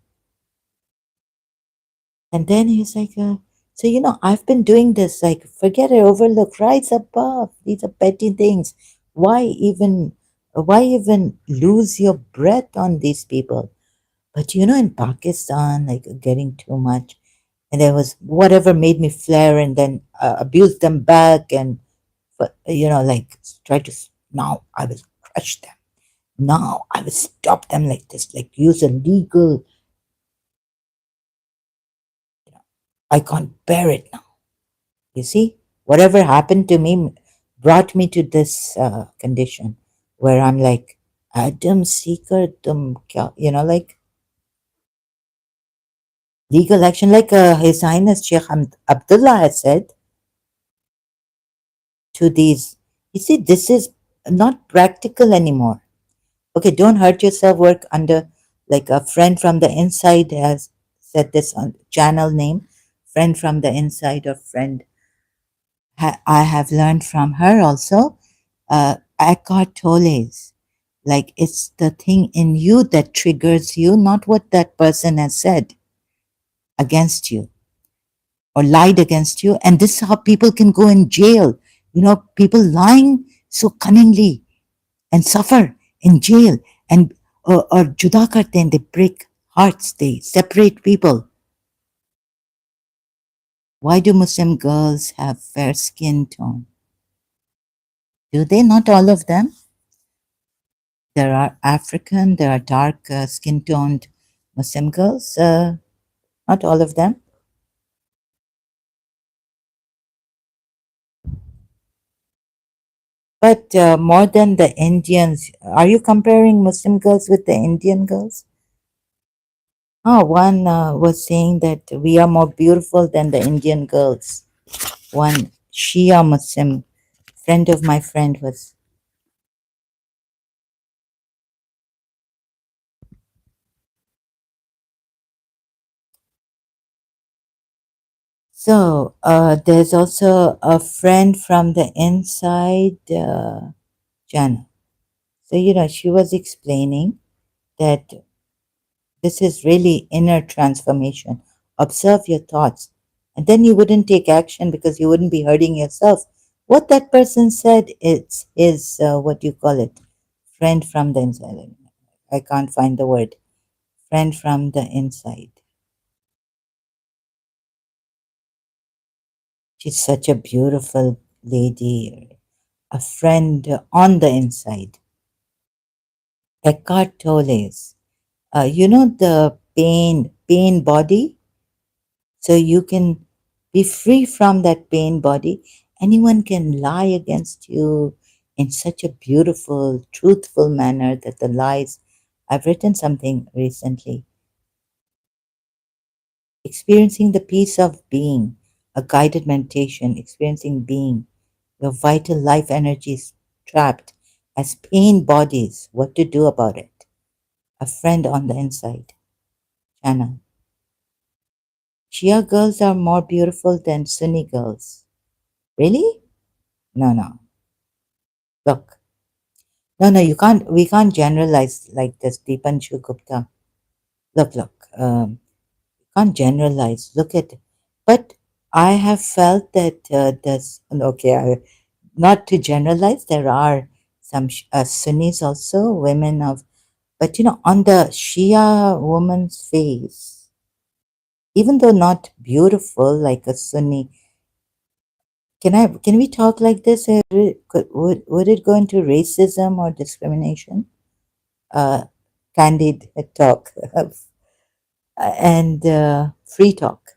And then he's like, so, I've been doing this, like, forget it, overlook, rise above. These are petty things. Why even Why even lose your breath on these people? But in Pakistan, like getting too much, and there was whatever made me flare, and then abuse them back, and but like try to. Now I will crush them. Now I will stop them like this, like use a legal. I can't bear it now. You see, whatever happened to me brought me to this condition where I'm like, Adam seeker, like legal action, like His Highness Sheikh Abdullah has said to these. You see, this is not practical anymore. Okay, don't hurt yourself. Work under, like a friend from the inside has said this on channel name, friend from the inside, or friend. I have learned from her also. Eckhart Tolle's. Like it's the thing in you that triggers you, not what that person has said against you or lied against you. And this is how people can go in jail. People lying so cunningly and suffer in jail and or juda karte hain, they break hearts, they separate people. Why do Muslim girls have fair skin tone? Do they? Not all of them. There are African, there are dark skin toned Muslim girls. Not all of them. But more than the Indians, are you comparing Muslim girls with the Indian girls? Oh, one was saying that we are more beautiful than the Indian girls. One Shia Muslim friend of my friend was. So there's also a friend from the inside, Jana. So, she was explaining that this is really inner transformation. Observe your thoughts. And then you wouldn't take action because you wouldn't be hurting yourself. What that person said is what you call it? Friend from the inside. I can't find the word. Friend from the inside. She's such a beautiful lady. A friend on the inside. Eckhart Tolle's. The pain body? So you can be free from that pain body. Anyone can lie against you in such a beautiful, truthful manner that the lies. I've written something recently. Experiencing the peace of being, a guided meditation, experiencing being, your vital life energy is trapped as pain bodies. What to do about it? A friend on the inside, Chana. Shia girls are more beautiful than Sunni girls. Really? No, no. Look, no, no, you can't. We can't generalize like this, Deepanshu Gupta. Look. Can't generalize. Look at, but I have felt that there's okay. Not to generalize, there are some Sunnis also, women of, but on the Shia woman's face, even though not beautiful like a Sunni. Can we talk like this? Would it go into racism or discrimination? Uh, Candid talk and free talk.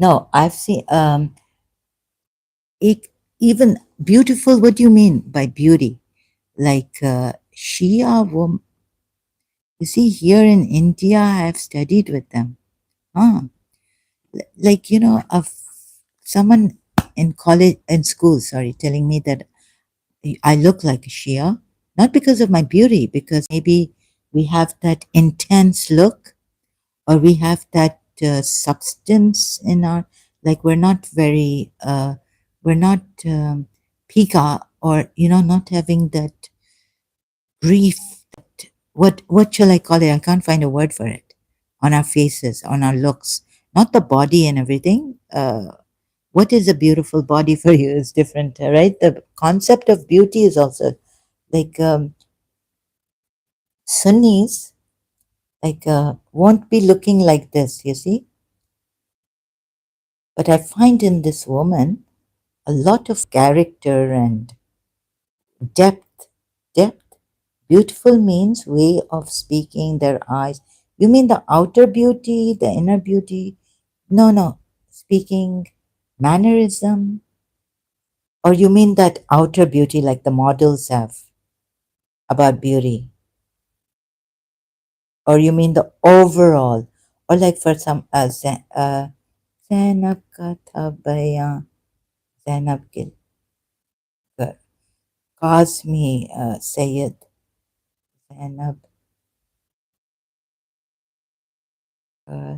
No, I've seen it, even beautiful. What do you mean by beauty? Like Shia woman. You see, here in India, I have studied with them. Huh? Like of someone in college, in school, sorry, telling me that I look like a Shia, not because of my beauty, because maybe we have that intense look, or we have that substance in our, like we're not pika, or not having that grief. What shall I call it? I can't find a word for it. On our faces, on our looks, not the body and everything. What is a beautiful body for you is different, right? The concept of beauty is also like Sunnis won't be looking like this, you see. But I find in this woman a lot of character and depth. Depth. Beautiful means way of speaking, their eyes. You mean the outer beauty, the inner beauty? No, no. Speaking, mannerism. Or you mean that outer beauty like the models have about beauty? Or you mean the overall? Or like for some, Zainab ka tha bayan, Zainab ke Kazmi Sayyid, Zainab. Uh,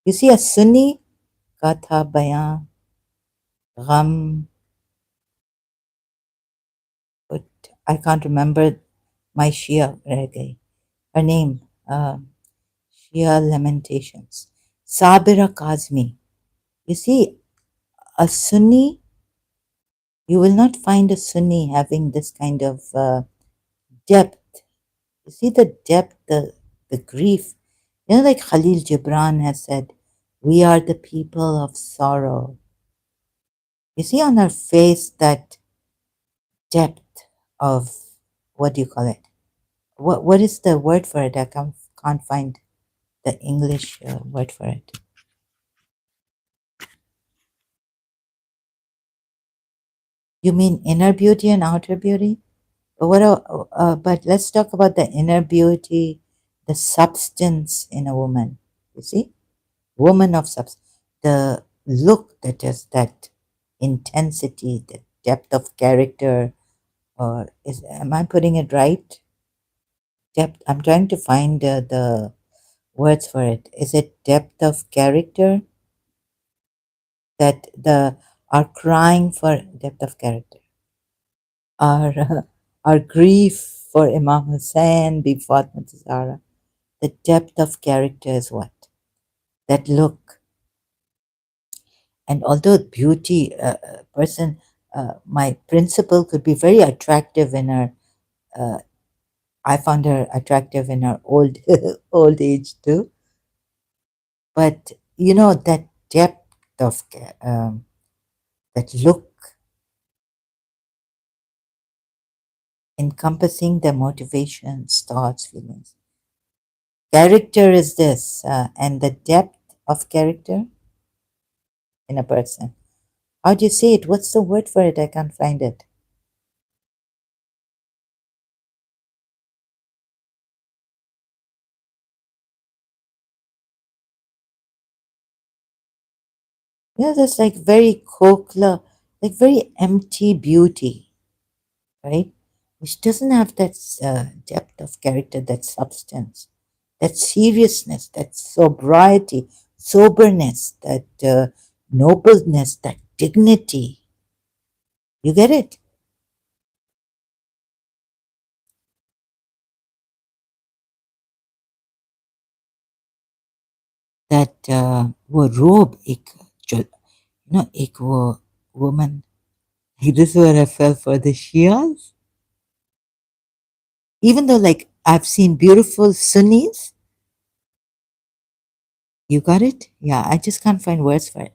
you see, a Sunni ka tha bayan, Gham, but I can't remember my Shia reh gayi. Her name, Shia Lamentations. Sabira Kazmi. You see, a Sunni, you will not find a Sunni having this kind of depth. You see the depth, the grief. You know, like Khalil Gibran has said, we are the people of sorrow. You see on her face that depth of, what do you call it? What is the word for it? I can't find the English word for it. You mean inner beauty and outer beauty? But let's talk about the inner beauty, the substance in a woman. You see, woman of substance, the look that is that intensity, the depth of character. Or am I putting it right? Depth. I'm trying to find the words for it. Is it depth of character? That the are crying for depth of character. Our grief for Imam Hussein, be Fatima Zahra. The depth of character is what? That look. And although beauty, person, my principal could be very attractive in her. Uh, I found her attractive in her old old age too. But you know that depth of that look, encompassing their motivations, thoughts, feelings. Character is this, and the depth of character in a person. How do you say it? What's the word for it? I can't find it. Yeah, that's like very kokla, like very empty beauty, right? Which doesn't have that depth of character, that substance, that seriousness, that sobriety, soberness, that nobleness, that dignity. You get it? That वो robe एक जो एक वो woman. This is where I fell for the Shias. Even though like I've seen beautiful Sunnis, you got it? Yeah, I just can't find words for it.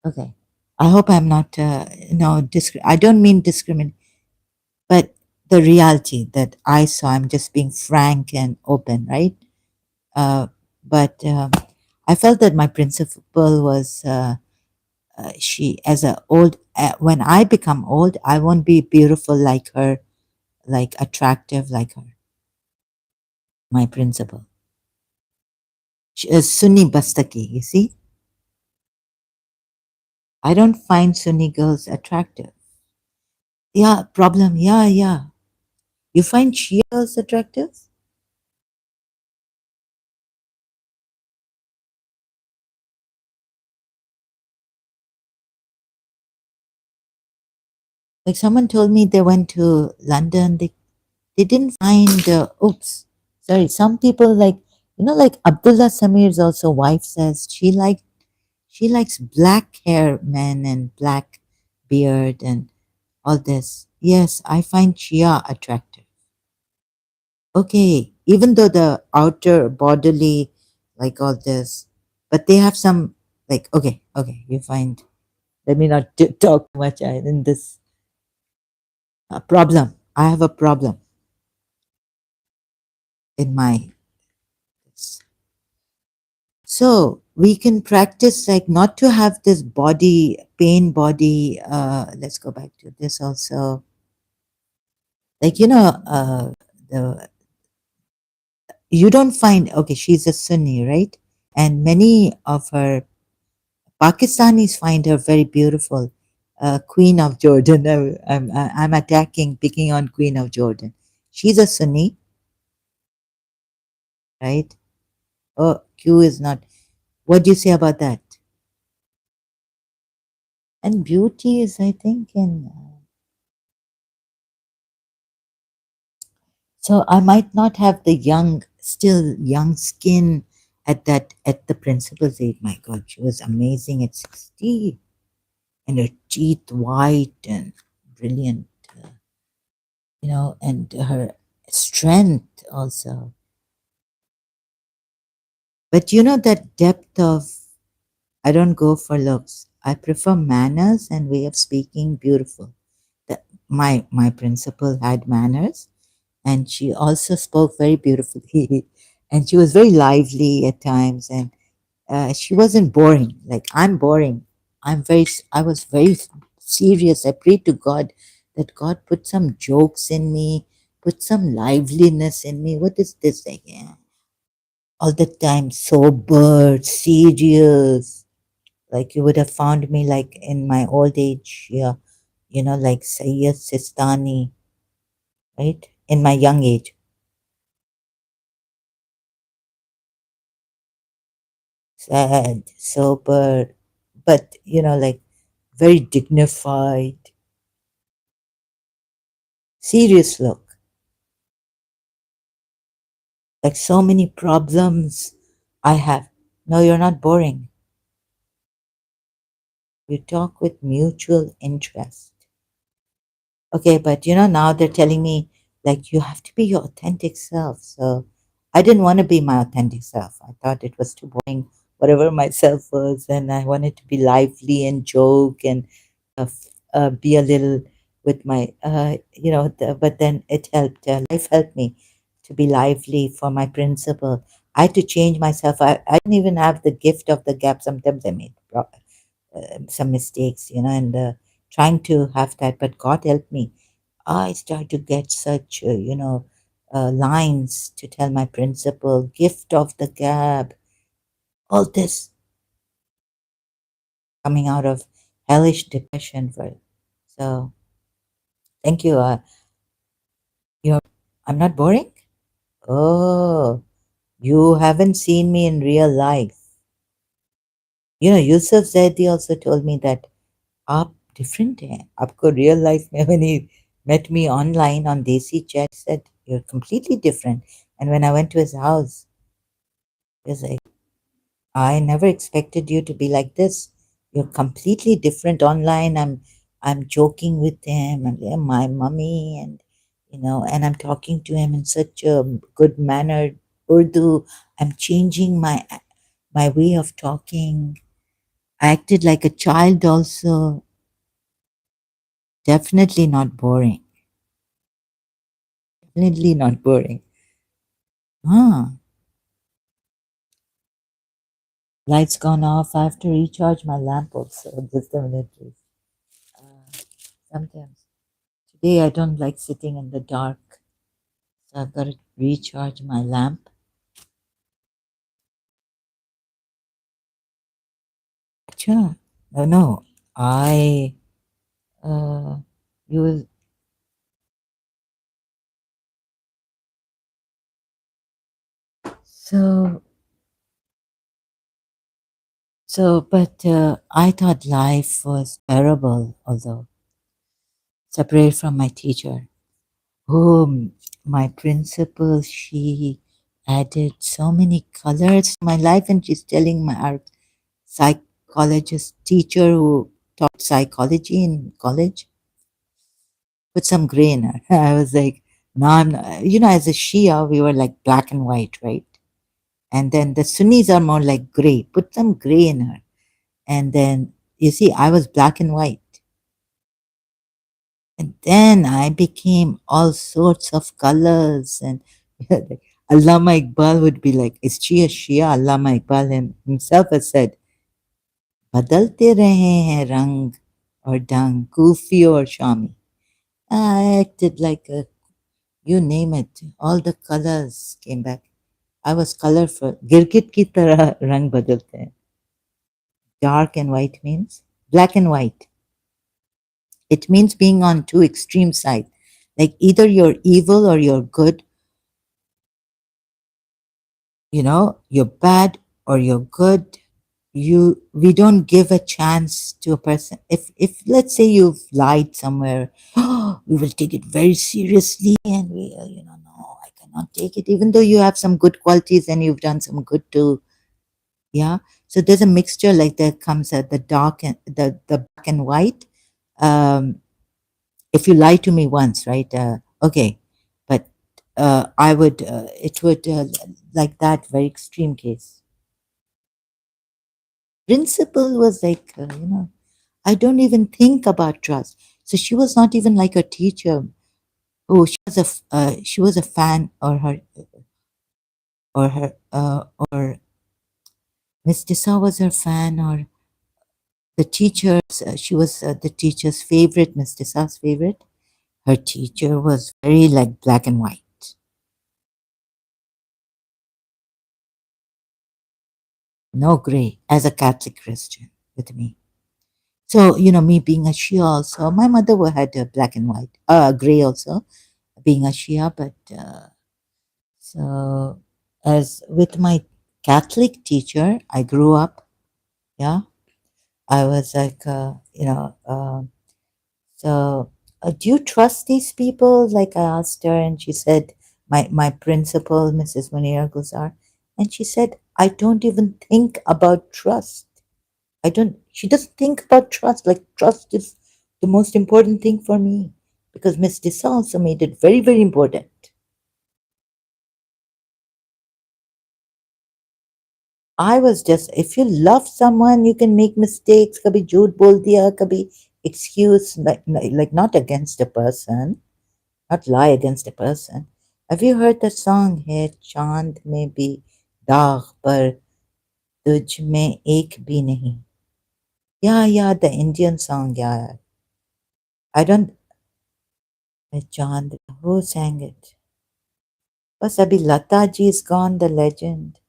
Okay. I hope I'm not no I don't mean discriminate, but the reality that I saw, I'm just being frank and open, right? Uh, but I felt that my principal was she as a old when I become old, I won't be beautiful like her, like attractive like her. My principal, she is Sunni Bastaki. You see, I don't find Sunni girls attractive. Yeah, problem. Yeah, yeah. You find Shia girls attractive? Like someone told me they went to London. They didn't find. Oops, sorry. Some people like like Abdullah Samir's also wife says she likes black hair men and black beard and all this. Yes, I find Shia attractive. Okay, even though the outer bodily, like all this, but they have some, like, okay, you find, let me not talk too much in this problem. I have a problem in my. So we can practice like not to have this body, pain body. Let's go back to this also. Like, the you don't find, okay, she's a Sunni, right? And many of her Pakistanis find her very beautiful. Queen of Jordan. I'm attacking, picking on Queen of Jordan. She's a Sunni, right? Oh, Q is not. What do you say about that? And beauty is, I think, in. So I might not have the young, still young skin at the principal's age. My God, she was amazing at 60, and her teeth white and brilliant, and her strength also. But that depth of, I don't go for looks. I prefer manners and way of speaking. Beautiful. My principal had manners, and she also spoke very beautifully, and she was very lively at times, and she wasn't boring. Like I'm boring. I was very serious. I prayed to God that God put some jokes in me, put some liveliness in me. What is this again? All the time sober, serious. Like you would have found me like in my old age, yeah, like Sayyid Sistani, right? In my young age, sad, sober, but like very dignified, serious look. Like so many problems I have. No, you're not boring. You talk with mutual interest. Okay, but now they're telling me like you have to be your authentic self. So I didn't want to be my authentic self. I thought it was too boring, whatever my self was, and I wanted to be lively and joke and be a little with my, but then it helped. Life helped me to be lively for my principle. I had to change myself. I didn't even have the gift of the gap. Sometimes I made some mistakes, and trying to have that, but God helped me. I started to get such, lines to tell my principal, gift of the gab, all this coming out of hellish depression for it. So thank you. You're, I'm not boring. Oh, you haven't seen me in real life. Yusuf Zaidi also told me that आप different हैं आपको real life में when he met me online on Desi chat said you're completely different, and when I went to his house he was like, I never expected you to be like this. You're completely different online. I'm joking with him and yeah, my mummy, and and I'm talking to him in such a good manner Urdu. I'm changing my way of talking. I acted like a child also. Definitely not boring. Definitely not boring. Ah, lights gone off. I have to recharge my lamp also. Just a minute, please. Uh, Sometimes. Today I don't like sitting in the dark, so I've got to recharge my lamp. Sure. No, no. I, you will, so, but I thought life was terrible, although separate from my teacher. Oh, my principal, she added so many colors to my life, and she's telling our psychologist teacher who taught psychology in college. Put some gray in her. I was like, no, I'm not. You know, as a Shia, we were like black and white, right? And then the Sunnis are more like gray. Put some gray in her. And then, you see, I was black and white. And then I became all sorts of colors. And like, Allama Iqbal would be like, Ex-Shia Shia. Allama Iqbal himself has said, बदलते रहे हैं रंग और ढंग Kufi or Shami. I acted like a, you name it, all the colors came back. I was colorful. गिरगिट की तरह रंग बदलते हैं. Dark and white means black and white. It means being on two extreme sides. Like either you're evil or you're good, you know, you're bad or you're good. We don't give a chance to a person. If let's say you've lied somewhere, we will take it very seriously and we no, I cannot take it, even though you have some good qualities and you've done some good too. Yeah. So there's a mixture like that comes at the dark and the black and white. Um, if you lie to me once, right? Okay, but I would it would like that very extreme case. Principal was like I don't even think about trust. So she was not even like a teacher. Oh, she was a fan, or Miss Tissa was her fan, or the teachers. She was the teacher's favorite, Miss Tissa's favorite. Her teacher was very like black and white. No gray, as a Catholic Christian with me. So, me being a Shia also, my mother had a black and white, gray also, being a Shia, but so as with my Catholic teacher, I grew up, yeah, I was like, so do you trust these people? Like I asked her, and she said, my principal, Mrs. Munira Guzar, and she said, I don't even think about trust. She doesn't think about trust. Like, trust is the most important thing for me because Miss Dissa also made it very, very important. I was just, if you love someone, you can make mistakes. Kabhi jhoot bol diya, kabhi excuse, like not against a person, not lie against a person. Have you heard the song, Hai Chand mein bhi daag par tujh mein ek bhi nahi? Yeah, yeah, the Indian song, yeah. I don't, Hai Chand, who sang it? बस अभी Lata ji is gone, the legend.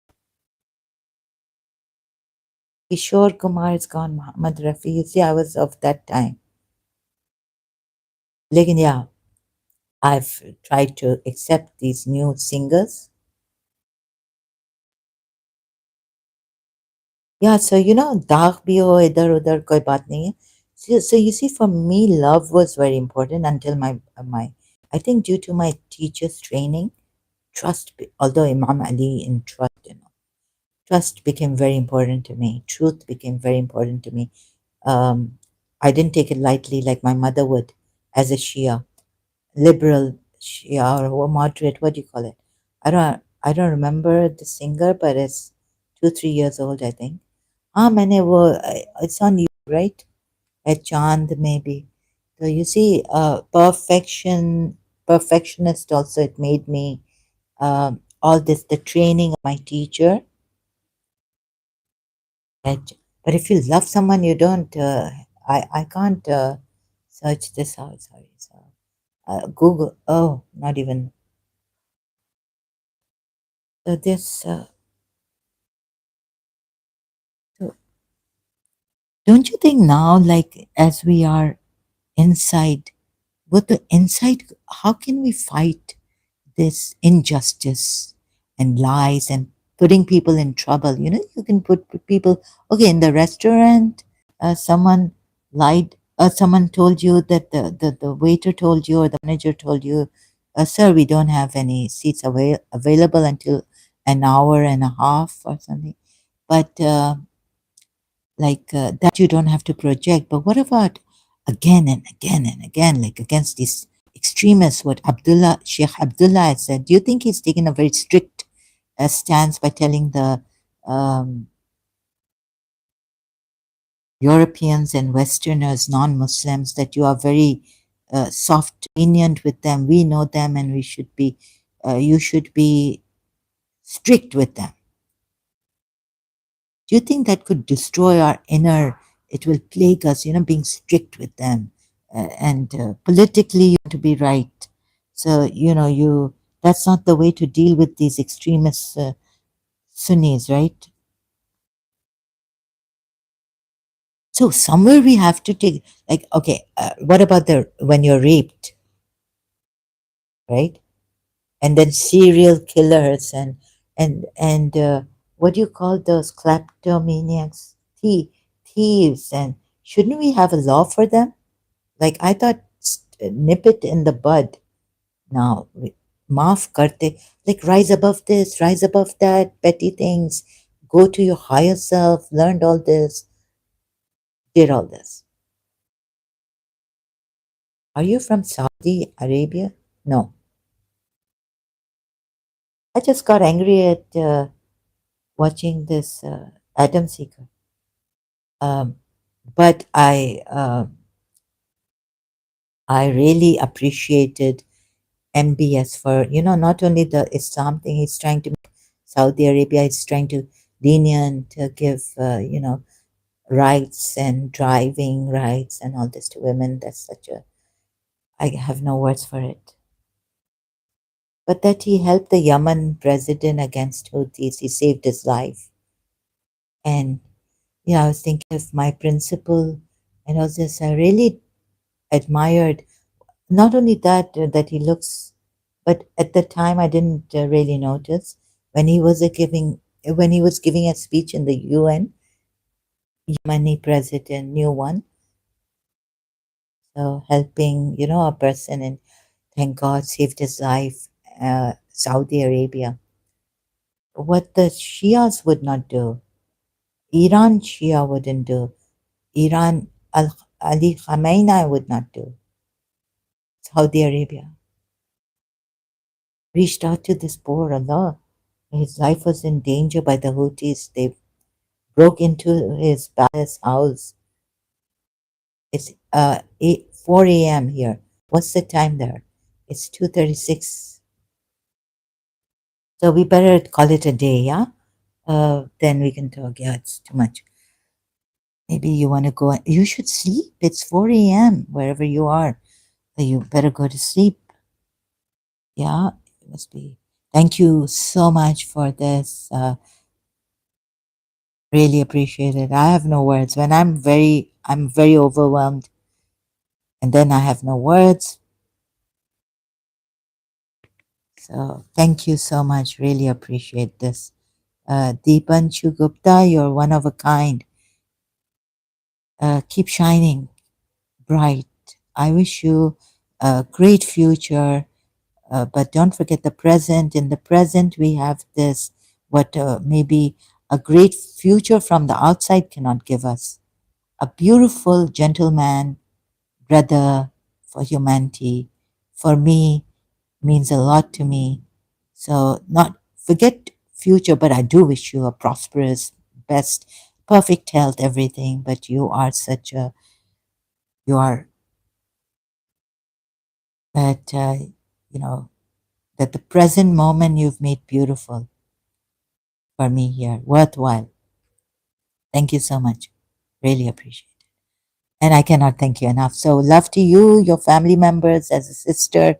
Kishore Kumar is gone, Muhammad Rafi. You see, I was of that time. लेकिन yeah, I've tried to accept these new singers. Yeah, so दाग भी हो इधर उधर कोई बात नहीं है. So you see, for me, love was very important until my I think due to my teacher's training, trust. Although Imam Ali in trust, trust became very important to me. Truth became very important to me. I didn't take it lightly like my mother would as a Shia, liberal Shia or moderate. What do you call it? I don't remember the singer, but it's 2 3 years old, I think. It's on you, right? A Chand maybe. So you see, perfectionist also. It made me all this the training of my teacher. Right? But if you love someone, you don't. I can't search this out. Sorry. So Google. Oh, not even. So this. So don't you think now, like as we are inside, what the inside? How can we fight this injustice and lies and putting people in trouble? You can put people. Okay, in the restaurant, someone lied. Someone told you that the waiter told you or the manager told you, sir, we don't have any seats available until an hour and a half or something. But that you don't have to project. But what about again and again and again, like against these extremists, what Sheikh Abdullah had said, do you think he's taken a very strict stance by telling the um, Europeans and Westerners, non-Muslims, that you are very soft, lenient with them? We know them, and we should be, you should be strict with them. Do you think that could destroy our inner? It will plague us, being strict with them, and politically you want to be right. So you that's not the way to deal with these extremist Sunnis, right? So somewhere we have to take, like, okay, what about the when you're raped, right? And then serial killers and what do you call those kleptomaniacs, thieves, and shouldn't we have a law for them? Like I thought, nip it in the bud. Now, maaf karte, like rise above this, rise above that, petty things. Go to your higher self, learned all this, did all this. Are you from Saudi Arabia? No. I just got angry at watching this Adam Seeker. Um, but I really appreciated MBS for, not only the Islam thing, he's trying to make Saudi Arabia, he's trying to lenient, to give, rights and driving rights and all this to women. That's such a, I have no words for it. But that he helped the Yemen president against Houthis, he saved his life. And, I was thinking of my principal and all this. I really admired, not only that, that he looks, but at the time I didn't really notice when he was giving a speech in the UN, Yemeni president, new one, so helping, a person, and thank God saved his life, Saudi Arabia. What the Shias would not do, Iran Shia wouldn't do, Iran Ali Khamenei would not do, Saudi Arabia reached out to this poor Allah. His life was in danger by the Houthis. They broke into his palace house. It's 4 a.m. here. What's the time there? It's 2:36. So we better call it a day, yeah? Then we can talk. Yeah, it's too much. Maybe you want to go. You should sleep. It's 4 a.m. wherever you are. You better go to sleep. Yeah, it must be. Thank you so much for this. Really appreciate it. I have no words. When I'm very overwhelmed, and then I have no words. So thank you so much. Really appreciate this. Deepanshu Gupta, you're one of a kind. Keep shining bright. I wish you a great future, but don't forget the present. In the present, we have this, what maybe a great future from the outside cannot give us. A beautiful gentleman, brother for humanity, for me, means a lot to me. So, not forget future, but I do wish you a prosperous, best, perfect health, everything. But you are, that, you know, that the present moment you've made beautiful for me here, worthwhile. Thank you so much. Really appreciate it. And I cannot thank you enough. So, love to you, your family members, as a sister,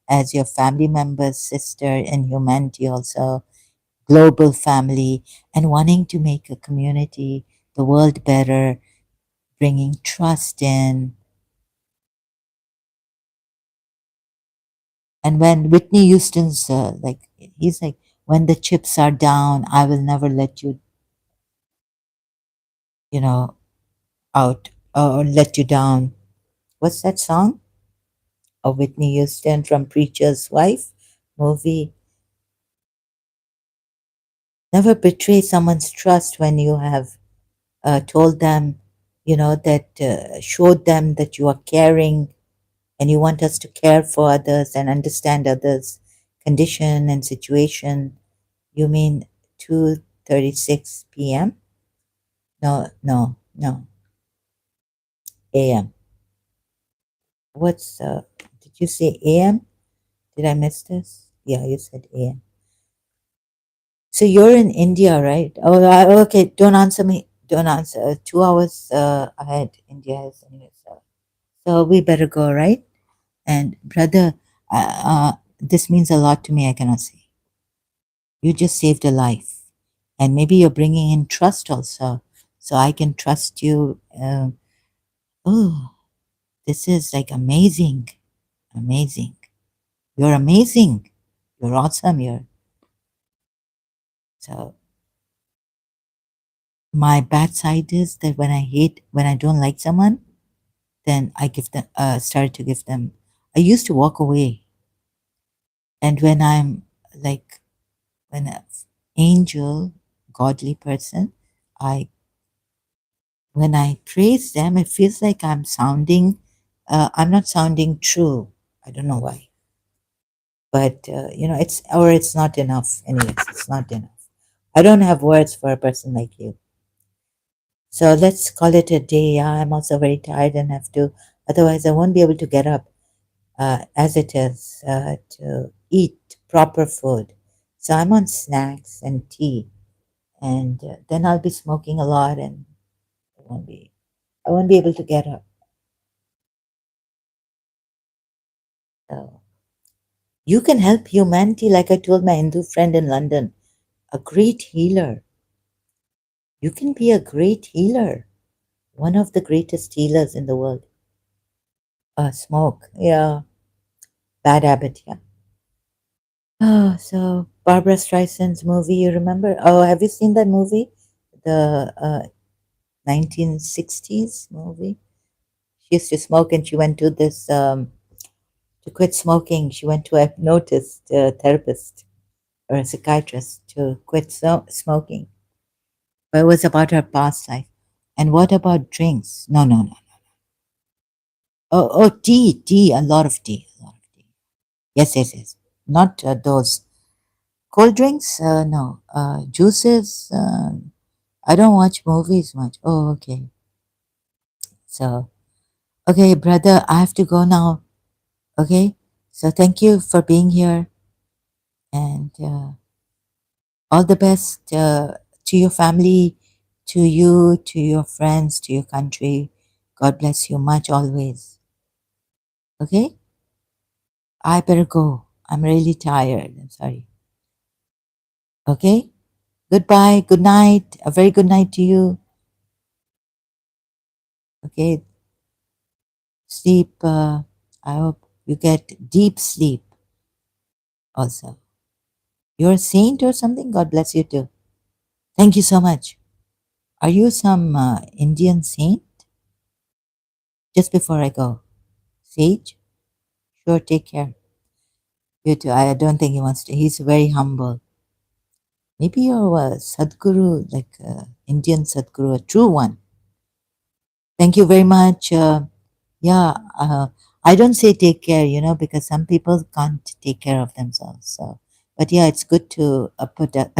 as your family member's sister in humanity, also global family, and wanting to make a community, the world better, bringing trust in. And when Whitney Houston's like, he's like, when the chips are down, I will never let you, you know, out or let you down. What's that song of Whitney Houston from Preacher's Wife movie? Never betray someone's trust when you have told them, that showed them that you are caring and you want us to care for others and understand others' condition and situation. You mean 2:36 p.m.? No, no, no, a.m. What's did you say a.m.? Did I miss this? Yeah, you said a.m. So you're in India, right? Oh, okay. Don't answer me. Don't answer. 2 hours ahead. India is anyway. So we better go, right? And brother, this means a lot to me. I cannot say. You just saved a life, and maybe you're bringing in trust also, so I can trust you. Oh, this is like amazing, amazing. You're amazing. You're awesome. You're so. My bad side is that when I don't like someone, then I give them, started to give them. I used to walk away, and when I'm like when an angel, godly person, I when I praise them, it feels like I'm sounding. I'm not sounding true. I don't know why, but it's not enough. Anyways, it's not enough. I don't have words for a person like you. So let's call it a day. Yeah, I'm also very tired and have to. Otherwise, I won't be able to get up as it is to eat proper food. So I'm on snacks and tea, and then I'll be smoking a lot, and I won't be. I won't be able to get up. So you can help humanity, like I told my Hindu friend in London, a great healer. You can be a great healer, one of the greatest healers in the world. Smoke, yeah, bad habit, yeah. Oh, so Barbara Streisand's movie, you remember? Oh, have you seen that movie? The 1960s movie? She used to smoke and she went to this, to quit smoking. She went to a hypnotist, therapist, or a psychiatrist to quit smoking. But it was about her past life. And what about drinks? No, no, no. Oh, tea, a lot of tea, a lot of tea. Yes, yes, yes. Not those cold drinks. No, juices. I don't watch movies much. Oh, okay. So, okay, brother, I have to go now. Okay. So thank you for being here, and all the best to your family, to you, to your friends, to your country. God bless you much always. Okay? I better go. I'm really tired. I'm sorry. Okay? Goodbye. Good night. A very good night to you. Okay? Sleep. I hope you get deep sleep also. You're a saint or something? God bless you too. Thank you so much. Are you some Indian saint? Just before I go. Sage? Sure, take care. You too. I don't think he wants to. He's very humble. Maybe you're a Sadguru, like Indian Sadguru, a true one. Thank you very much. Yeah, I don't say take care, because some people can't take care of themselves. So, but yeah, it's good to put that,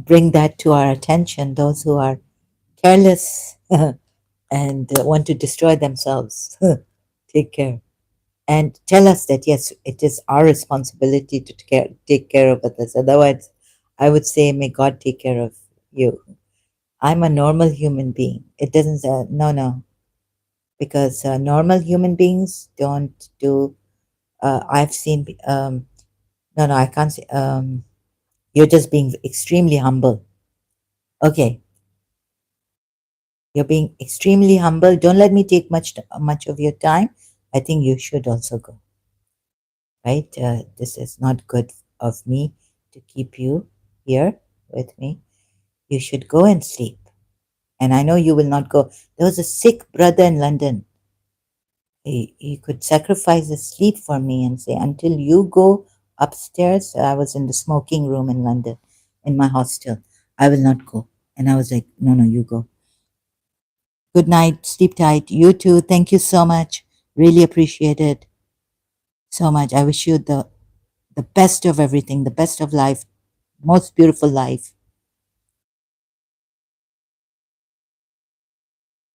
bring that to our attention. Those who are careless and want to destroy themselves, take care. And tell us that yes, it is our responsibility to take care of others. Otherwise, I would say, may God take care of you. I'm a normal human being. It doesn't say, no, no, because normal human beings don't do. I've seen, no, no, I can't say, you're just being extremely humble. Okay, you're being extremely humble. Don't let me take much of your time. I think you should also go, right? This is not good of me to keep you here with me. You should go and sleep. And I know you will not go. There was a sick brother in London. He could sacrifice his sleep for me and say, until you go upstairs, I was in the smoking room in London, in my hostel, I will not go. And I was like, no, no, you go. Good night. Sleep tight. You too. Thank you so much. Really appreciate it so much. I wish you the best of everything, the best of life, most beautiful life.